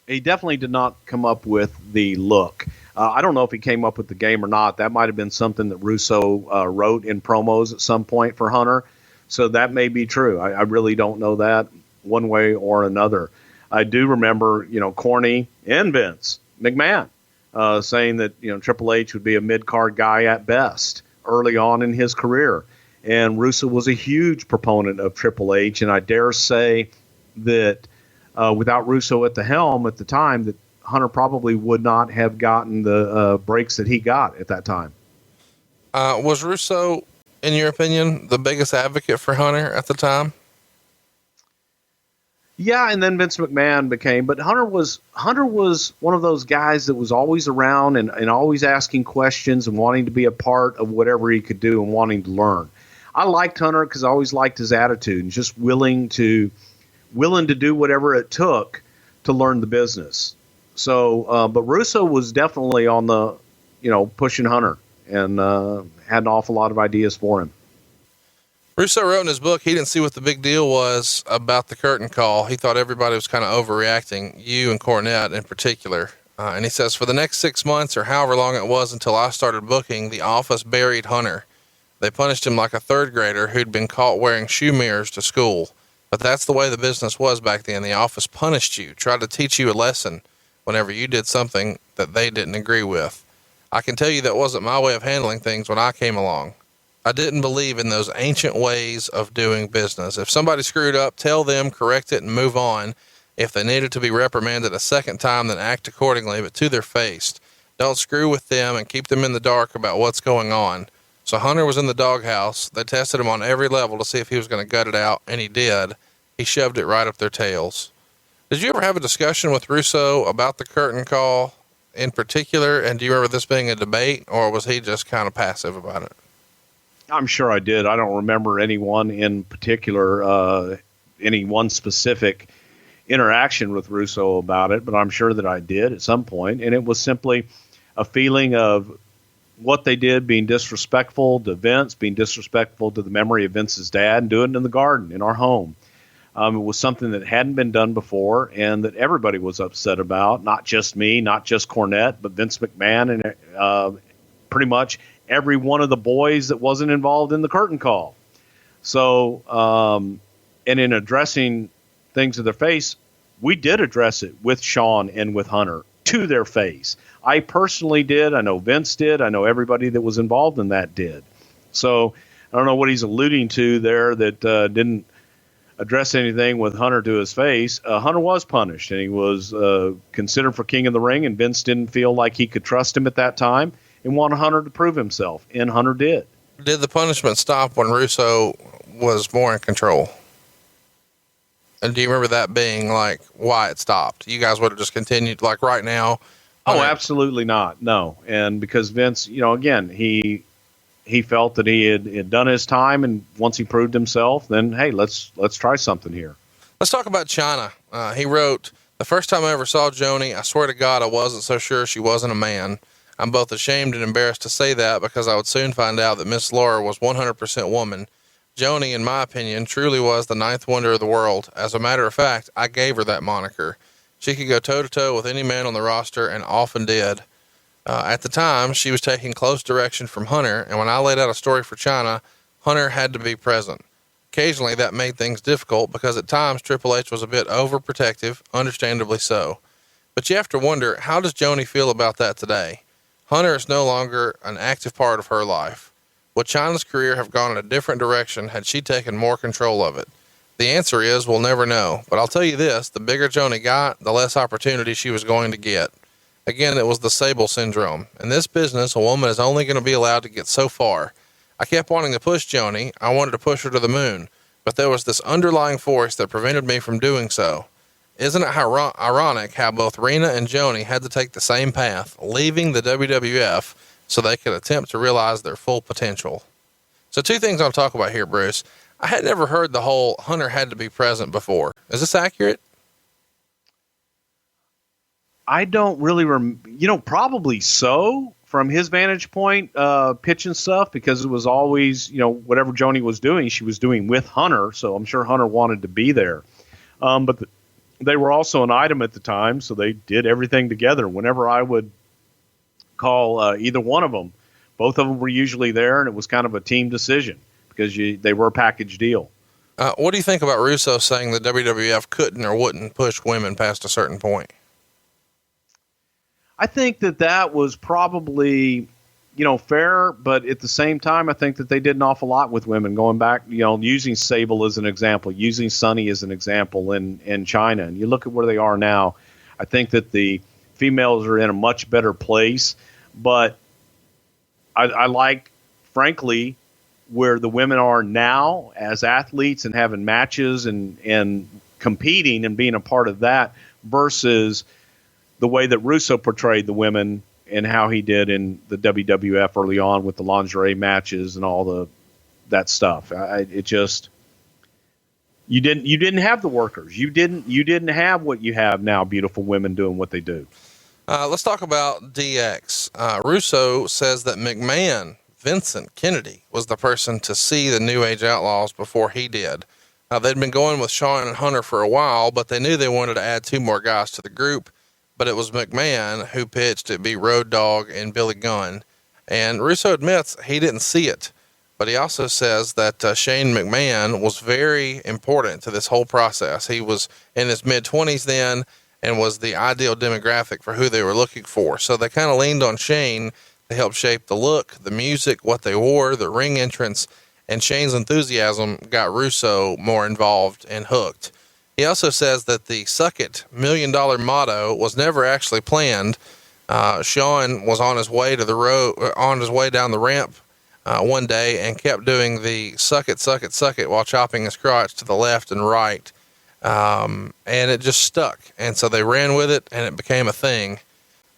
He definitely did not come up with the look. I don't know if he came up with the game or not. That might have been something that Russo wrote in promos at some point for Hunter. So that may be true. I really don't know that one way or another. I do remember, Corny and Vince McMahon saying that, Triple H would be a mid-card guy at best early on in his career. And Russo was a huge proponent of Triple H. And I dare say that without Russo at the helm at the time, that Hunter probably would not have gotten the breaks that he got at that time. Was Russo, in your opinion, the biggest advocate for Hunter at the time? Yeah, and then Vince McMahon became, but Hunter was one of those guys that was always around and always asking questions and wanting to be a part of whatever he could do and wanting to learn. I liked Hunter because I always liked his attitude and just willing to do whatever it took to learn the business. So, but Russo was definitely on the, pushing Hunter and had an awful lot of ideas for him. Russo wrote in his book he didn't see what the big deal was about the curtain call. He thought everybody was kind of overreacting, you and Cornette in particular. And he says, for the next 6 months or however long it was until I started booking, the office buried Hunter. They punished him like a third grader who'd been caught wearing shoe mirrors to school. But that's the way the business was back then. The office punished you, tried to teach you a lesson whenever you did something that they didn't agree with. I can tell you that wasn't my way of handling things when I came along. I didn't believe in those ancient ways of doing business. If somebody screwed up, tell them, correct it, and move on. If they needed to be reprimanded a second time, then act accordingly, but to their face. Don't screw with them and keep them in the dark about what's going on. So Hunter was in the doghouse. They tested him on every level to see if he was going to gut it out, and he did. He shoved it right up their tails. Did you ever have a discussion with Russo about the curtain call in particular? And do you remember this being a debate, or was he just kind of passive about it? I'm sure I did. I don't remember anyone in particular, any one specific interaction with Russo about it, but I'm sure that I did at some point. And it was simply a feeling of what they did being disrespectful to Vince, being disrespectful to the memory of Vince's dad, and doing it in the garden, in our home. It was something that hadn't been done before and that everybody was upset about, not just me, not just Cornette, but Vince McMahon and pretty much every one of the boys that wasn't involved in the curtain call. So, and in addressing things to their face, we did address it with Shawn and with Hunter to their face. I personally did. I know Vince did. I know everybody that was involved in that did. So I don't know what he's alluding to there that didn't address anything with Hunter to his face. Hunter was punished, and he was considered for King of the Ring, and Vince didn't feel like he could trust him at that time and wanted Hunter to prove himself, and Hunter did. Did the punishment stop when Russo was more in control? And do you remember that being like why it stopped? You guys would have just continued like right now? Oh, absolutely not. No. And because Vince, again, he felt that he had done his time, and once he proved himself, then, hey, let's try something here. Let's talk about China. He wrote, the first time I ever saw Joni, I swear to God, I wasn't so sure she wasn't a man. I'm both ashamed and embarrassed to say that because I would soon find out that Miss Laura was 100% woman. Joni, in my opinion, truly was the ninth wonder of the world. As a matter of fact, I gave her that moniker. She could go toe-to-toe with any man on the roster and often did. At the time, she was taking close direction from Hunter, and when I laid out a story for China, Hunter had to be present. Occasionally, that made things difficult because at times Triple H was a bit overprotective, understandably so. But you have to wonder, how does Joni feel about that today? Hunter is no longer an active part of her life. Would China's career have gone in a different direction had she taken more control of it? The answer is we'll never know, but I'll tell you this, the bigger Joni got, the less opportunity she was going to get. Again, it was the Sable syndrome. In this business, a woman is only going to be allowed to get so far. I kept wanting to push Joni. I wanted to push her to the moon, but there was this underlying force that prevented me from doing so. Isn't it ironic how both Rena and Joni had to take the same path, leaving the WWF so they could attempt to realize their full potential? So two things I'll talk about here, Bruce. I had never heard the whole Hunter had to be present before. Is this accurate? I don't really probably so from his vantage point, pitching stuff, because it was always, whatever Joni was doing, she was doing with Hunter. So I'm sure Hunter wanted to be there. But they were also an item at the time. So they did everything together. Whenever I would call either one of them, both of them were usually there, and it was kind of a team decision because they were a package deal. What do you think about Russo saying the WWF couldn't or wouldn't push women past a certain point? I think that was probably, fair, but at the same time, I think that they did an awful lot with women going back, using Sable as an example, using Sunny as an example in China. And you look at where they are now, I think that the females are in a much better place, but I like, frankly, where the women are now as athletes and having matches and competing and being a part of that versus the way that Russo portrayed the women and how he did in the WWF early on with the lingerie matches and all that stuff. You You didn't have the workers. You didn't have what you have now. Beautiful women doing what they do. Let's talk about DX. Russo says that McMahon, Vincent Kennedy, was the person to see the New Age Outlaws before he did. They'd been going with Shawn and Hunter for a while, but they knew they wanted to add 2 more guys to the group. But it was McMahon who pitched it be Road Dogg and Billy Gunn. And Russo admits he didn't see it, but he also says that Shane McMahon was very important to this whole process. He was in his mid-20s then and was the ideal demographic for who they were looking for. So they kind of leaned on Shane to help shape the look, the music, what they wore, the ring entrance, and Shane's enthusiasm got Russo more involved and hooked. He also says that the "Suck It" $1 million motto was never actually planned. Shawn was on his way to the road, on his way down the ramp one day, and kept doing the "Suck it, suck it, suck it" while chopping his crotch to the left and right. And it just stuck. And so they ran with it and it became a thing.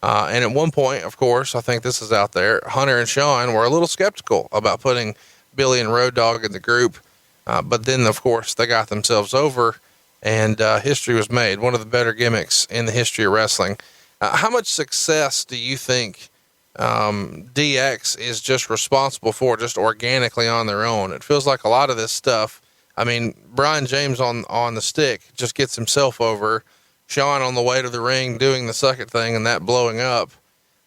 And at one point, of course, I think this is out there, Hunter and Shawn were a little skeptical about putting Billy and Road Dogg in the group. But then of course they got themselves over and, history was made. One of the better gimmicks in the history of wrestling. How much success do you think, DX is just responsible for just organically on their own? It feels like a lot of this stuff. I mean, Brian James on the stick just gets himself over. Shawn on the way to the ring doing the "Suck It" thing and that blowing up.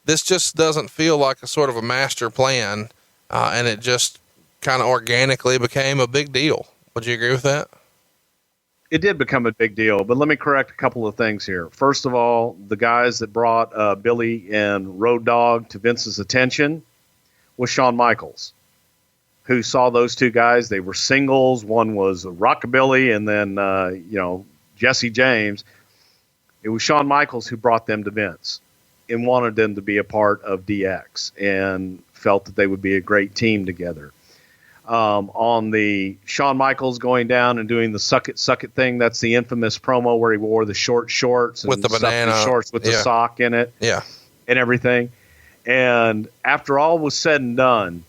This just doesn't feel like a sort of a master plan. And it just kind of organically became a big deal. Would you agree with that? It did become a big deal, but let me correct a couple of things here. First of all, the guys that brought Billy and Road Dogg to Vince's attention was Shawn Michaels, who saw those 2 guys. They were singles. One was Rockabilly and then, Jesse James. It was Shawn Michaels who brought them to Vince and wanted them to be a part of DX and felt that they would be a great team together. On the Shawn Michaels going down and doing the "Suck It, Suck It" thing, that's the infamous promo where he wore the short shorts and with the banana shorts with the sock in it, and everything. And after all was said and done,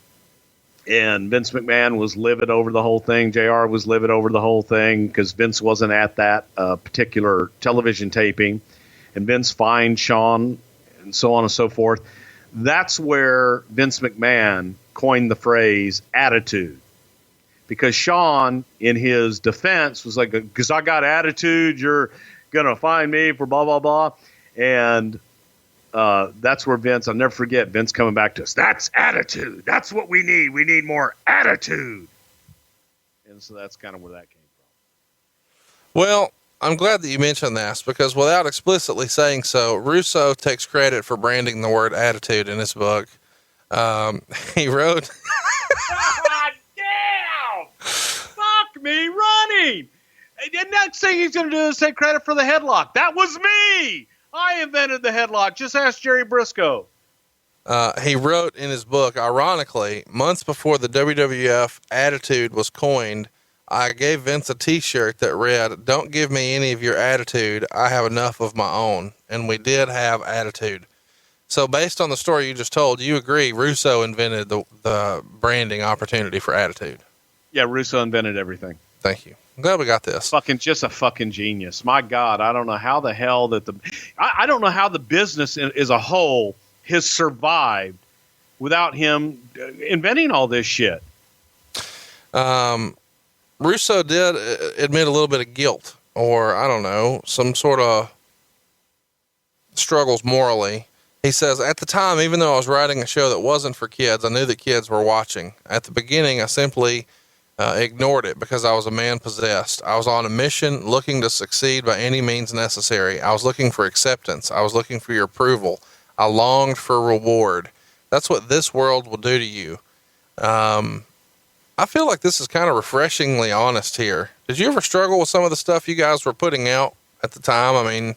and Vince McMahon was livid over the whole thing, JR was livid over the whole thing because Vince wasn't at that particular television taping, and Vince fined Shawn and so on and so forth. That's where Vince McMahon coined the phrase "attitude," because Shawn, in his defense, was like, "Because I got attitude, you're gonna find me for blah blah blah," and that's where Vince. I'll never forget Vince coming back to us. "That's attitude. That's what we need. We need more attitude." And so that's kind of where that came from. Well, I'm glad that you mentioned this because without explicitly saying so, Russo takes credit for branding the word "attitude" in his book. He wrote, "God damn! Fuck me running!" The next thing he's going to do is take credit for the headlock. That was me. I invented the headlock. Just ask Jerry Briscoe. He wrote in his book, ironically, months before the WWF attitude was coined, I gave Vince a t-shirt that read, "Don't give me any of your attitude. I have enough of my own." And we did have attitude. So based on the story you just told, you agree Russo invented the branding opportunity for attitude? Yeah, Russo invented everything. Thank you. I'm glad we got this. Just a fucking genius. My God, I don't know how the hell that I don't know how the business as a whole has survived without him inventing all this shit. Russo did admit a little bit of guilt, or I don't know, some sort of struggles morally. He says, "At the time, even though I was writing a show that wasn't for kids, I knew that kids were watching. At the beginning, I simply ignored it because I was a man possessed. I was on a mission looking to succeed by any means necessary. I was looking for acceptance. I was looking for your approval. I longed for reward. That's what this world will do to you." I feel like this is kind of refreshingly honest here. Did you ever struggle with some of the stuff you guys were putting out at the time? I mean,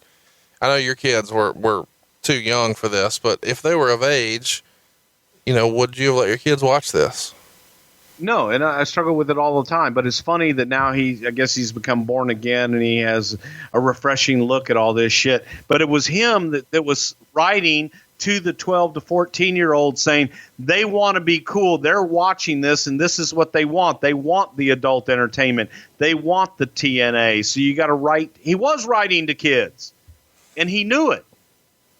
I know your kids were too young for this, but if they were of age, would you let your kids watch this? No, and I struggle with it all the time, but it's funny that now I guess he's become born again and he has a refreshing look at all this shit. But it was him that was writing to the 12 to 14-year-olds saying they want to be cool. They're watching this, and this is what they want. They want the adult entertainment. They want the TNA. So you got to write. He was writing to kids, and he knew it.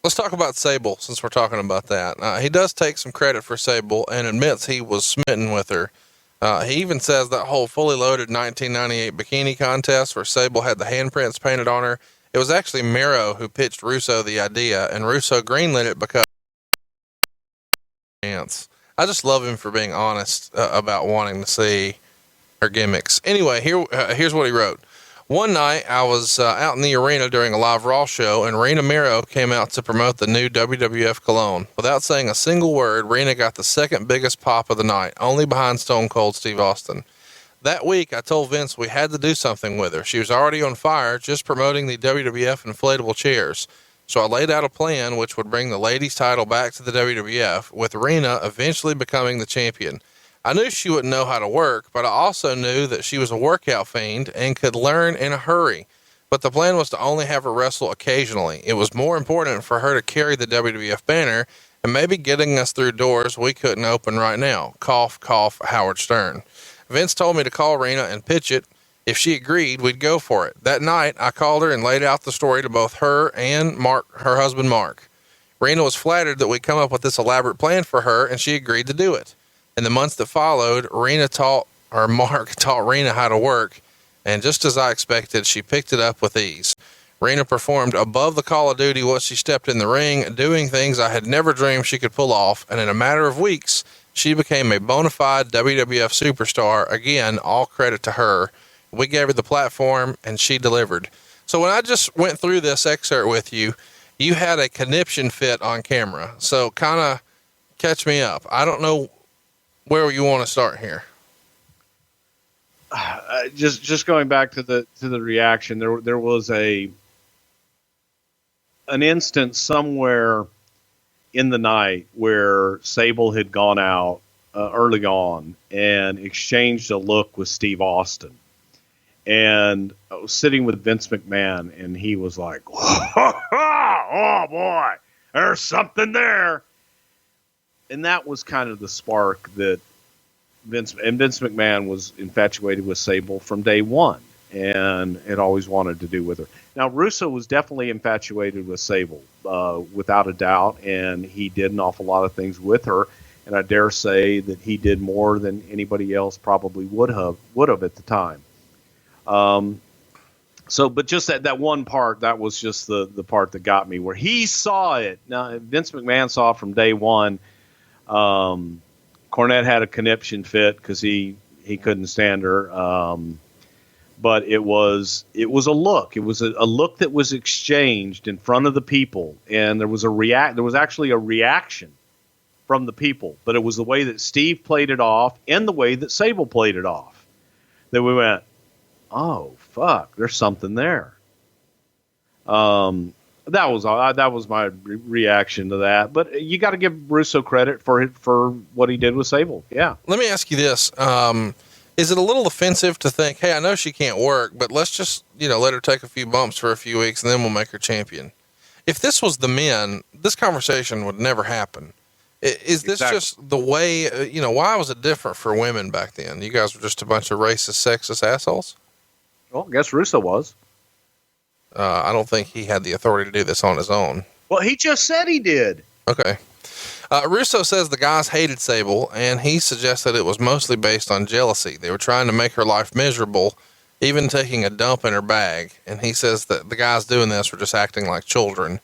Let's talk about Sable since we're talking about that. He does take some credit for Sable and admits he was smitten with her. He even says that whole fully loaded 1998 bikini contest where Sable had the handprints painted on her, it was actually Mero who pitched Russo the idea, and Russo greenlit it because I just love him for being honest about wanting to see her gimmicks. Anyway, here's what he wrote. One night I was out in the arena during a live Raw show, and Rena Mero came out to promote the new WWF cologne. Without saying a single word, Rena got the second biggest pop of the night, only behind Stone Cold Steve Austin. That week, I told Vince we had to do something with her. She was already on fire, just promoting the WWF inflatable chairs. So I laid out a plan which would bring the ladies title back to the WWF, with Rena eventually becoming the champion. I knew she wouldn't know how to work, but I also knew that she was a workout fiend and could learn in a hurry. But the plan was to only have her wrestle occasionally. It was more important for her to carry the WWF banner and maybe getting us through doors we couldn't open right now. Cough, cough, Howard Stern. Vince told me to call Rena and pitch it. If she agreed, we'd go for it. That night, I called her and laid out the story to both her and Mark, her husband, Mark. Rena was flattered that we'd come up with this elaborate plan for her, and she agreed to do it. In the months that followed, Mark taught Rena how to work, and just as I expected, she picked it up with ease. Rena performed above the call of duty once she stepped in the ring, doing things I had never dreamed she could pull off, and in a matter of weeks, she became a bona fide WWF superstar. Again, all credit to her. We gave her the platform, and she delivered. So when I just went through this excerpt with you, you had a conniption fit on camera. So kind of catch me up. I don't know where you want to start here. Just going back to the reaction, there was an instance somewhere in the night where Sable had gone out early on and exchanged a look with Steve Austin, and I was sitting with Vince McMahon, and he was like, "Oh boy, there's something there." And that was kind of the spark that Vince McMahon was infatuated with Sable from day one and had always wanted to do with her. Now, Russo was definitely infatuated with Sable, without a doubt, and he did an awful lot of things with her. And I dare say that he did more than anybody else probably would have at the time. But just that one part, that was just the part that got me, where he saw it. Now, Vince McMahon saw it from day one. Cornette had a conniption fit because he couldn't stand her. But it was a look. It was a look that was exchanged in front of the people, and there was actually a reaction from the people. But it was the way that Steve played it off and the way that Sable played it off that we went, "Oh fuck, there's something there." That was my reaction to that. But you got to give Russo credit for what he did with Sable. Yeah. Let me ask you this. Is it a little offensive to think, hey, I know she can't work, but let's just, let her take a few bumps for a few weeks and then we'll make her champion? If this was the men, this conversation would never happen. Is this just the way, why was it different for women back then? You guys were just a bunch of racist, sexist assholes? Well, I guess Russo was. I don't think he had the authority to do this on his own. Well, he just said he did. Okay. Russo says the guys hated Sable, and he suggested it was mostly based on jealousy. They were trying to make her life miserable, even taking a dump in her bag. And he says that the guys doing this were just acting like children.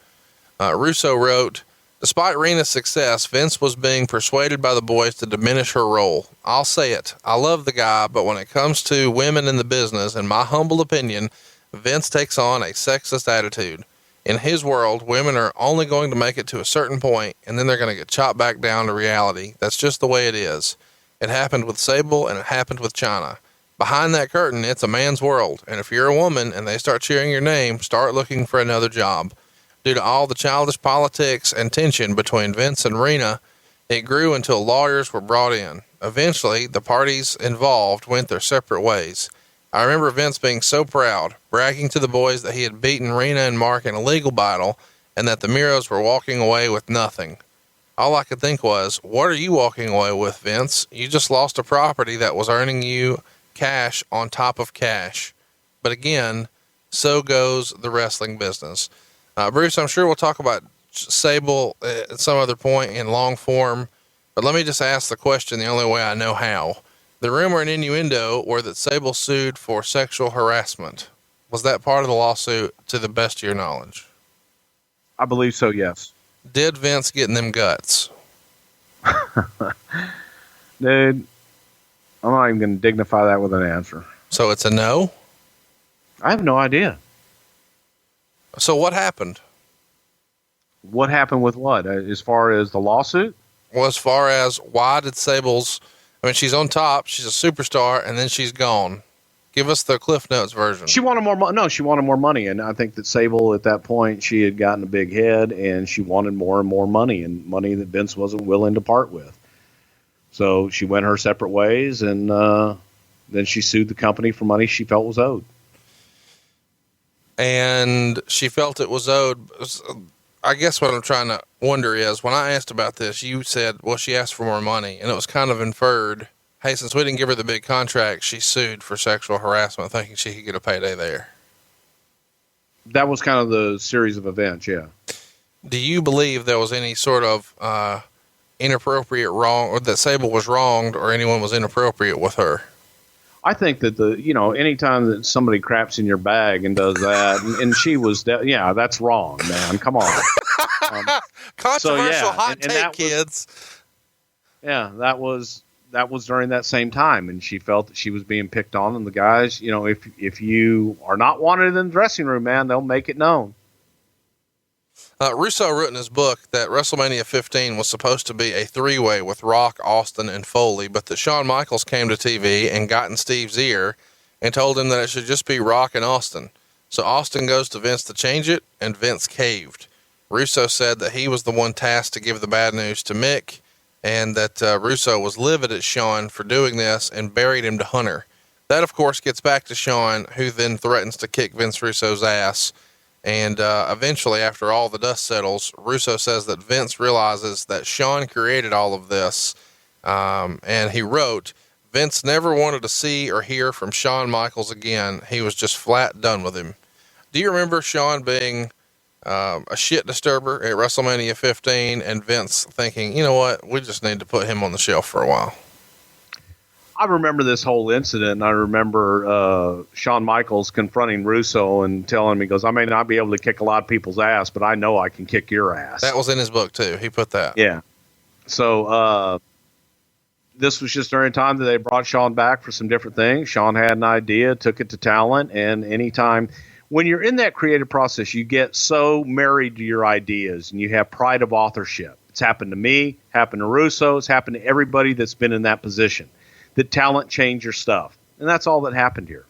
Russo wrote, despite Rena's success, Vince was being persuaded by the boys to diminish her role. I'll say it. I love the guy, but when it comes to women in the business, in my humble opinion, Vince takes on a sexist attitude. In his world, women are only going to make it to a certain point, and then they're going to get chopped back down to reality. That's just the way it is. It happened with Sable, and it happened with Chyna. Behind that curtain, it's a man's world, and if you're a woman and they start cheering your name, start looking for another job. Due to all the childish politics and tension between Vince and Rena, it grew until lawyers were brought in. Eventually, the parties involved went their separate ways. I remember Vince being so proud, bragging to the boys that he had beaten Rena and Mark in a legal battle, and that the Miros were walking away with nothing. All I could think was, what are you walking away with, Vince? You just lost a property that was earning you cash on top of cash. But again, so goes the wrestling business. Bruce, I'm sure we'll talk about Sable at some other point in long form, but let me just ask the question the only way I know how. The rumor and innuendo were that Sable sued for sexual harassment. Was that part of the lawsuit to the best of your knowledge? I believe so, yes. Did Vince get in them guts? Dude, I'm not even going to dignify that with an answer. So it's a no? I have no idea. So what happened? What happened with what? As far as the lawsuit? Well, as far as why did Sable's, I mean, she's on top, she's a superstar, and then she's gone. Give us the Cliff Notes version. She wanted more money. No, she wanted more money. And I think that Sable at that point, she had gotten a big head and she wanted more and more money, and money that Vince wasn't willing to part with. So she went her separate ways, and then she sued the company for money she felt was owed. And she felt it was owed. I guess what I'm trying to wonder is, when I asked about this, you said, well, she asked for more money, and it was kind of inferred, hey, since we didn't give her the big contract, she sued for sexual harassment, thinking she could get a payday there. That was kind of the series of events, yeah. Do you believe there was any sort of inappropriate wrong, or that Sable was wronged, or anyone was inappropriate with her? I think that anytime that somebody craps in your bag and does that, and she was, that's wrong, man. Come on. Controversial hot take, kids. Yeah, that was during that same time, and she felt that she was being picked on, and the guys, if you are not wanted in the dressing room, man, they'll make it known. Russo wrote in his book that WrestleMania 15 was supposed to be a three-way with Rock, Austin, and Foley, but that Shawn Michaels came to TV and got in Steve's ear and told him that it should just be Rock and Austin. So Austin goes to Vince to change it, and Vince caved. Russo said that he was the one tasked to give the bad news to Mick, and that Russo was livid at Shawn for doing this and buried him to Hunter. That, of course, gets back to Shawn, who then threatens to kick Vince Russo's ass. And eventually, after all the dust settles, Russo says that Vince realizes that Shawn created all of this. And he wrote, Vince never wanted to see or hear from Shawn Michaels again. He was just flat done with him. Do you remember Shawn being a shit disturber at WrestleMania 15 and Vince thinking, you know what, we just need to put him on the shelf for a while? I remember this whole incident, and I remember Shawn Michaels confronting Russo and telling him, he goes, I may not be able to kick a lot of people's ass, but I know I can kick your ass. That was in his book too. He put that. Yeah. So this was just during time that they brought Shawn back for some different things. Shawn had an idea, took it to talent, and anytime when you're in that creative process, you get so married to your ideas and you have pride of authorship. It's happened to me, happened to Russo, it's happened to everybody that's been in that position. The talent change your stuff. And that's all that happened here.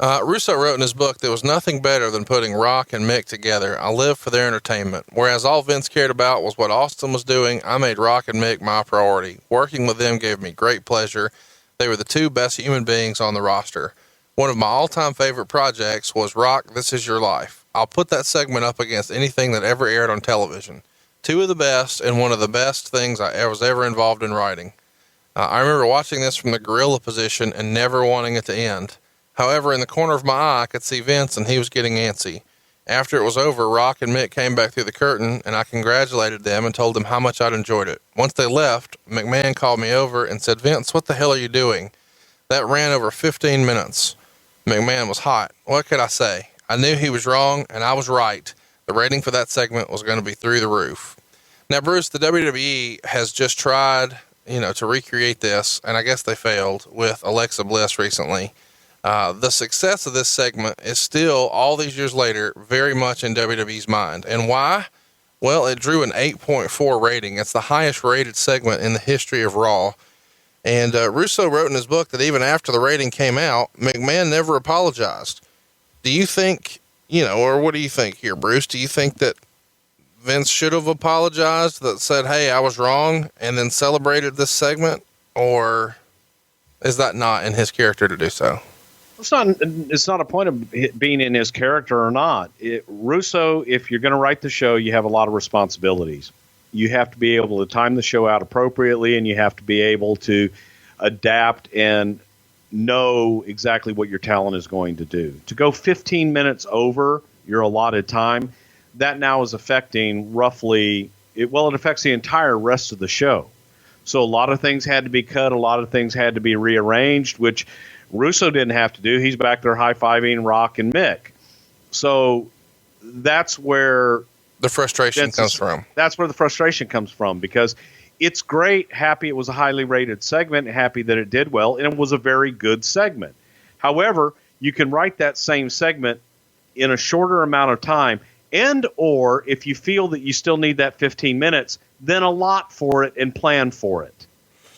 Russo wrote in his book, there was nothing better than putting Rock and Mick together. I lived for their entertainment. Whereas all Vince cared about was what Austin was doing, I made Rock and Mick my priority. Working with them gave me great pleasure. They were the two best human beings on the roster. One of my all-time favorite projects was Rock, This Is Your Life. I'll put that segment up against anything that ever aired on television. Two of the best, and one of the best things I was ever involved in writing. I remember watching this from the gorilla position and never wanting it to end. However, in the corner of my eye, I could see Vince, and he was getting antsy. After it was over, Rock and Mick came back through the curtain, and I congratulated them and told them how much I'd enjoyed it. Once they left, McMahon called me over and said, Vince, what the hell are you doing? That ran over 15 minutes. McMahon was hot. What could I say? I knew he was wrong, and I was right. The rating for that segment was going to be through the roof. Now, Bruce, the WWE has just tried to recreate this, and I guess they failed with Alexa Bliss recently. The success of this segment is still, all these years later, very much in WWE's mind. And why? Well, it drew an 8.4 rating. It's the highest rated segment in the history of Raw. And Russo wrote in his book that even after the rating came out, McMahon never apologized. Do you think, or what do you think here, Bruce? Do you think that Vince should have apologized, that said, hey, I was wrong, and then celebrated this segment? Or is that not in his character to do so? It's not a point of it being in his character or not. Russo, if you're going to write the show, you have a lot of responsibilities. You have to be able to time the show out appropriately, and you have to be able to adapt and know exactly what your talent is going to do. To go 15 minutes over your allotted time, that now is affecting it affects the entire rest of the show. So a lot of things had to be cut, a lot of things had to be rearranged, which Russo didn't have to do. He's back there high-fiving Rock and Mick. So that's where the frustration comes from. That's where the frustration comes from, because it's great, happy it was a highly rated segment, happy that it did well, and it was a very good segment. However, you can write that same segment in a shorter amount of time, and or if you feel that you still need that 15 minutes, then allot for it and plan for it.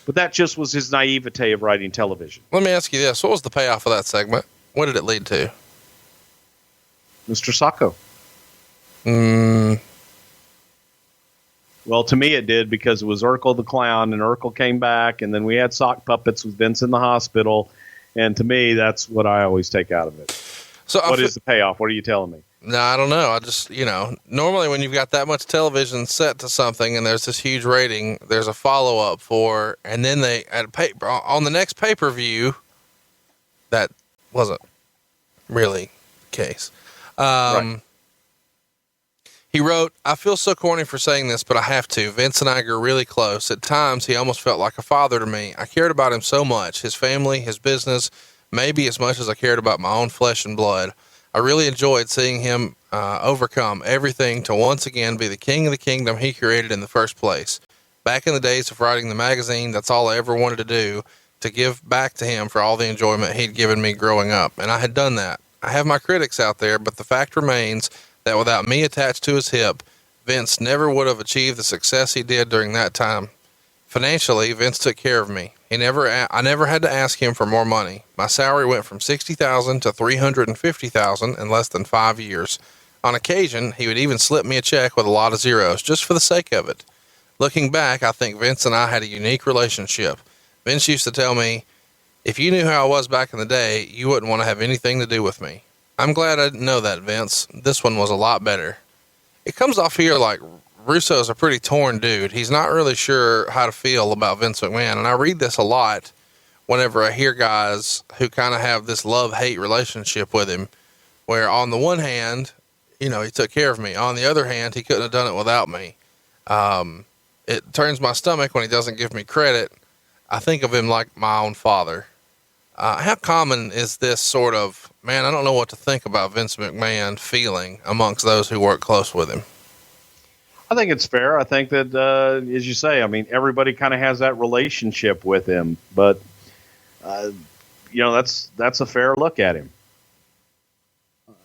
But that just was his naivete of writing television. Let me ask you this. What was the payoff of that segment? What did it lead to? Mr. Sacco. Well, to me it did, because it was Urkel the Clown, and Urkel came back, and then we had sock puppets with Vince in the hospital, and to me, that's what I always take out of it. So what is the payoff? What are you telling me? No, I don't know. I just, normally when you've got that much television set to something and there's this huge rating, there's a follow-up and then on the next pay-per-view, that wasn't really the case. Right. He wrote, I feel so corny for saying this, but I have to. Vince and I grew really close. At times, he almost felt like a father to me. I cared about him so much, his family, his business, maybe as much as I cared about my own flesh and blood. I really enjoyed seeing him overcome everything to once again be the king of the kingdom he created in the first place. Back in the days of writing the magazine, that's all I ever wanted to do, to give back to him for all the enjoyment he'd given me growing up. And I had done that. I have my critics out there, but the fact remains that without me attached to his hip, Vince never would have achieved the success he did during that time. Financially, Vince took care of me. I never had to ask him for more money. My salary went from $60,000 to $350,000 in less than 5 years. On occasion, he would even slip me a check with a lot of zeros, just for the sake of it. Looking back, I think Vince and I had a unique relationship. Vince used to tell me, if you knew how I was back in the day, you wouldn't want to have anything to do with me. I'm glad I didn't know that, Vince. This one was a lot better. It comes off here like Russo's a pretty torn dude. He's not really sure how to feel about Vince McMahon. And I read this a lot whenever I hear guys who kind of have this love-hate relationship with him, where on the one hand, he took care of me. On the other hand, he couldn't have done it without me. It turns my stomach when he doesn't give me credit. I think of him like my own father. How common is this sort of, man, I don't know what to think about Vince McMahon feeling amongst those who work close with him? I think it's fair. I think that, as you say, everybody kind of has that relationship with him, but, that's a fair look at him.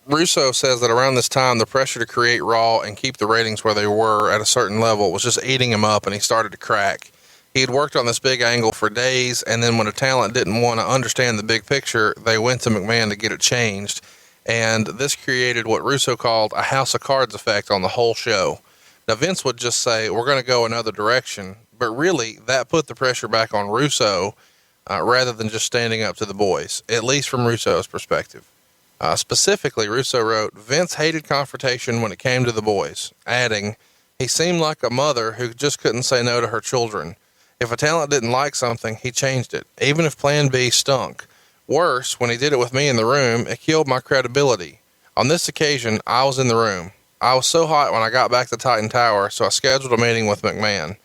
Russo says that around this time, the pressure to create Raw and keep the ratings where they were at a certain level was just eating him up, and he started to crack. He had worked on this big angle for days, and then when a talent didn't want to understand the big picture, they went to McMahon to get it changed. And this created what Russo called a house of cards effect on the whole show. Now, Vince would just say, we're going to go another direction, but really that put the pressure back on Russo, rather than just standing up to the boys, at least from Russo's perspective. Specifically, Russo wrote, Vince hated confrontation when it came to the boys, adding, he seemed like a mother who just couldn't say no to her children. If a talent didn't like something, he changed it, even if Plan B stunk. Worse, when he did it with me in the room, it killed my credibility. On this occasion, I was in the room. I was so hot when I got back to Titan Tower, so I scheduled a meeting with McMahon.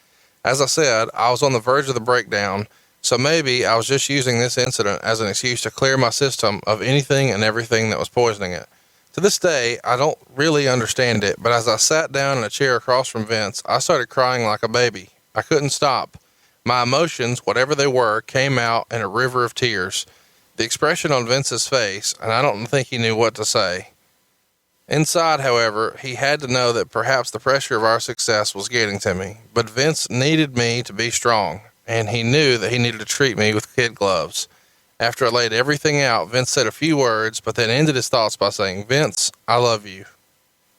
As I said, I was on the verge of the breakdown, so maybe I was just using this incident as an excuse to clear my system of anything and everything that was poisoning it. To this day, I don't really understand it, but as I sat down in a chair across from Vince, I started crying like a baby. I couldn't stop. My emotions, whatever they were, came out in a river of tears. The expression on Vince's face, and I don't think he knew what to say. Inside, however, he had to know that perhaps the pressure of our success was getting to me, but Vince needed me to be strong, and he knew that he needed to treat me with kid gloves. After I laid everything out, Vince said a few words, but then ended his thoughts by saying, Vince, I love you.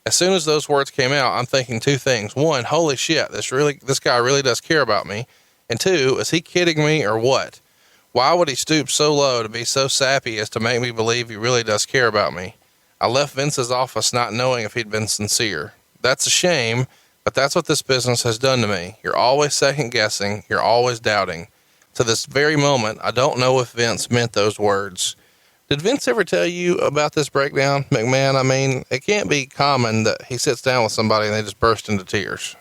As soon as those words came out, I'm thinking two things. One, holy shit, this guy really does care about me. And two, is he kidding me or what? Why would he stoop so low to be so sappy as to make me believe he really does care about me? I left Vince's office not knowing if he'd been sincere. That's a shame, but that's what this business has done to me. You're always second guessing. You're always doubting. To this very moment, I don't know if Vince meant those words. Did Vince ever tell you about this breakdown, McMahon? I mean, it can't be common that he sits down with somebody and they just burst into tears.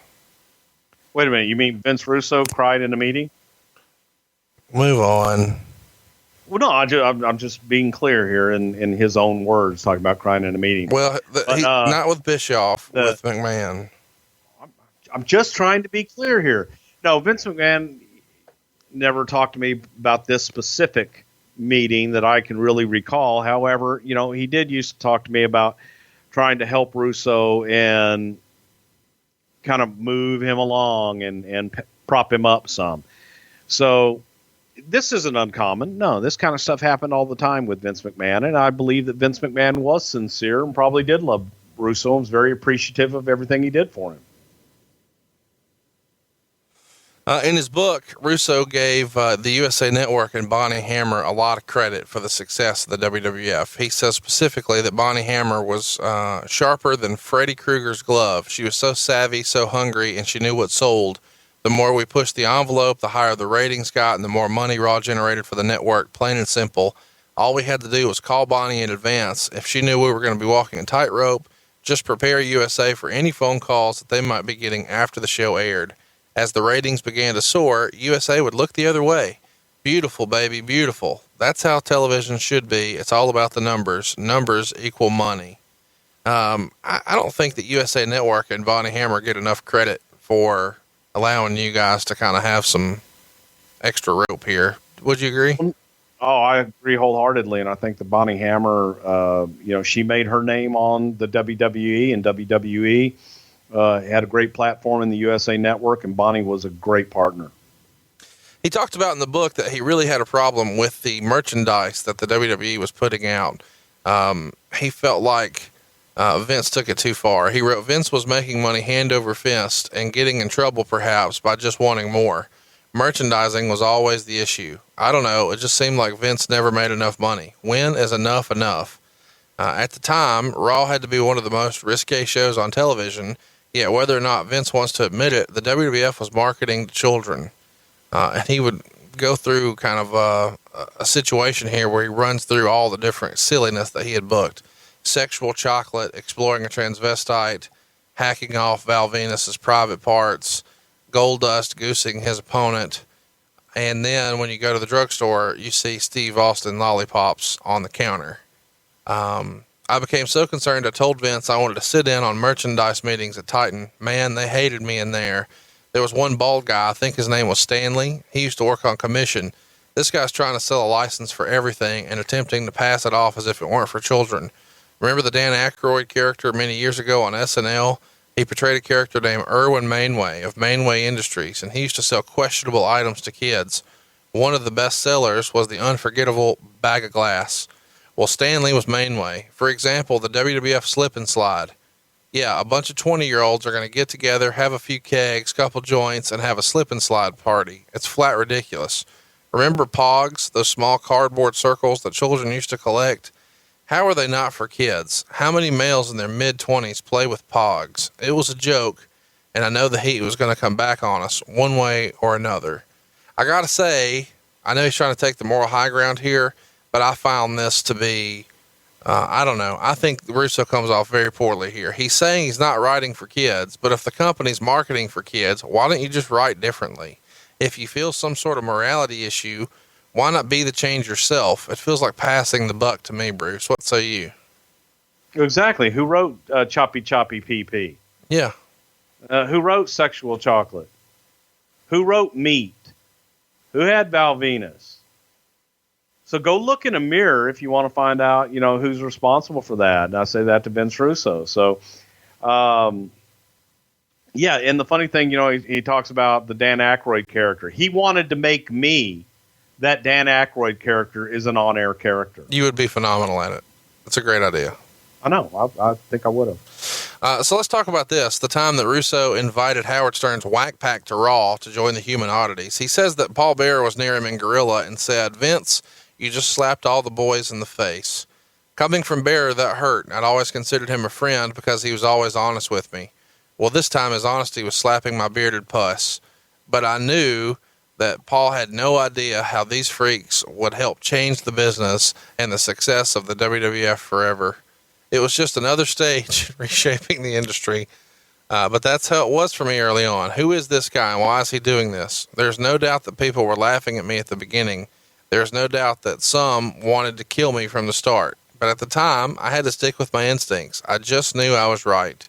Wait a minute. You mean Vince Russo cried in a meeting? Move on. Well, no, I'm just being clear here in his own words, talking about crying in a meeting. Well, not with Bischoff, with McMahon. I'm just trying to be clear here. No, Vince McMahon never talked to me about this specific meeting that I can really recall. However, he did used to talk to me about trying to help Russo and kind of move him along and prop him up some. So this isn't uncommon. No, this kind of stuff happened all the time with Vince McMahon, and I believe that Vince McMahon was sincere and probably did love Russo and was very appreciative of everything he did for him. In his book, Russo gave the USA Network and Bonnie Hammer a lot of credit for the success of the WWF. He says specifically that Bonnie Hammer was sharper than Freddy Krueger's glove. She was so savvy, so hungry, and she knew what sold. The more we pushed the envelope, the higher the ratings got, and the more money Raw generated for the network, plain and simple. All we had to do was call Bonnie in advance. If she knew we were going to be walking a tightrope, just prepare USA for any phone calls that they might be getting after the show aired. As the ratings began to soar, USA would look the other way. Beautiful, baby, beautiful. That's how television should be. It's all about the numbers. Numbers equal money. I don't think that USA Network and Bonnie Hammer get enough credit for allowing you guys to kind of have some extra rope here. Would you agree? Oh, I agree wholeheartedly. And I think the Bonnie Hammer, she made her name on the WWE and WWE. Had a great platform in the USA Network, and Bonnie was a great partner. He talked about in the book that he really had a problem with the merchandise that the WWE was putting out. He felt like Vince took it too far. He wrote, Vince was making money hand over fist and getting in trouble perhaps by just wanting more. Merchandising was always the issue. I don't know. It just seemed like Vince never made enough money. When is enough enough? At the time, Raw had to be one of the most risque shows on television. Yet whether or not Vince wants to admit it, the WWF was marketing to children. And he would go through kind of a situation here where he runs through all the different silliness that he had booked. Sexual chocolate, exploring a transvestite, hacking off Val Venis' private parts, Goldust goosing his opponent. And then when you go to the drugstore, you see Steve Austin lollipops on the counter. I became so concerned I told Vince I wanted to sit in on merchandise meetings at Titan. Man, they hated me in there. There was one bald guy, I think his name was Stanley. He used to work on commission. This guy's trying to sell a license for everything and attempting to pass it off as if it weren't for children. Remember the Dan Aykroyd character many years ago on SNL? He portrayed a character named Irwin Mainway of Mainway Industries, and he used to sell questionable items to kids. One of the best sellers was the unforgettable bag of glass. Well, Stanley was Mainway. For example, the WWF slip and slide. Yeah, a bunch of 20-year-olds are going to get together, have a few kegs, couple joints, and have a slip and slide party. It's flat ridiculous. Remember Pogs, those small cardboard circles that children used to collect? How are they not for kids? How many males in their mid-20s play with Pogs? It was a joke, and I know the heat was going to come back on us one way or another. I got to say, I know he's trying to take the moral high ground here, but I found this to be, I don't know. I think Russo comes off very poorly here. He's saying he's not writing for kids, but if the company's marketing for kids, why don't you just write differently? If you feel some sort of morality issue, why not be the change yourself? It feels like passing the buck to me, Bruce. What say you? Exactly. Who wrote Choppy Choppy PP? Yeah. Who wrote Sexual Chocolate? Who wrote Meat? Who had Val Venis? So go look in a mirror if you want to find out, who's responsible for that. And I say that to Vince Russo. So, yeah. And the funny thing, he talks about the Dan Aykroyd character. He wanted to make me that Dan Aykroyd character is an on-air character. You would be phenomenal at it. It's a great idea. I know. I think I would have. So let's talk about this. The time that Russo invited Howard Stern's Whack Pack to Raw to join the Human Oddities. He says that Paul Bearer was near him in Gorilla and said, "Vince, you just slapped all the boys in the face." Coming from Bearer, that hurt. I'd always considered him a friend because he was always honest with me. Well, this time his honesty was slapping my bearded puss. But I knew that Paul had no idea how these freaks would help change the business and the success of the WWF forever. It was just another stage reshaping the industry. But that's how it was for me early on. Who is this guy and why is he doing this? There's no doubt that people were laughing at me at the beginning. There's no doubt that some wanted to kill me from the start. But at the time, I had to stick with my instincts. I just knew I was right.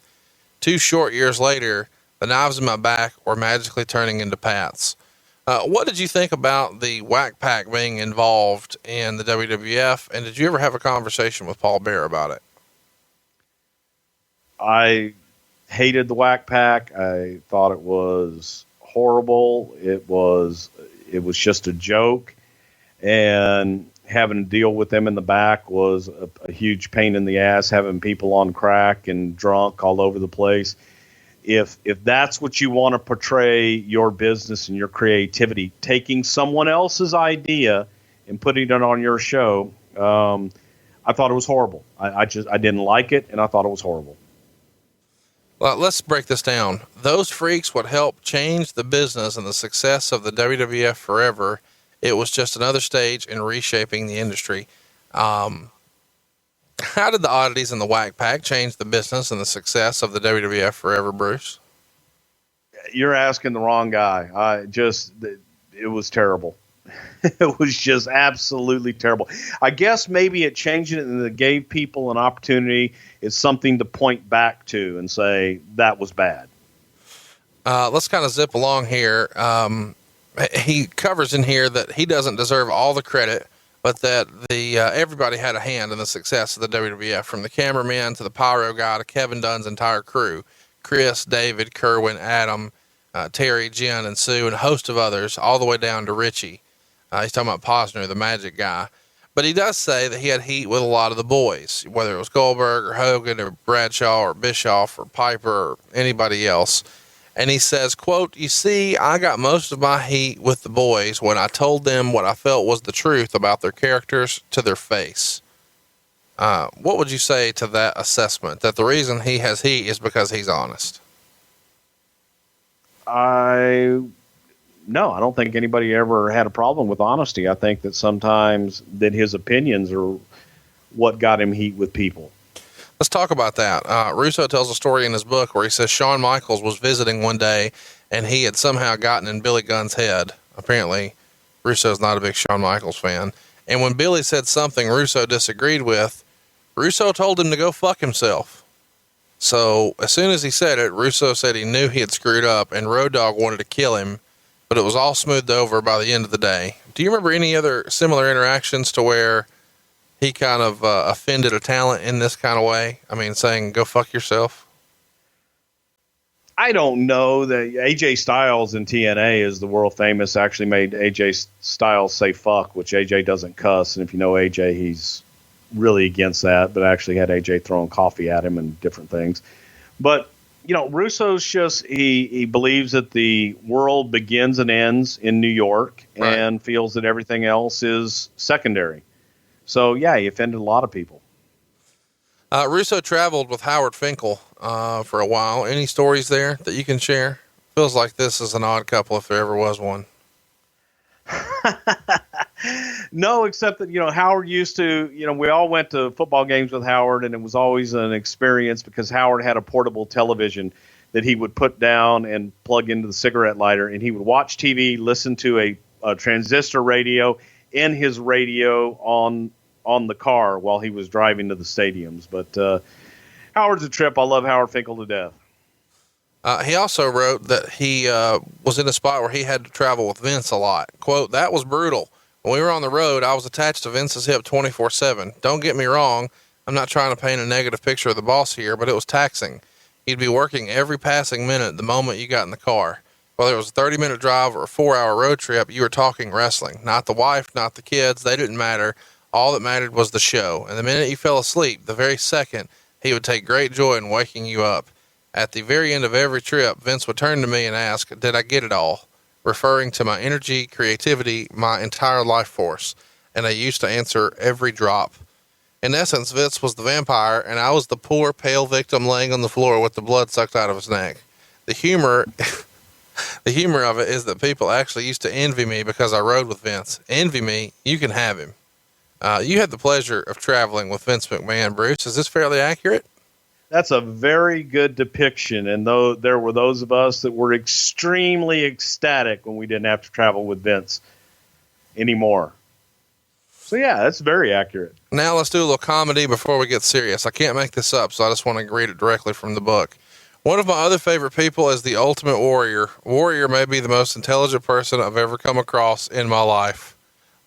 2 short years later, the knives in my back were magically turning into pats. What did you think about the Whack Pack being involved in the WWF? And did you ever have a conversation with Paul Bearer about it? I hated the Whack Pack. I thought it was horrible. It was just a joke, and having to deal with them in the back was a huge pain in the ass, having people on crack and drunk all over the place. If that's what you want to portray your business and your creativity, taking someone else's idea and putting it on your show, I thought it was horrible. I didn't like it, and I thought it was horrible. Well, let's break this down. Those freaks would help change the business and the success of the WWF forever. It was just another stage in reshaping the industry. How did the Oddities and the Whack Pack change the business and the success of the WWF forever, Bruce? You're asking the wrong guy. It was terrible. It was just absolutely terrible. I guess maybe it changed it and it gave people an opportunity. It's something to point back to and say that was bad. Let's kind of zip along here. He covers in here that he doesn't deserve all the credit, but that everybody had a hand in the success of the WWF, from the cameraman to the pyro guy to Kevin Dunn's entire crew. Chris, David, Kerwin, Adam, Terry, Jen, and Sue, and a host of others, all the way down to Richie. He's talking about Posner, the magic guy. But he does say that he had heat with a lot of the boys, whether it was Goldberg or Hogan or Bradshaw or Bischoff or Piper or anybody else. And he says, quote, "You see, I got most of my heat with the boys when I told them what I felt was the truth about their characters to their face." What would you say to that assessment, that the reason he has heat is because he's honest? No, I don't think anybody ever had a problem with honesty. I think that sometimes that his opinions are what got him heat with people. Let's talk about that. Russo tells a story in his book where he says Shawn Michaels was visiting one day and he had somehow gotten in Billy Gunn's head. Apparently, Russo's not a big Shawn Michaels fan. And when Billy said something Russo disagreed with, Russo told him to go fuck himself. So as soon as he said it, Russo said he knew he had screwed up and Road Dogg wanted to kill him, but it was all smoothed over by the end of the day. Do you remember any other similar interactions to where he kind of offended a talent in this kind of way? I mean, saying, go fuck yourself. I don't know. That AJ Styles in TNA is the world famous, actually made AJ Styles say fuck, which AJ doesn't cuss. And if you know AJ, he's really against that, but actually had AJ throwing coffee at him and different things. But, you know, Russo's just, he believes that the world begins and ends in New York, right, and feels that everything else is secondary. So, yeah, he offended a lot of people. Russo traveled with Howard Finkel for a while. Any stories there that you can share? Feels like this is an odd couple if there ever was one. No, except that, you know, Howard used to, you know, we all went to football games with Howard, and it was always an experience because Howard had a portable television that he would put down and plug into the cigarette lighter, and he would watch TV, listen to a transistor radio in his radio on the car while he was driving to the stadiums. But Howard's a trip. I love Howard Finkel to death. He also wrote that he was in a spot where he had to travel with Vince a lot. Quote, "That was brutal. When we were on the road, I was attached to Vince's hip 24/7. Don't get me wrong. I'm not trying to paint a negative picture of the boss here, but it was taxing. He'd be working every passing minute the moment you got in the car. Whether it was a 30-minute drive or a 4-hour road trip, you were talking wrestling. Not the wife, not the kids. They didn't matter. All that mattered was the show. And the minute you fell asleep, the very second, He would take great joy in waking you up. At the very end of every trip, Vince would turn to me and ask, did I get it all? Referring to my energy, creativity, my entire life force. And I used to answer every drop. In essence, Vince was the vampire, and I was the poor, pale victim laying on the floor with the blood sucked out of his neck. The humor of it is that people actually used to envy me because I rode with Vince. Envy me, you can have him. You had the pleasure of traveling with Vince McMahon, Bruce. Is this fairly accurate? That's a very good depiction. And though there were those of us that were extremely ecstatic when we didn't have to travel with Vince anymore. So yeah, that's very accurate. Now let's do a little comedy before we get serious. I can't make this up, so I just want to read it directly from the book. One of my other favorite people is the Ultimate Warrior. Warrior may be the most intelligent person I've ever come across in my life.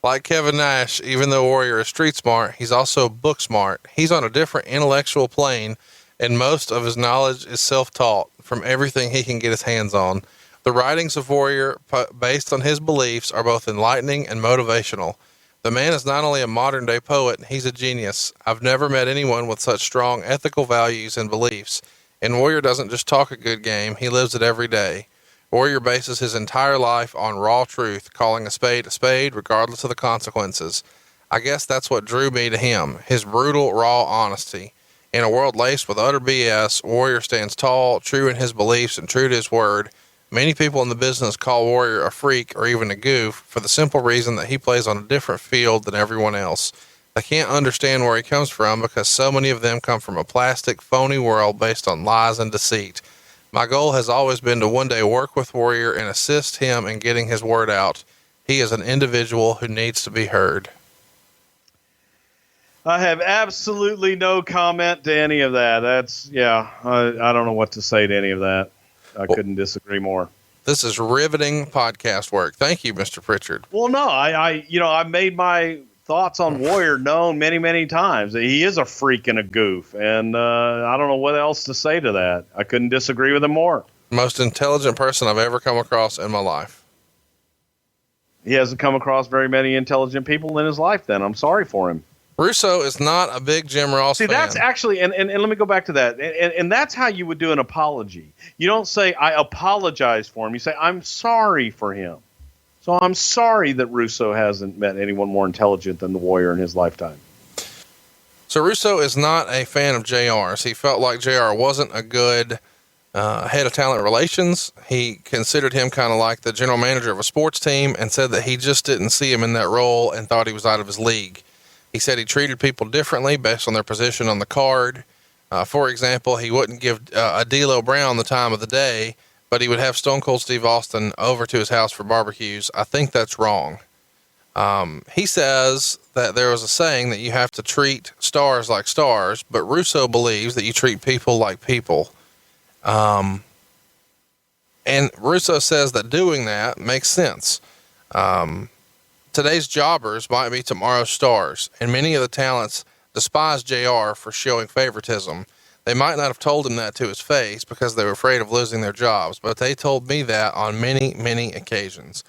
Like Kevin Nash, even though Warrior is street smart, he's also book smart. He's on a different intellectual plane, and most of his knowledge is self-taught from everything he can get his hands on. The writings of Warrior, based on his beliefs, are both enlightening and motivational. The man is not only a modern-day poet, he's a genius. I've never met anyone with such strong ethical values and beliefs. And Warrior doesn't just talk a good game, he lives it every day. Warrior bases his entire life on raw truth, calling a spade regardless of the consequences. I guess that's what drew me to him, his brutal, raw honesty. In a world laced with utter BS, Warrior stands tall, true in his beliefs and true to his word. Many people in the business call Warrior a freak or even a goof for the simple reason that he plays on a different field than everyone else. They can't understand where he comes from because so many of them come from a plastic, phony world based on lies and deceit. My goal has always been to one day work with Warrior and assist him in getting his word out. He is an individual who needs to be heard. I have absolutely no comment to any of that. I don't know what to say to any of that. I couldn't disagree more. This is riveting podcast work. Thank you, Mr. Prichard. Well, no, I made my thoughts on Warrior known many, many times. He is a freak and a goof, and I don't know what else to say to that. I couldn't disagree with him more. Most intelligent person I've ever come across in my life. He hasn't come across very many intelligent people in his life, then. I'm sorry for him. Russo is not a big Jim Ross fan. That's actually, and let me go back to that. And that's how you would do an apology. You don't say, I apologize for him. You say, I'm sorry for him. So I'm sorry that Russo hasn't met anyone more intelligent than the Warrior in his lifetime. So Russo is not a fan of JR's. He felt like JR wasn't a good head of talent relations. He considered him kind of like the general manager of a sports team and said that he just didn't see him in that role and thought he was out of his league. He said he treated people differently based on their position on the card. For example, he wouldn't give a D'Lo Brown the time of the day, but he would have Stone Cold Steve Austin over to his house for barbecues. I think that's wrong. He says that there was a saying that you have to treat stars like stars, but Russo believes that you treat people like people. And Russo says that doing that makes sense. Today's jobbers might be tomorrow's stars, and many of the talents despise JR for showing favoritism. They might not have told him that to his face because they were afraid of losing their jobs, but they told me that on many, many occasions.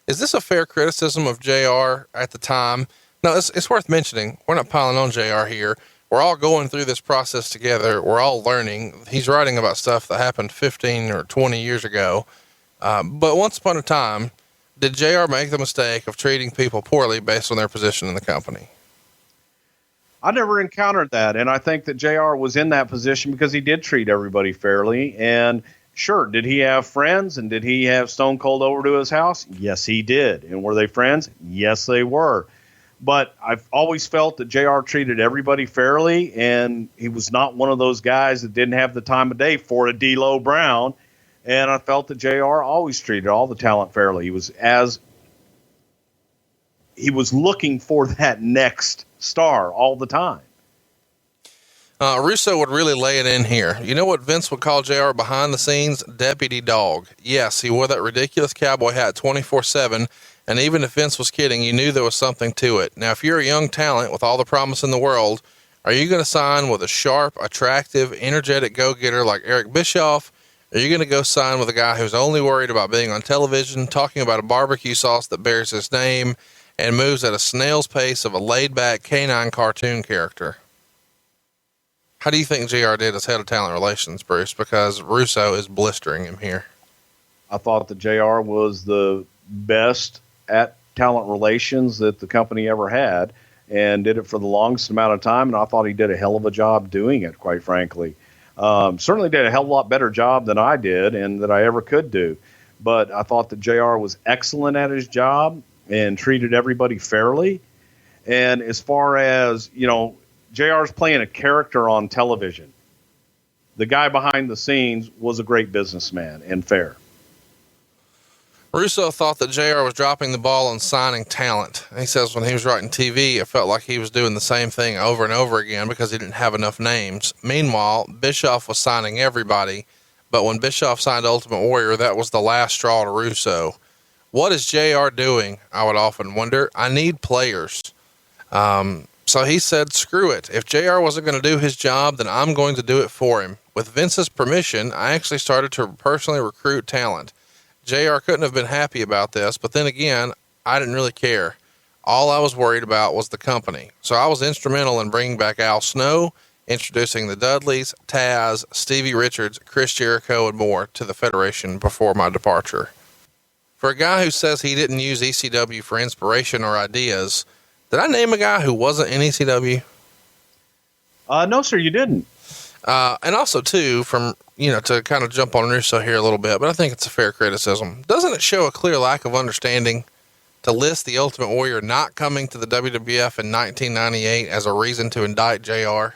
Is this a fair criticism of JR at the time? No, it's worth mentioning. We're not piling on JR here. We're all going through this process together. We're all learning. He's writing about stuff that happened 15 or 20 years ago. But once upon a time, did JR make the mistake of treating people poorly based on their position in the company? I never encountered that, and I think that JR was in that position because he did treat everybody fairly. And sure, did he have friends, and did he have Stone Cold over to his house? Yes, he did. And were they friends? Yes, they were. But I've always felt that JR treated everybody fairly, and he was not one of those guys that didn't have the time of day for a D'Lo Brown. And I felt that JR always treated all the talent fairly. He was looking for that next star all the time. Russo would really lay it in here. You know what Vince would call JR behind the scenes? Deputy Dog. Yes, he wore that ridiculous cowboy hat 24/7. And even if Vince was kidding, you knew there was something to it. Now, if you're a young talent with all the promise in the world, are you going to sign with a sharp, attractive, energetic go-getter like Eric Bischoff? Are you going to go sign with a guy who's only worried about being on television, talking about a barbecue sauce that bears his name, and moves at a snail's pace of a laid-back canine cartoon character? How do you think JR did as head of talent relations, Bruce? Because Russo is blistering him here. I thought that JR was the best at talent relations that the company ever had, and did it for the longest amount of time. And I thought he did a hell of a job doing it, quite frankly. Certainly did a hell of a lot better job than I did and that I ever could do. But I thought that JR was excellent at his job and treated everybody fairly. And as far as, JR's playing a character on television. The guy behind the scenes was a great businessman and fair. Russo thought that JR was dropping the ball on signing talent. He says when he was writing TV, it felt like he was doing the same thing over and over again because he didn't have enough names. Meanwhile, Bischoff was signing everybody, but when Bischoff signed Ultimate Warrior, that was the last straw to Russo. What is JR doing? I would often wonder. I need players. So he said, screw it. If JR wasn't going to do his job, then I'm going to do it for him. With Vince's permission, I actually started to personally recruit talent. JR couldn't have been happy about this, but then again, I didn't really care. All I was worried about was the company. So I was instrumental in bringing back Al Snow, introducing the Dudleys, Taz, Stevie Richards, Chris Jericho, and more to the Federation before my departure. For a guy who says he didn't use ECW for inspiration or ideas, did I name a guy who wasn't in ECW? No, sir, you didn't. And also too, from, to kind of jump on Russo here a little bit, but I think it's a fair criticism. Doesn't it show a clear lack of understanding to list the Ultimate Warrior not coming to the WWF in 1998 as a reason to indict JR?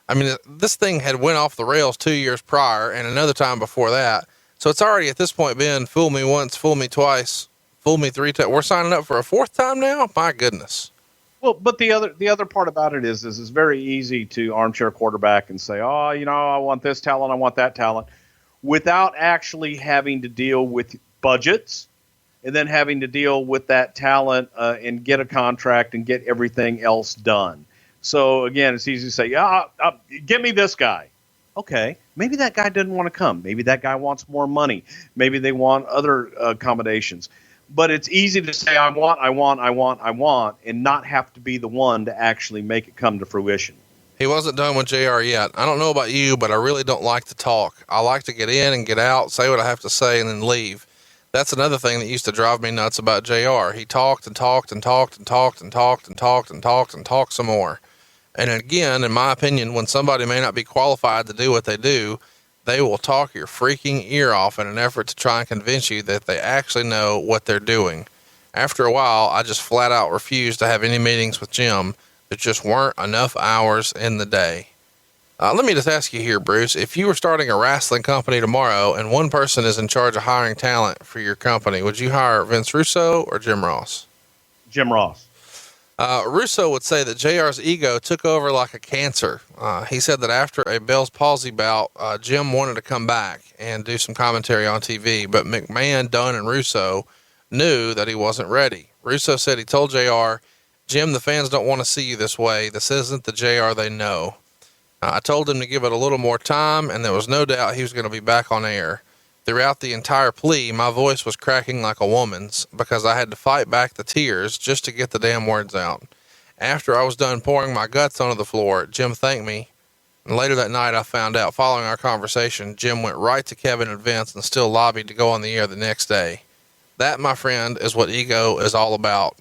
I mean, this thing had went off the rails 2 years prior and another time before that. So it's already at this point been fool me once, fool me twice, fool me three times. We're signing up for a fourth time now. My goodness. Well, but the other part about it is it's very easy to armchair quarterback and say, oh, I want this talent, I want that talent, without actually having to deal with budgets and then having to deal with that talent and get a contract and get everything else done. So again, it's easy to say, give me this guy. Okay, maybe that guy doesn't want to come. Maybe that guy wants more money. Maybe they want other accommodations. But it's easy to say, I want, and not have to be the one to actually make it come to fruition. He wasn't done with JR yet. I don't know about you, but I really don't like to talk. I like to get in and get out, say what I have to say, and then leave. That's another thing that used to drive me nuts about JR. He talked and talked and talked and talked and talked and talked and talked and talked some more. And again, in my opinion, when somebody may not be qualified to do what they do, they will talk your freaking ear off in an effort to try and convince you that they actually know what they're doing. After a while, I just flat out refused to have any meetings with Jim. There just weren't enough hours in the day. Let me just ask you here, Bruce, if you were starting a wrestling company tomorrow and one person is in charge of hiring talent for your company, would you hire Vince Russo or Jim Ross? Jim Ross. Russo would say that JR's ego took over like a cancer. He said that after a Bell's palsy bout, Jim wanted to come back and do some commentary on TV, but McMahon, Dunn, and Russo knew that he wasn't ready. Russo said he told JR, Jim, the fans don't want to see you this way. This isn't the JR they know. I told him to give it a little more time, and there was no doubt he was going to be back on air. Throughout the entire plea, my voice was cracking like a woman's because I had to fight back the tears just to get the damn words out. After I was done pouring my guts onto the floor, Jim thanked me. And later that night, I found out following our conversation, Jim went right to Kevin and Vince and still lobbied to go on the air the next day. That, my friend, is what ego is all about.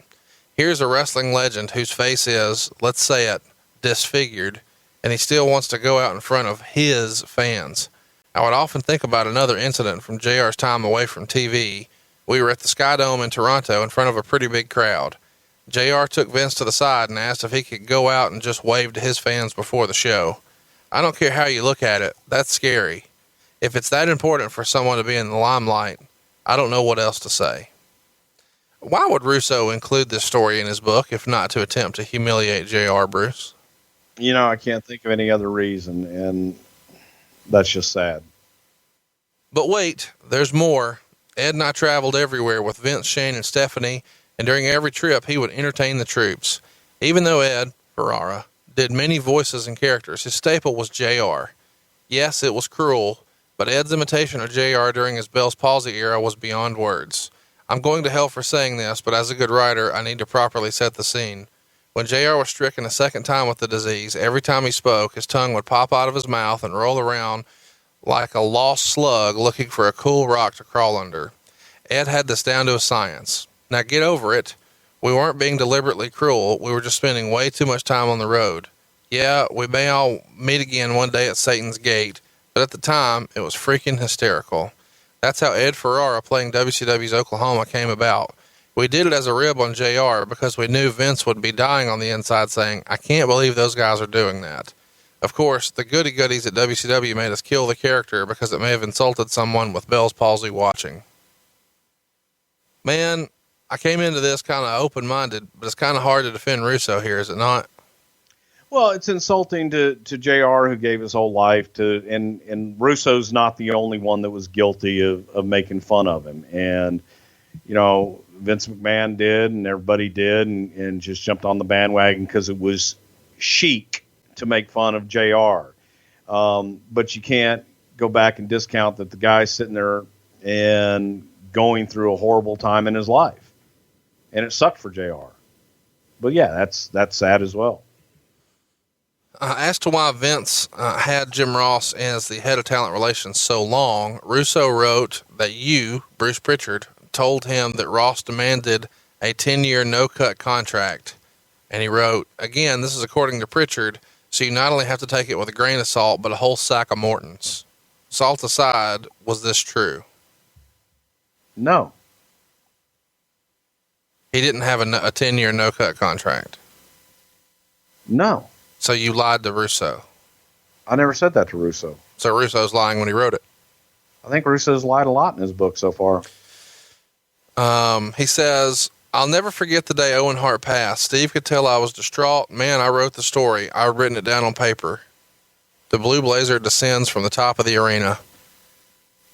Here's a wrestling legend whose face is, let's say it, disfigured, and he still wants to go out in front of his fans. I would often think about another incident from JR's time away from TV. We were at the Sky Dome in Toronto in front of a pretty big crowd. JR took Vince to the side and asked if he could go out and just wave to his fans before the show. I don't care how you look at it. That's scary. If it's that important for someone to be in the limelight, I don't know what else to say. Why would Russo include this story in his book, if not to attempt to humiliate JR, Bruce? I can't think of any other reason, and that's just sad. But wait, there's more. Ed and I traveled everywhere with Vince, Shane, and Stephanie, and during every trip, he would entertain the troops. Even though Ed, Ferrara, did many voices and characters, his staple was JR. Yes, it was cruel, but Ed's imitation of JR during his Bell's palsy era was beyond words. I'm going to hell for saying this, but as a good writer, I need to properly set the scene. When JR was stricken a second time with the disease, every time he spoke, his tongue would pop out of his mouth and roll around like a lost slug looking for a cool rock to crawl under. Ed had this down to a science. Now get over it. We weren't being deliberately cruel. We were just spending way too much time on the road. Yeah, we may all meet again one day at Satan's Gate, but at the time, it was freaking hysterical. That's how Ed Ferrara playing WCW's Oklahoma came about. We did it as a rib on JR because we knew Vince would be dying on the inside saying, I can't believe those guys are doing that. Of course, the goody-goodies at WCW made us kill the character because it may have insulted someone with Bell's palsy watching. Man, I came into this kind of open-minded, but it's kind of hard to defend Russo here, is it not? Well, it's insulting to JR, who gave his whole life to, and Russo's not the only one that was guilty of making fun of him. And, you know, Vince McMahon did, and everybody did, and just jumped on the bandwagon because it was chic to make fun of JR. But you can't go back and discount that the guy's sitting there and going through a horrible time in his life. And it sucked for JR. But yeah, that's sad as well. As to why Vince had Jim Ross as the head of talent relations so long, Russo wrote that you, Bruce Prichard, told him that Ross demanded a 10-year no-cut contract. And he wrote, again, this is according to Prichard, so you not only have to take it with a grain of salt, but a whole sack of Mortons. Salt aside, was this true? No. He didn't have a 10-year no-cut contract? No. So you lied to Russo? I never said that to Russo. So Russo's lying when he wrote it? I think Russo's lied a lot in his book so far. He says, I'll never forget the day Owen Hart passed. Steve could tell I was distraught. Man, I wrote the story. I'd written it down on paper. The blue blazer descends from the top of the arena.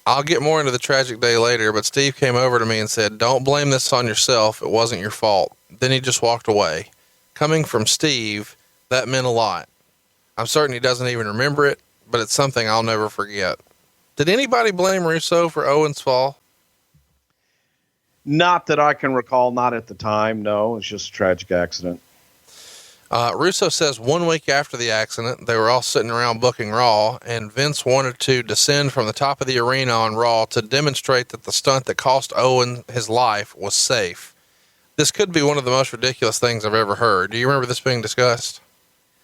I'll get more into the tragic day later, but Steve came over to me and said, don't blame this on yourself. It wasn't your fault. Then he just walked away. Coming from Steve, that meant a lot. I'm certain he doesn't even remember it, but it's something I'll never forget. Did anybody blame Russo for Owen's fall? Not that I can recall, not at the time. No, it's just a tragic accident. Russo says 1 week after the accident, they were all sitting around booking Raw, and Vince wanted to descend from the top of the arena on Raw to demonstrate that the stunt that cost Owen his life was safe. This could be one of the most ridiculous things I've ever heard. Do you remember this being discussed?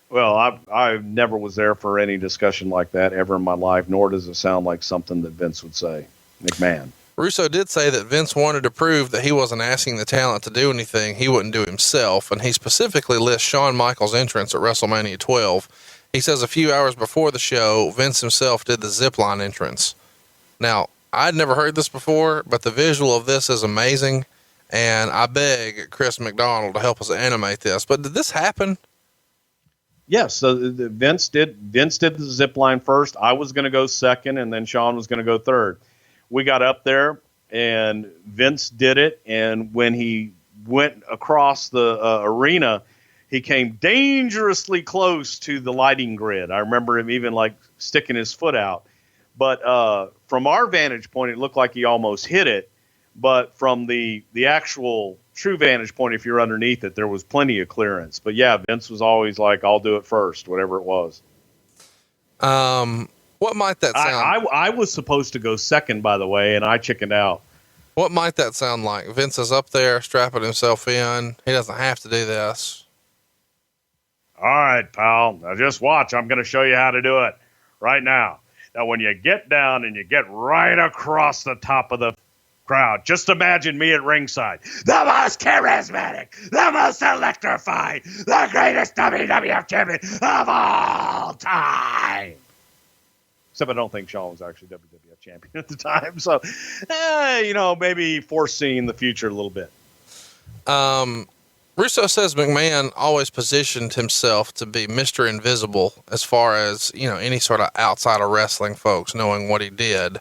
Well, I never was there for any discussion like that ever in my life, nor does it sound like something that Vince would say. McMahon. Russo did say that Vince wanted to prove that he wasn't asking the talent to do anything he wouldn't do himself, and he specifically lists Shawn Michaels' entrance at WrestleMania 12. He says a few hours before the show, Vince himself did the zipline entrance. Now, I'd never heard this before, but the visual of this is amazing, and I beg Chris McDonald to help us animate this. But did this happen? Yes, so Vince did the zip line first. I was going to go second, and then Shawn was going to go third. We got up there, and Vince did it, and when he went across the arena, he came dangerously close to the lighting grid. I remember him even, like, sticking his foot out. But from our vantage point, it looked like he almost hit it. But from the actual true vantage point, if you're underneath it, there was plenty of clearance. But yeah, Vince was always like, I'll do it first, whatever it was. What might that sound? I was supposed to go second, by the way, and I chickened out. What might that sound like? Vince is up there strapping himself in. He doesn't have to do this. All right, pal. Now just watch. I'm going to show you how to do it right now. Now, when you get down and you get right across the top of the crowd, just imagine me at ringside. The most charismatic, the most electrifying, the greatest WWF champion of all time. Except I don't think Shawn was actually WWF champion at the time. So, maybe foreseeing the future a little bit. Russo says McMahon always positioned himself to be Mr. Invisible as far as, any sort of outside of wrestling folks knowing what he did.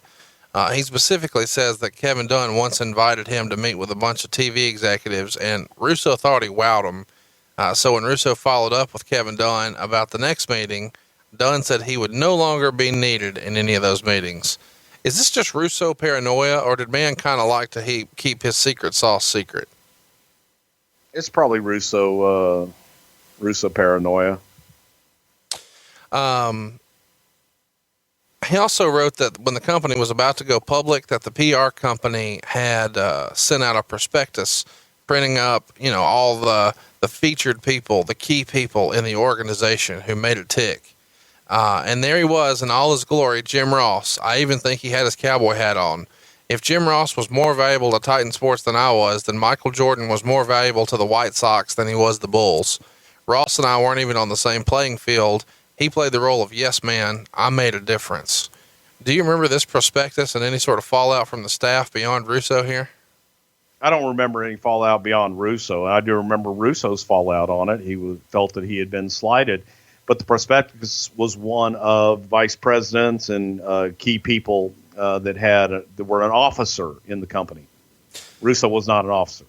He specifically says that Kevin Dunn once invited him to meet with a bunch of TV executives, and Russo thought he wowed him. So when Russo followed up with Kevin Dunn about the next meeting, Dunn said he would no longer be needed in any of those meetings. Is this just Russo paranoia, or did man kind of like to keep his secret sauce secret? It's probably Russo Russo paranoia. He also wrote that when the company was about to go public, that the PR company had sent out a prospectus printing up, all the featured people, the key people in the organization who made it tick. And there he was in all his glory, Jim Ross. I even think he had his cowboy hat on. If Jim Ross was more valuable to Titan Sports than I was, then Michael Jordan was more valuable to the White Sox than he was the Bulls. Ross and I weren't even on the same playing field. He played the role of yes man. I made a difference. Do you remember this prospectus and any sort of fallout from the staff beyond Russo here? I don't remember any fallout beyond Russo. I do remember Russo's fallout on it. He felt that he had been slighted, but the prospectus was one of vice presidents and key people that were an officer in the company. Russo was not an officer.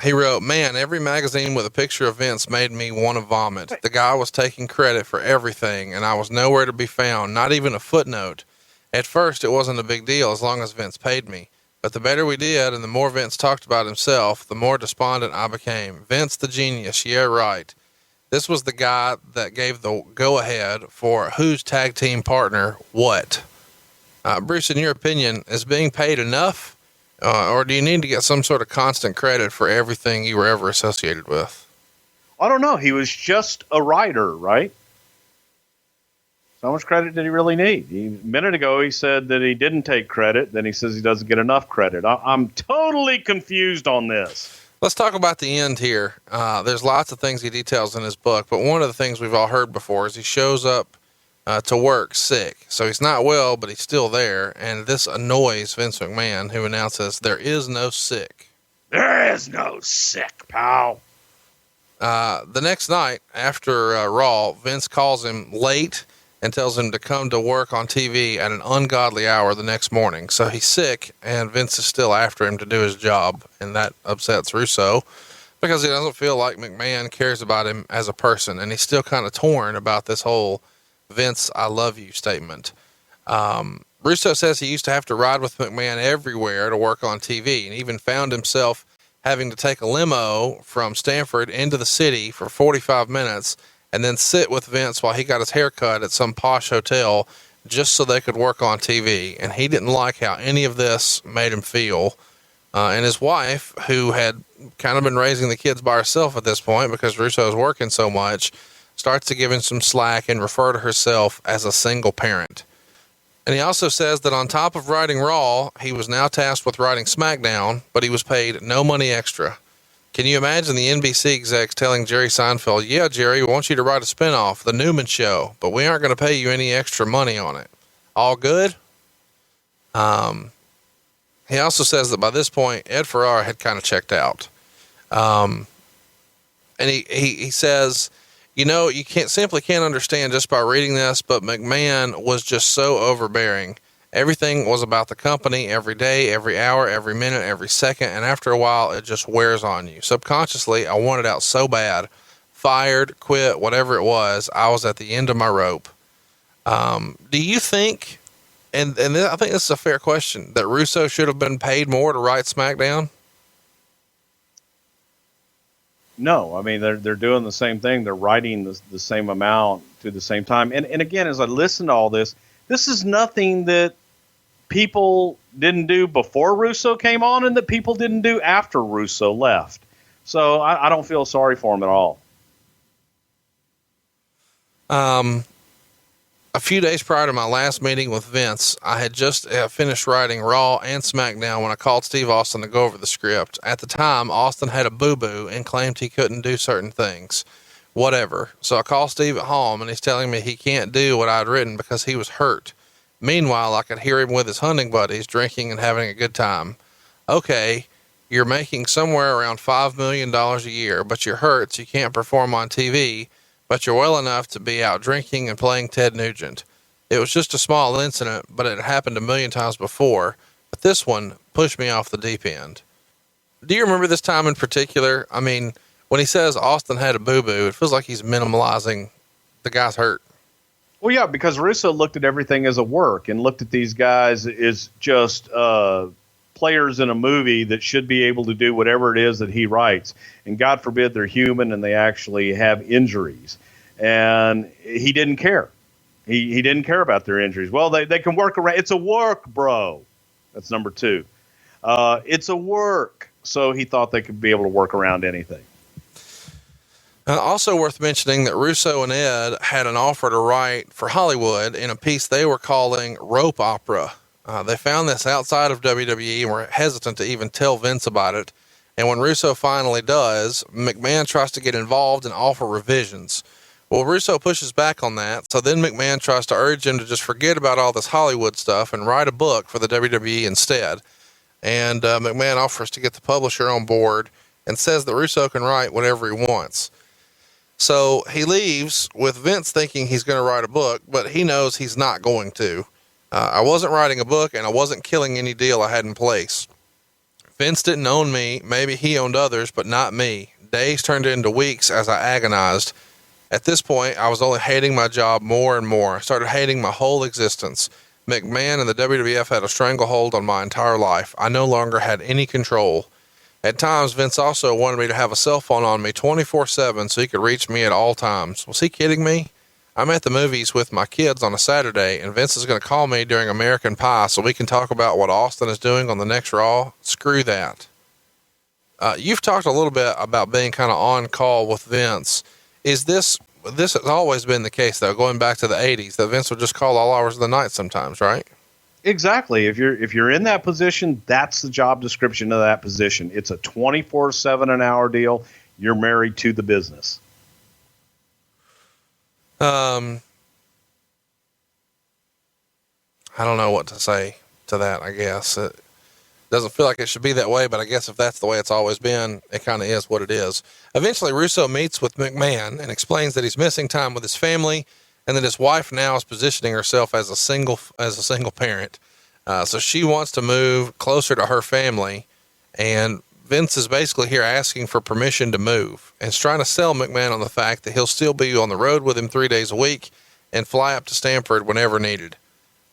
He wrote, "Man, every magazine with a picture of Vince made me want to vomit. The guy was taking credit for everything, and I was nowhere to be found, not even a footnote. At first, it wasn't a big deal as long as Vince paid me. But the better we did, and the more Vince talked about himself, the more despondent I became. Vince the genius, yeah, right. This was the guy that gave the go-ahead for whose tag team partner what." Bruce, in your opinion, is being paid enough? Or do you need to get some sort of constant credit for everything you were ever associated with? I don't know. He was just a writer, right? So how much credit did he really need? A minute ago, he said that he didn't take credit. Then he says he doesn't get enough credit. I'm totally confused on this. Let's talk about the end here. There's lots of things he details in his book, but one of the things we've all heard before is he shows up to work sick. So he's not well, but he's still there. And this annoys Vince McMahon, who announces there is no sick. There is no sick, pal. The next night after Raw, Vince calls him late and tells him to come to work on TV at an ungodly hour the next morning. So he's sick and Vince is still after him to do his job. And that upsets Russo because he doesn't feel like McMahon cares about him as a person. And he's still kind of torn about this whole Vince, I love you statement. Russo says he used to have to ride with McMahon everywhere to work on TV and even found himself having to take a limo from Stamford into the city for 45 minutes and then sit with Vince while he got his hair cut at some posh hotel just so they could work on TV. And he didn't like how any of this made him feel. And his wife, who had kind of been raising the kids by herself at this point because Russo was working so much, starts to give him some slack and refer to herself as a single parent. And he also says that on top of writing Raw, he was now tasked with writing SmackDown, but he was paid no money extra. Can you imagine the NBC execs telling Jerry Seinfeld, "Yeah, Jerry, we want you to write a spinoff, The Newman Show, but we aren't going to pay you any extra money on it. All good?" He also says that by this point, Ed Ferrara had kind of checked out. And he says, you can't understand just by reading this, but McMahon was just so overbearing. Everything was about the company every day, every hour, every minute, every second. And after a while, it just wears on you. Subconsciously, I wanted out so bad. Fired, quit, whatever it was. I was at the end of my rope. Do you think, and I think this is a fair question, that Russo should have been paid more to write SmackDown? No, I mean, they're doing the same thing. They're writing the same amount to the same time. And again, as I listen to all this is nothing that people didn't do before Russo came on and that people didn't do after Russo left. So I don't feel sorry for him at all. A few days prior to my last meeting with Vince, I had just finished writing Raw and SmackDown when I called Steve Austin to go over the script. At the time, Austin had a boo-boo and claimed he couldn't do certain things. Whatever. So I call Steve at home and he's telling me he can't do what I'd written because he was hurt. Meanwhile, I could hear him with his hunting buddies drinking and having a good time. Okay, you're making somewhere around $5 million a year, but you're hurt so you can't perform on TV, but you're well enough to be out drinking and playing Ted Nugent. It was just a small incident, but it happened a million times before. But this one pushed me off the deep end. Do you remember this time in particular? I mean, when he says Austin had a boo-boo, it feels like he's minimalizing the guy's hurt. Well, yeah, because Russo looked at everything as a work and looked at these guys as just players in a movie that should be able to do whatever it is that he writes. And God forbid they're human and they actually have injuries. And he didn't care. He didn't care about their injuries. Well, they can work around. It's a work, bro. That's number 2. It's a work. So he thought they could be able to work around anything. Also worth mentioning that Russo and Ed had an offer to write for Hollywood in a piece they were calling rope opera. They found this outside of WWE and were hesitant to even tell Vince about it. And when Russo finally does, McMahon tries to get involved and offer revisions. Well, Russo pushes back on that. So then McMahon tries to urge him to just forget about all this Hollywood stuff and write a book for the WWE instead. And McMahon offers to get the publisher on board and says that Russo can write whatever he wants. So he leaves with Vince thinking he's going to write a book, but he knows he's not going to. I wasn't writing a book and I wasn't killing any deal I had in place. Vince didn't own me. Maybe he owned others, but not me. Days turned into weeks as I agonized. At this point, I was only hating my job more and more. I started hating my whole existence. McMahon and the WWF had a stranglehold on my entire life. I no longer had any control. At times, Vince also wanted me to have a cell phone on me 24/7 so he could reach me at all times. Was he kidding me? I'm at the movies with my kids on a Saturday, and Vince is going to call me during American Pie so we can talk about what Austin is doing on the next Raw. Screw that. You've talked a little bit about being kind of on call with Vince. This has always been the case, though, going back to the 80s, that Vince would just call all hours of the night sometimes, right? Exactly. If you're in that position, that's the job description of that position. It's a 24/7 an hour deal. You're married to the business. I don't know what to say to that. I guess it doesn't feel like it should be that way, but I guess if that's the way it's always been, it kind of is what it is. Eventually Russo meets with McMahon and explains that he's missing time with his family and that his wife now is positioning herself as a single parent. So she wants to move closer to her family, and Vince is basically here asking for permission to move and is trying to sell McMahon on the fact that he'll still be on the road with him 3 days a week and fly up to Stamford whenever needed.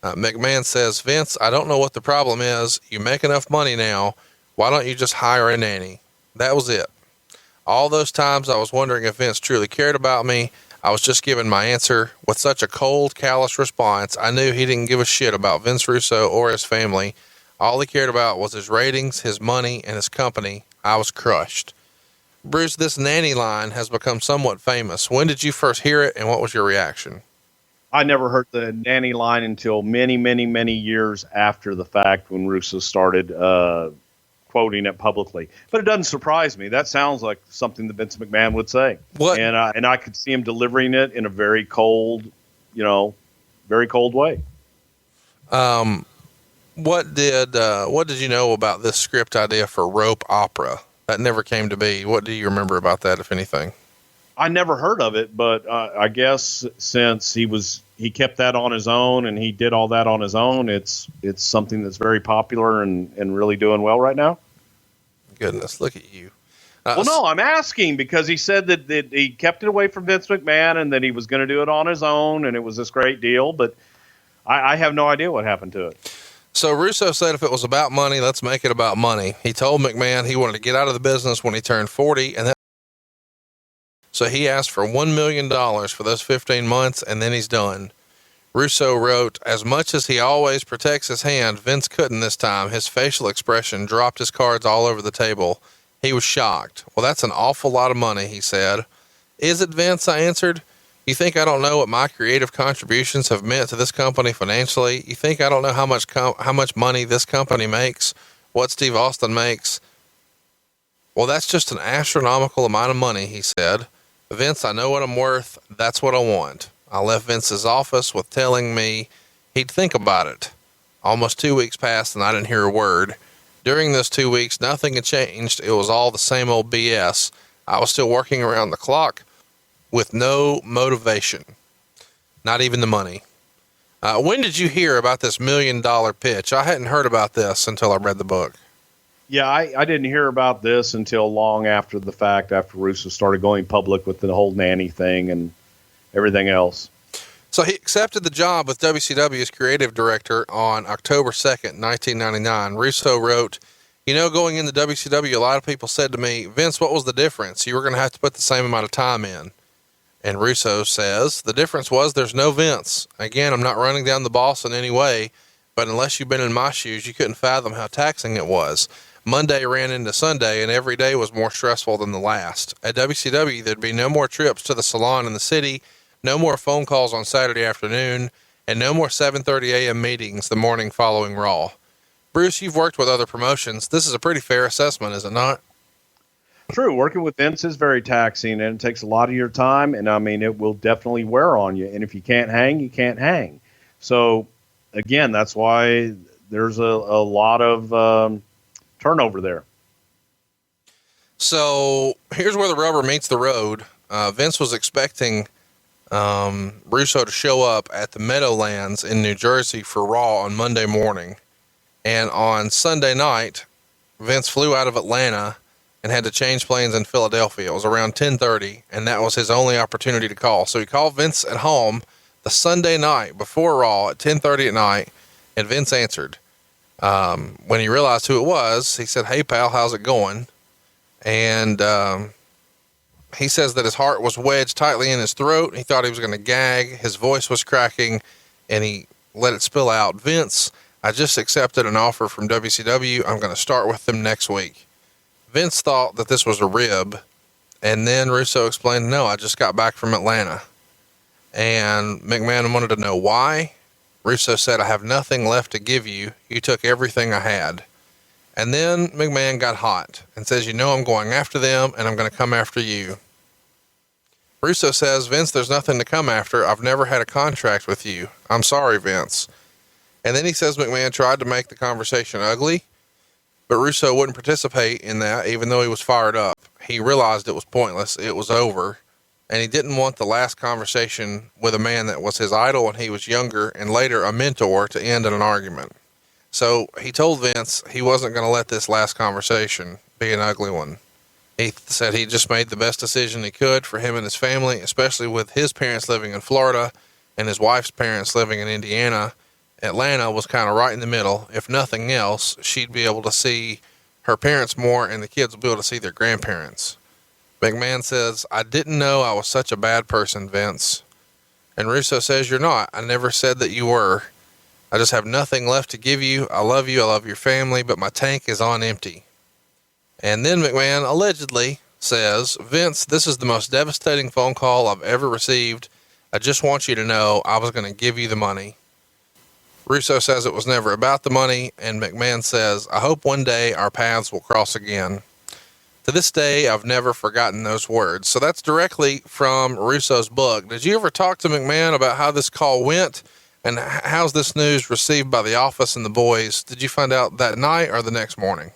McMahon says, Vince, I don't know what the problem is. You make enough money now. Why don't you just hire a nanny? That was it. All those times I was wondering if Vince truly cared about me, I was just giving my answer. With such a cold, callous response, I knew he didn't give a shit about Vince Russo or his family. All he cared about was his ratings, his money, and his company. I was crushed. Bruce, this nanny line has become somewhat famous. When did you first hear it, and what was your reaction? I never heard the nanny line until many, many, many years after the fact when Russo started quoting it publicly. But it doesn't surprise me. That sounds like something that Vince McMahon would say. What? And I could see him delivering it in a very cold, very cold way. What did you know about this script idea for rope opera? That never came to be. What do you remember about that, if anything? I never heard of it, but I guess since he kept that on his own and he did all that on his own, it's something that's very popular and really doing well right now. Goodness, look at you. Well, no, I'm asking because he said that he kept it away from Vince McMahon and that he was going to do it on his own and it was this great deal, but I have no idea what happened to it. So Russo said if it was about money, let's make it about money. He told McMahon he wanted to get out of the business when he turned 40, and so he asked for $1 million for those 15 months, and then he's done. Russo wrote, as much as he always protects his hand, Vince couldn't this time. His facial expression dropped his cards all over the table. He was shocked. Well, that's an awful lot of money, he said. Is it, Vince? I answered. You think I don't know what my creative contributions have meant to this company financially? You think I don't know how much money this company makes? What Steve Austin makes? Well, that's just an astronomical amount of money, he said. Vince, I know what I'm worth. That's what I want. I left Vince's office with telling me he'd think about it. Almost 2 weeks passed and I didn't hear a word. During those 2 weeks, nothing had changed. It was all the same old BS. I was still working around the clock with no motivation, not even the money. When did you hear about this $1 million pitch? I hadn't heard about this until I read the book. Yeah, I didn't hear about this until long after the fact, after Russo started going public with the whole nanny thing and everything else. So he accepted the job with WCW as creative director on October 2nd, 1999. Russo wrote, going into WCW, a lot of people said to me, Vince, what was the difference? You were going to have to put the same amount of time in. And Russo says, the difference was there's no Vince. Again, I'm not running down the boss in any way, but unless you've been in my shoes, you couldn't fathom how taxing it was. Monday ran into Sunday, and every day was more stressful than the last. At WCW, there'd be no more trips to the salon in the city, no more phone calls on Saturday afternoon, and no more 7:30 a.m. meetings the morning following Raw. Bruce, you've worked with other promotions. This is a pretty fair assessment, is it not? True. Working with Vince is very taxing, and it takes a lot of your time, and it will definitely wear on you. And if you can't hang, you can't hang. So, again, that's why there's a lot of turnover there. So here's where the rubber meets the road. Vince was expecting Russo to show up at the Meadowlands in New Jersey for Raw on Monday morning. And on Sunday night, Vince flew out of Atlanta and had to change planes in Philadelphia. It was around 10:30, and that was his only opportunity to call. So he called Vince at home the Sunday night before Raw at 10:30 at night, and Vince answered. When he realized who it was, he said, "Hey pal, how's it going?" And, he says that his heart was wedged tightly in his throat. He thought he was going to gag. His voice was cracking, and he let it spill out. Vince, I just accepted an offer from WCW. I'm going to start with them next week. Vince thought that this was a rib. And then Russo explained, no, I just got back from Atlanta. And McMahon wanted to know why. Russo said, I have nothing left to give you. You took everything I had. And then McMahon got hot and says, I'm going after them, and I'm going to come after you. Russo says, Vince, there's nothing to come after. I've never had a contract with you. I'm sorry, Vince. And then he says McMahon tried to make the conversation ugly, but Russo wouldn't participate in that, even though he was fired up. He realized it was pointless. It was over. And he didn't want the last conversation with a man that was his idol when he was younger and later a mentor to end in an argument. So he told Vince he wasn't going to let this last conversation be an ugly one. He said he just made the best decision he could for him and his family, especially with his parents living in Florida and his wife's parents living in Indiana. Atlanta was kind of right in the middle. If nothing else, she'd be able to see her parents more, and the kids will be able to see their grandparents. McMahon says, I didn't know I was such a bad person, Vince. And Russo says, you're not. I never said that you were. I just have nothing left to give you. I love your family, but my tank is on empty. And then McMahon allegedly says, Vince, this is the most devastating phone call I've ever received. I just want you to know I was going to give you the money. Russo says it was never about the money, and McMahon says, I hope one day our paths will cross again. To this day, I've never forgotten those words. So that's directly from Russo's book. Did you ever talk to McMahon about how this call went? And how's this news received by the office and the boys? Did you find out that night or the next morning?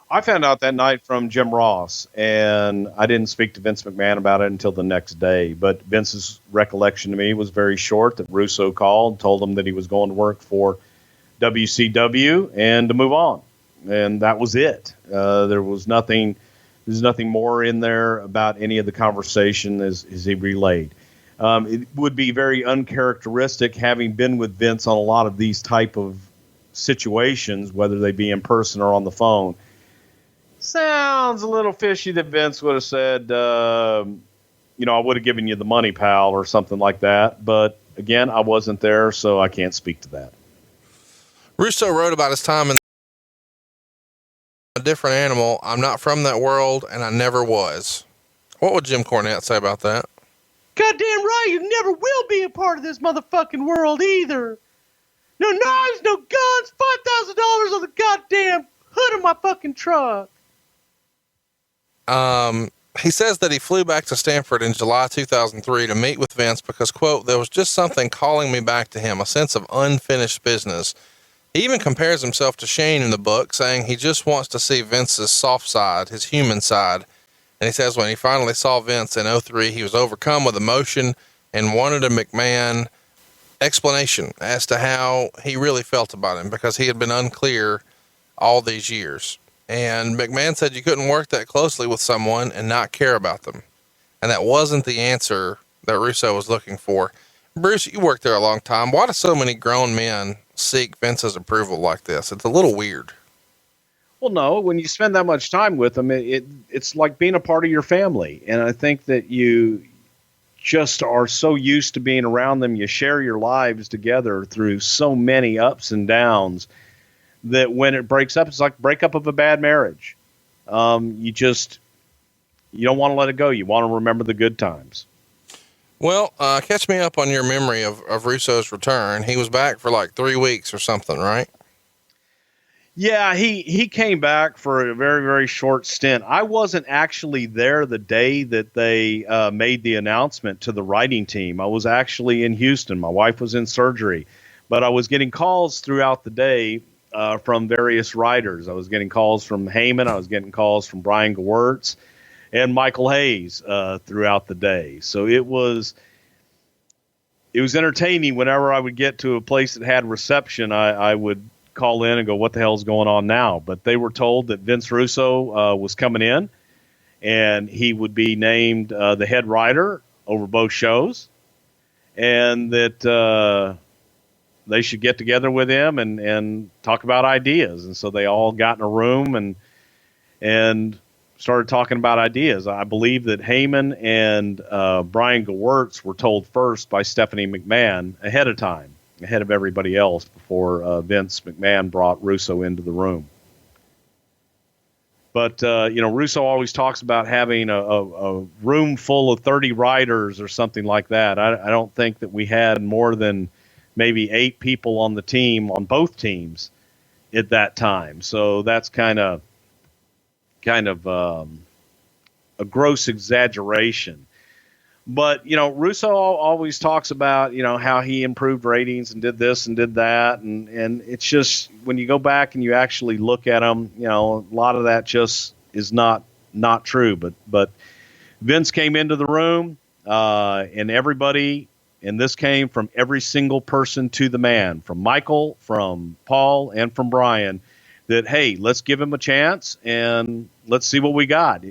I found out that night from Jim Ross, and I didn't speak to Vince McMahon about it until the next day. But Vince's recollection to me was very short, that Russo called, told him that he was going to work for WCW and to move on. And that was it. There's nothing more in there about any of the conversation as he relayed. It would be very uncharacteristic, having been with Vince on a lot of these type of situations, whether they be in person or on the phone. Sounds a little fishy that Vince would have said, I would have given you the money, pal, or something like that. But again, I wasn't there, so I can't speak to that. Russo wrote about his time in A Different Animal. I'm not from that world, and I never was. What would Jim Cornette say about that? Goddamn right, you never will be a part of this motherfucking world either. No knives, no guns, $5,000 on the goddamn hood of my fucking truck. He says that he flew back to Stamford in July 2003 to meet with Vince because, quote, there was just something calling me back to him, a sense of unfinished business. He even compares himself to Shane in the book, saying he just wants to see Vince's soft side, his human side. And he says when he finally saw Vince in 2003, he was overcome with emotion and wanted a McMahon explanation as to how he really felt about him, because he had been unclear all these years. And McMahon said you couldn't work that closely with someone and not care about them. And that wasn't the answer that Russo was looking for. Bruce, you worked there a long time. Why do so many grown men seek Vince's approval like this? It's a little weird. Well, no, when you spend that much time with them, it's like being a part of your family. And I think that you just are so used to being around them. You share your lives together through so many ups and downs that when it breaks up, it's like breakup of a bad marriage. You don't want to let it go. You want to remember the good times. Well, catch me up on your memory of Russo's return. He was back for like 3 weeks or something, right? Yeah, he came back for a very, very short stint. I wasn't actually there the day that they made the announcement to the writing team. I was actually in Houston. My wife was in surgery, but I was getting calls throughout the day from various writers. I was getting calls from Heyman. I was getting calls from Brian Gewirtz and Michael Hayes throughout the day. So it was entertaining. Whenever I would get to a place that had reception, I would call in and go, what the hell's going on now? But they were told that Vince Russo was coming in and he would be named the head writer over both shows, and that they should get together with him and talk about ideas. And so they all got in a room and started talking about ideas. I believe that Heyman and Brian Gewirtz were told first by Stephanie McMahon ahead of time, ahead of everybody else, before Vince McMahon brought Russo into the room. But, Russo always talks about having a room full of 30 writers or something like that. I don't think that we had more than maybe 8 people on the team, on both teams at that time. So that's kind of a gross exaggeration. But, Russo always talks about, how he improved ratings and did this and did that. And it's just, when you go back and you actually look at him, a lot of that just is not true. But Vince came into the room and everybody, and this came from every single person to the man, from Michael, from Paul, and from Brian, that, hey, let's give him a chance and let's see what we got.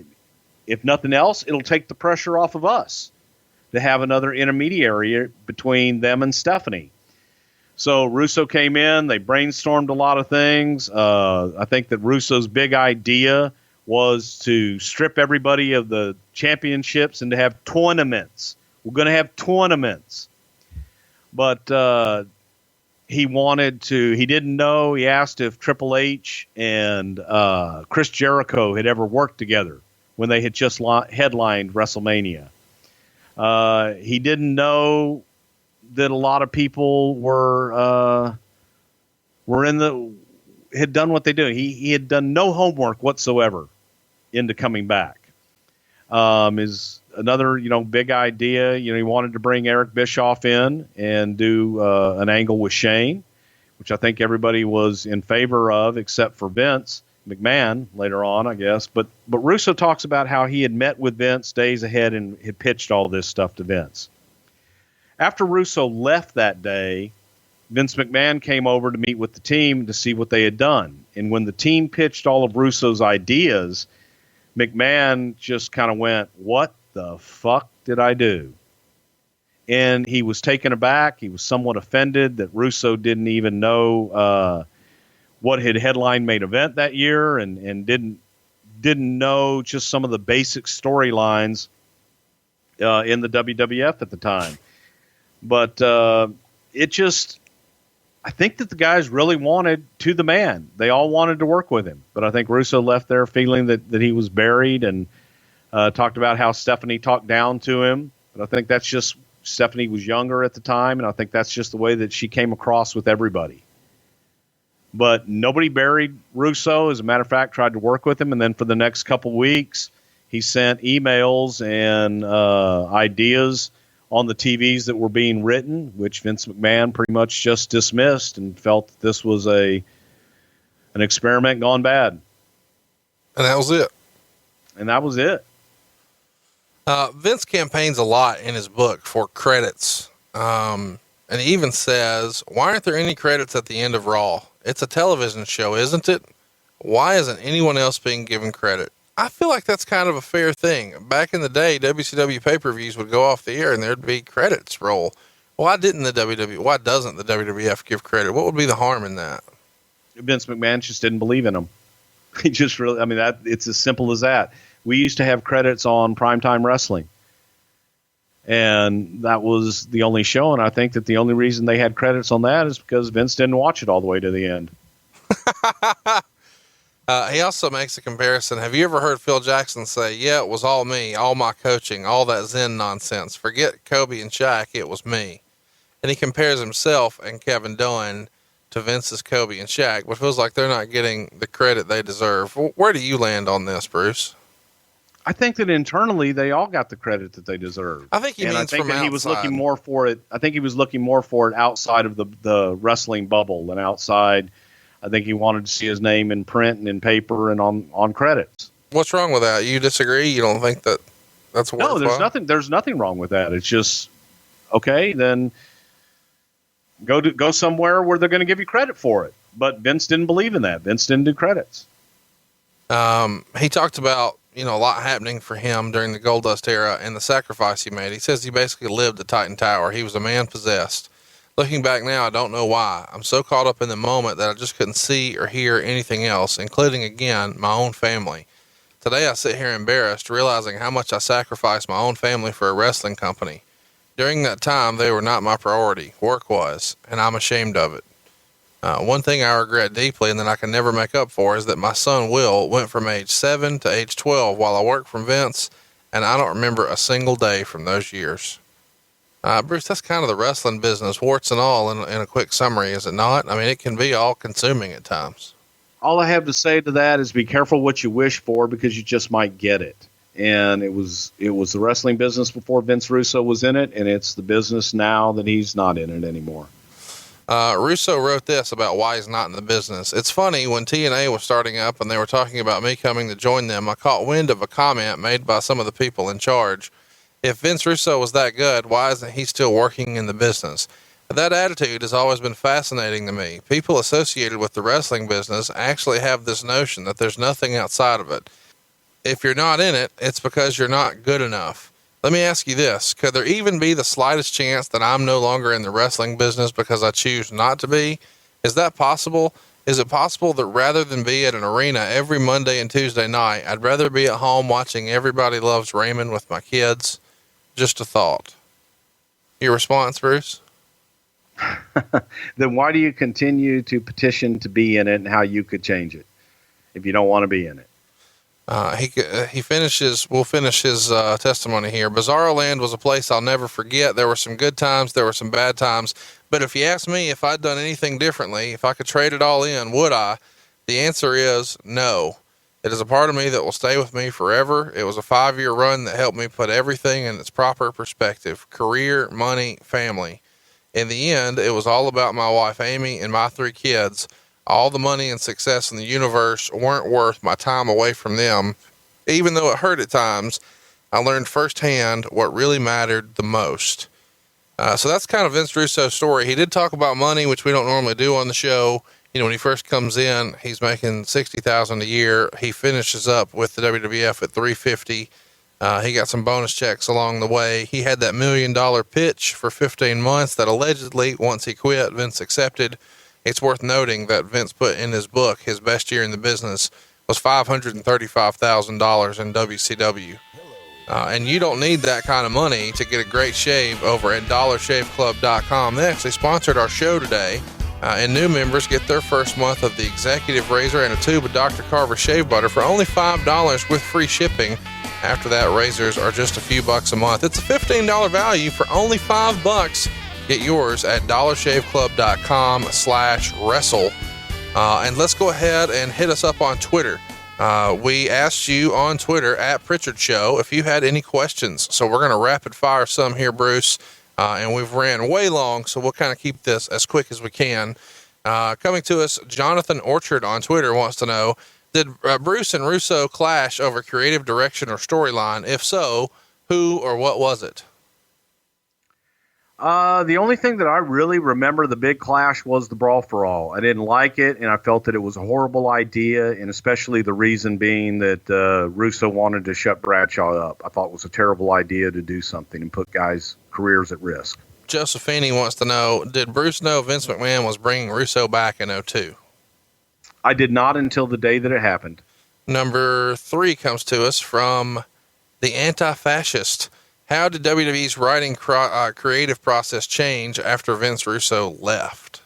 If nothing else, it'll take the pressure off of us to have another intermediary between them and Stephanie. So Russo came in, they brainstormed a lot of things. I think that Russo's big idea was to strip everybody of the championships and to have tournaments. We're going to have tournaments. But he didn't know, he asked if Triple H and Chris Jericho had ever worked together when they had just headlined WrestleMania. He didn't know that a lot of people had done what they do. He had done no homework whatsoever into coming back. Is another, big idea. He wanted to bring Eric Bischoff in and do an angle with Shane, which I think everybody was in favor of, except for Vince McMahon later on, I guess. But Russo talks about how he had met with Vince days ahead and had pitched all this stuff to Vince. After Russo left that day, Vince McMahon came over to meet with the team to see what they had done. And when the team pitched all of Russo's ideas, McMahon just kind of went, what the fuck did I do? And he was taken aback. He was somewhat offended that Russo didn't even know what had headlined main event that year and didn't know just some of the basic storylines in the WWF at the time. But I think that the guys really wanted to the man. They all wanted to work with him. But I think Russo left there feeling that he was buried and talked about how Stephanie talked down to him. But I think that's just, Stephanie was younger at the time, and I think that's just the way that she came across with everybody. But nobody buried Russo. As a matter of fact, tried to work with him. And then for the next couple weeks, he sent emails and ideas on the TVs that were being written, which Vince McMahon pretty much just dismissed and felt that this was an experiment gone bad. And that was it. And that was it. Vince campaigns a lot in his book for credits. And he even says, why aren't there any credits at the end of Raw? It's a television show, isn't it? Why isn't anyone else being given credit? I feel like that's kind of a fair thing. Back in the day, WCW pay-per-views would go off the air and there'd be credits roll Why doesn't the WWF give credit? What would be the harm in that? Vince McMahon just didn't believe in him. He just really, it's as simple as that. We used to have credits on Primetime Wrestling, and that was the only show. And I think that the only reason they had credits on that is because Vince didn't watch it all the way to the end. He also makes a comparison. Have you ever heard Phil Jackson say, yeah, it was all me, all my coaching, all that Zen nonsense. Forget Kobe and Shaq. It was me. And he compares himself and Kevin Dunn to Vince's Kobe and Shaq, but feels like they're not getting the credit they deserve. Where do you land on this, Bruce? I think that internally they all got the credit that they deserve. I think he means from outside. He was looking more for it. I think he was looking more for it outside of the wrestling bubble than outside. I think he wanted to see his name in print and in paper and on credits. What's wrong with that? You disagree? You don't think that's worthwhile? No, there's nothing wrong with that. It's just, okay, then go somewhere where they're going to give you credit for it. But Vince didn't believe in that. Vince didn't do credits. He talked about, a lot happening for him during the Goldust era and the sacrifice he made. He says he basically lived at Titan Tower. He was a man possessed. Looking back now, I don't know why. I'm so caught up in the moment that I just couldn't see or hear anything else, including, again, my own family. Today I sit here embarrassed, realizing how much I sacrificed my own family for a wrestling company. During that time, they were not my priority. Work was, and I'm ashamed of it. One thing I regret deeply and that I can never make up for is that my son Will went from age 7 to age 12 while I worked from Vince, and I don't remember a single day from those years. Bruce, that's kind of the wrestling business, warts and all, in a quick summary, is it not? I mean, it can be all consuming at times. All I have to say to that is be careful what you wish for, because you just might get it. And it was the wrestling business before Vince Russo was in it, and it's the business now that he's not in it anymore. Russo wrote this about why he's not in the business. It's funny, when TNA was starting up and they were talking about me coming to join them, I caught wind of a comment made by some of the people in charge. If Vince Russo was that good, why isn't he still working in the business? That attitude has always been fascinating to me. People associated with the wrestling business actually have this notion that there's nothing outside of it. If you're not in it, it's because you're not good enough. Let me ask you this. Could there even be the slightest chance that I'm no longer in the wrestling business because I choose not to be? Is that possible? Is it possible that rather than be at an arena every Monday and Tuesday night, I'd rather be at home watching Everybody Loves Raymond with my kids? Just a thought. Your response, Bruce? Then why do you continue to petition to be in it, and how you could change it if you don't want to be in it? We'll finish his testimony here. Bizarro Land was a place I'll never forget. There were some good times, there were some bad times, but if you ask me if I'd done anything differently, if I could trade it all in, would I? The answer is no. It is a part of me that will stay with me forever. It was a 5-year run that helped me put everything in its proper perspective: career, money, family. In the end, it was all about my wife, Amy, and my 3 kids. All the money and success in the universe weren't worth my time away from them. Even though it hurt at times, I learned firsthand what really mattered the most. So that's kind of Vince Russo's story. He did talk about money, which we don't normally do on the show. When he first comes in, he's making $60,000 a year. He finishes up with the WWF at $350,000. He got some bonus checks along the way. He had that $1 million pitch for 15 months that allegedly, once he quit, Vince accepted. It's worth noting that Vince put in his book his best year in the business was $535,000 in WCW. And you don't need that kind of money to get a great shave over at DollarShaveClub.com. They actually sponsored our show today. And new members get their first month of the executive razor and a tube of Dr. Carver shave butter for only $5 with free shipping. After that, razors are just a few bucks a month. It's a $15 value for only $5. Get yours at DollarShaveClub.com/wrestle. And let's go ahead and hit us up on Twitter. We asked you on Twitter at Prichard Show if you had any questions. So we're going to rapid fire some here, Bruce. And we've ran way long, so we'll kind of keep this as quick as we can. Coming to us, Jonathan Orchard on Twitter wants to know, did Bruce and Russo clash over creative direction or storyline? If so, who or what was it? The only thing that I really remember the big clash was the Brawl for All. I didn't like it, and I felt that it was a horrible idea, and especially the reason being that Russo wanted to shut Bradshaw up. I thought it was a terrible idea to do something and put guys' careers at risk. Josephine wants to know, did Bruce know Vince McMahon was bringing Russo back in 2002? I did not until the day that it happened. Number 3 comes to us from the Anti-Fascist. How did WWE's writing creative process change after Vince Russo left?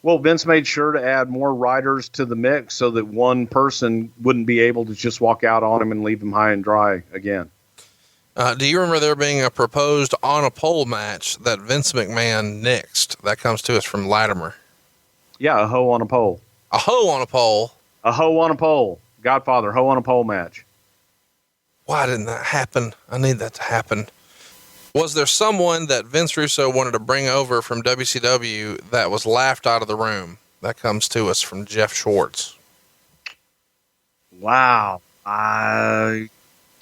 Well, Vince made sure to add more writers to the mix so that one person wouldn't be able to just walk out on him and leave him high and dry again. Do you remember there being a proposed on a pole match that Vince McMahon nixed? That comes to us from Latimer. Yeah, a hoe on a pole. A hoe on a pole? A hoe on a pole. Godfather, hoe on a pole match. Why didn't that happen? I need that to happen. Was there someone that Vince Russo wanted to bring over from WCW that was laughed out of the room? That comes to us from Jeff Schwartz. Wow. I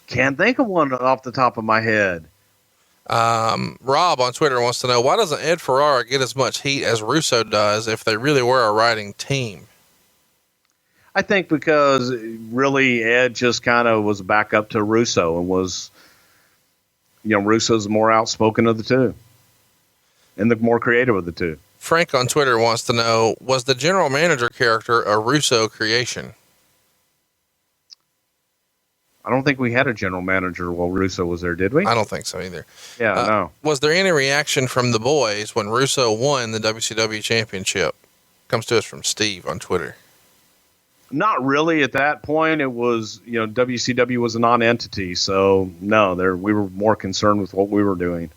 can't think of one off the top of my head. Rob on Twitter wants to know, why doesn't Ed Ferrara get as much heat as Russo does if they really were a writing team? I think because really Ed just kind of was a backup to Russo and was, Russo's the more outspoken of the two and the more creative of the two. Frank on Twitter wants to know, was the general manager character a Russo creation? I don't think we had a general manager while Russo was there, did we? I don't think so either. Yeah, no. Was there any reaction from the boys when Russo won the WCW championship? Comes to us from Steve on Twitter. Not really at that point. It was, WCW was a non-entity. So no, we were more concerned with what we were doing.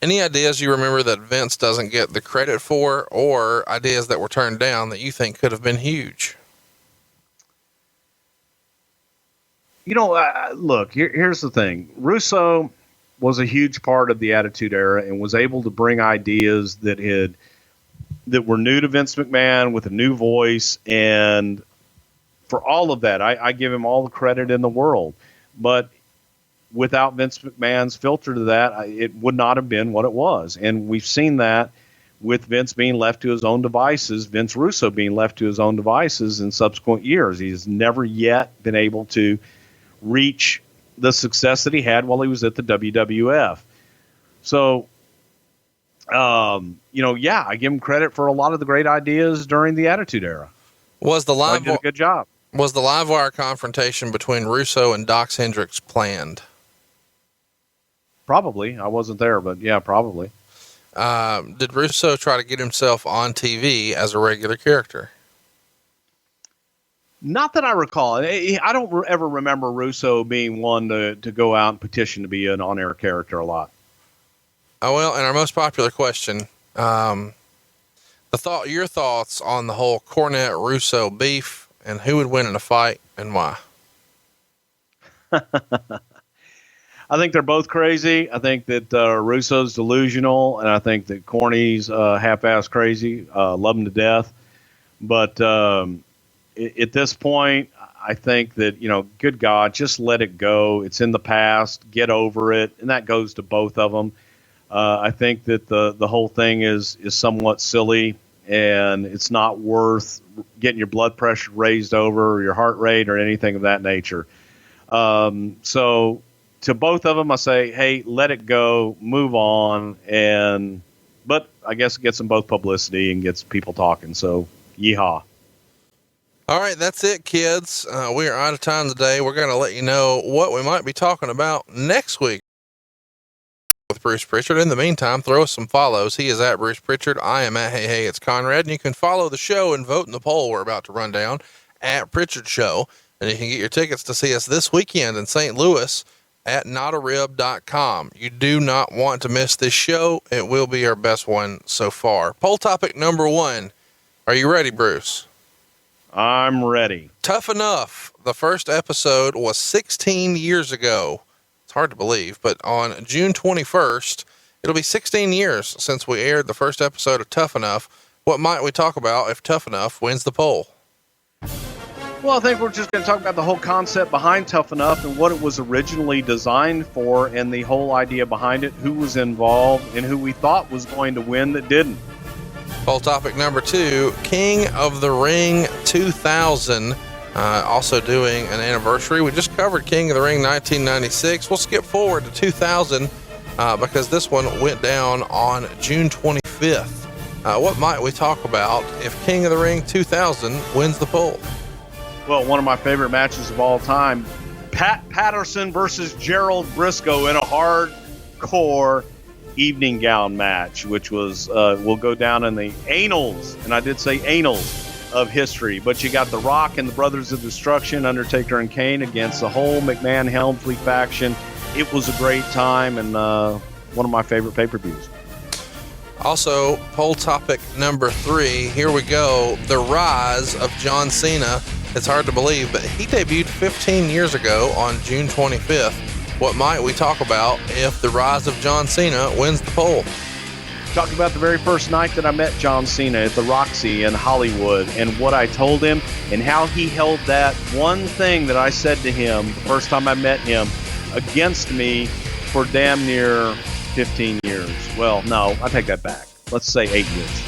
Any ideas you remember that Vince doesn't get the credit for, or ideas that were turned down that you think could have been huge? Look, here's the thing. Russo was a huge part of the Attitude Era and was able to bring ideas that were new to Vince McMahon with a new voice. And for all of that, I give him all the credit in the world. But without Vince McMahon's filter to that, it would not have been what it was. And we've seen that with Vince being left to his own devices, Vince Russo being left to his own devices in subsequent years. He's never yet been able to reach the success that he had while he was at the WWF. So, I give him credit for a lot of the great ideas during the Attitude Era. Was the live did a good job. Was the live wire confrontation between Russo and Dox Hendricks planned? Probably. I wasn't there, but yeah, probably. Did Russo try to get himself on TV as a regular character? Not that I recall. I don't ever remember Russo being one to go out and petition to be an on-air character a lot. Oh, well, and our most popular question, your thoughts on the whole Cornette-Russo beef and who would win in a fight and why? I think they're both crazy. I think that Russo's delusional, and I think that Corny's half-ass crazy. Love him to death. But at this point, I think that, good God, just let it go. It's in the past. Get over it. And that goes to both of them. I think that the whole thing is somewhat silly, and it's not worth getting your blood pressure raised over or your heart rate or anything of that nature. So to both of them, I say, hey, let it go, move on. But I guess it gets them both publicity and gets people talking. So yeehaw. All right, that's it, kids. We are out of time today. We're going to let you know what we might be talking about next week with Bruce Prichard. In the meantime, throw us some follows. He is at Bruce Prichard. I am at Hey, it's Conrad. And you can follow the show and vote in the poll we're about to run down at Prichard Show. And you can get your tickets to see us this weekend in St. Louis at notarib.com. You do not want to miss this show. It will be our best one so far. Poll topic number 1. Are you ready, Bruce? I'm ready. Tough Enough. The first episode was 16 years ago. It's hard to believe, but on June 21st, it'll be 16 years since we aired the first episode of Tough Enough. What might we talk about if Tough Enough wins the poll? Well, I think we're just going to talk about the whole concept behind Tough Enough and what it was originally designed for and the whole idea behind it, who was involved, and who we thought was going to win that didn't. Poll topic number 2, King of the Ring 2000, also doing an anniversary. We just covered King of the Ring 1996. We'll skip forward to 2000 because this one went down on June 25th. What might we talk about if King of the Ring 2000 wins the poll? Well, one of my favorite matches of all time, Pat Patterson versus Gerald Briscoe in a hardcore evening gown match, which was will go down in the annals, and I did say annals, of history. But you got The Rock and the Brothers of Destruction, Undertaker and Kane, against the whole McMahon-Helmsley faction. It was a great time, and one of my favorite pay-per-views. Also, poll topic number 3. Here we go. The rise of John Cena. It's hard to believe, but he debuted 15 years ago on June 25th. What might we talk about if the rise of John Cena wins the poll? Talk about the very first night that I met John Cena at the Roxy in Hollywood, and what I told him and how he held that one thing that I said to him the first time I met him against me for damn near 15 years. Well, no, I take that back. Let's say 8 years.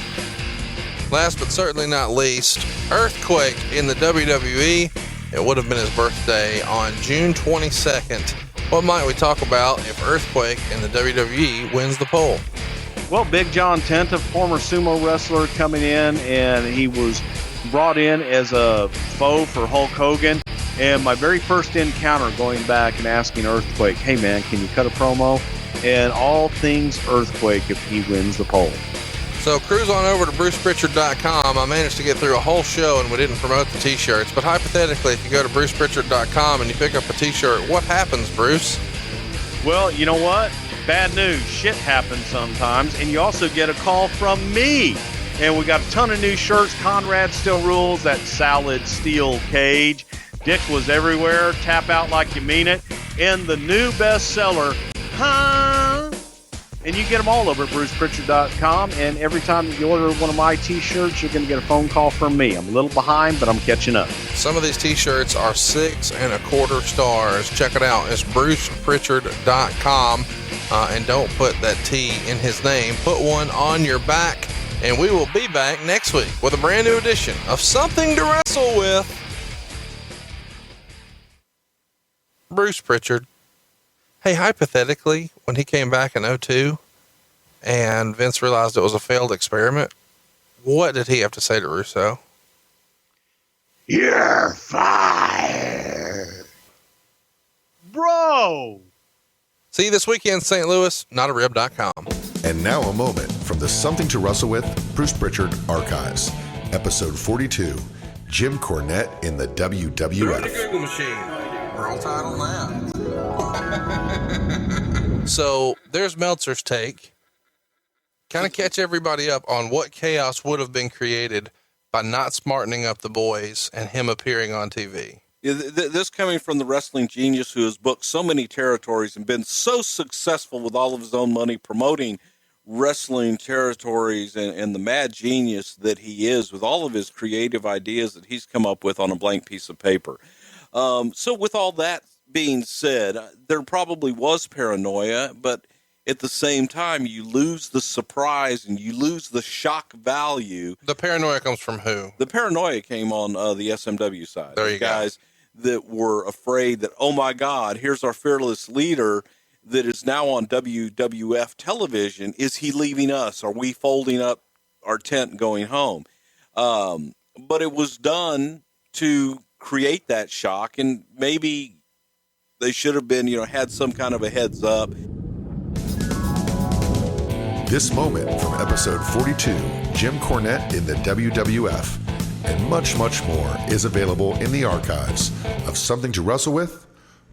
Last but certainly not least, Earthquake in the WWE. It would have been his birthday on June 22nd. What might we talk about if Earthquake in the WWE wins the poll? Well, Big John Tenta, former sumo wrestler, coming in, and he was brought in as a foe for Hulk Hogan. And my very first encounter, going back and asking Earthquake, hey man, can you cut a promo? And all things Earthquake if he wins the poll. So cruise on over to BrucePrichard.com. I managed to get through a whole show and we didn't promote the t-shirts. But hypothetically, if you go to BrucePrichard.com and you pick up a t-shirt, what happens, Bruce? Well, you know what? Bad news. Shit happens sometimes. And you also get a call from me. And we got a ton of new shirts. Conrad still rules. That solid steel cage. Dick was everywhere. Tap out like you mean it. And the new bestseller, huh? And you get them all over at BrucePrichard.com. And every time that you order one of my t-shirts, you're going to get a phone call from me. I'm a little behind, but I'm catching up. Some of these t-shirts are 6.25 stars. Check it out. It's BrucePrichard.com. And don't put that T in his name. Put one on your back. And we will be back next week with a brand new edition of Something to Wrestle With. Bruce Prichard. Hey, hypothetically, when he came back in 2002 and Vince realized it was a failed experiment, what did he have to say to Russo? You're fired. Bro. See you this weekend, St. Louis, notarib.com. And now a moment from the Something to Wrestle With Bruce Prichard Archives. Episode 42, Jim Cornette in the WWF. Google machine. Roll title now. So there's Meltzer's take. Kind of catch everybody up on what chaos would have been created by not smartening up the boys and him appearing on TV. This coming from the wrestling genius who has booked so many territories and been so successful with all of his own money promoting wrestling territories, and the mad genius that he is with all of his creative ideas that he's come up with on a blank piece of paper. So with all that being said, there probably was paranoia, but at the same time, you lose the surprise and you lose the shock value. The paranoia comes from who? The paranoia came on the SMW side. There you go. Guys that were afraid that, oh my God, here's our fearless leader that is now on WWF television. Is he leaving us? Are we folding up our tent and going home? But it was done to create that shock, and maybe they should have been, had some kind of a heads up. This moment from episode 42, Jim Cornette in the WWF, and much, much more is available in the archives of Something to Wrestle With,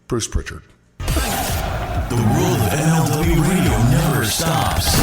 Bruce Prichard. The world of MLW Radio never stops.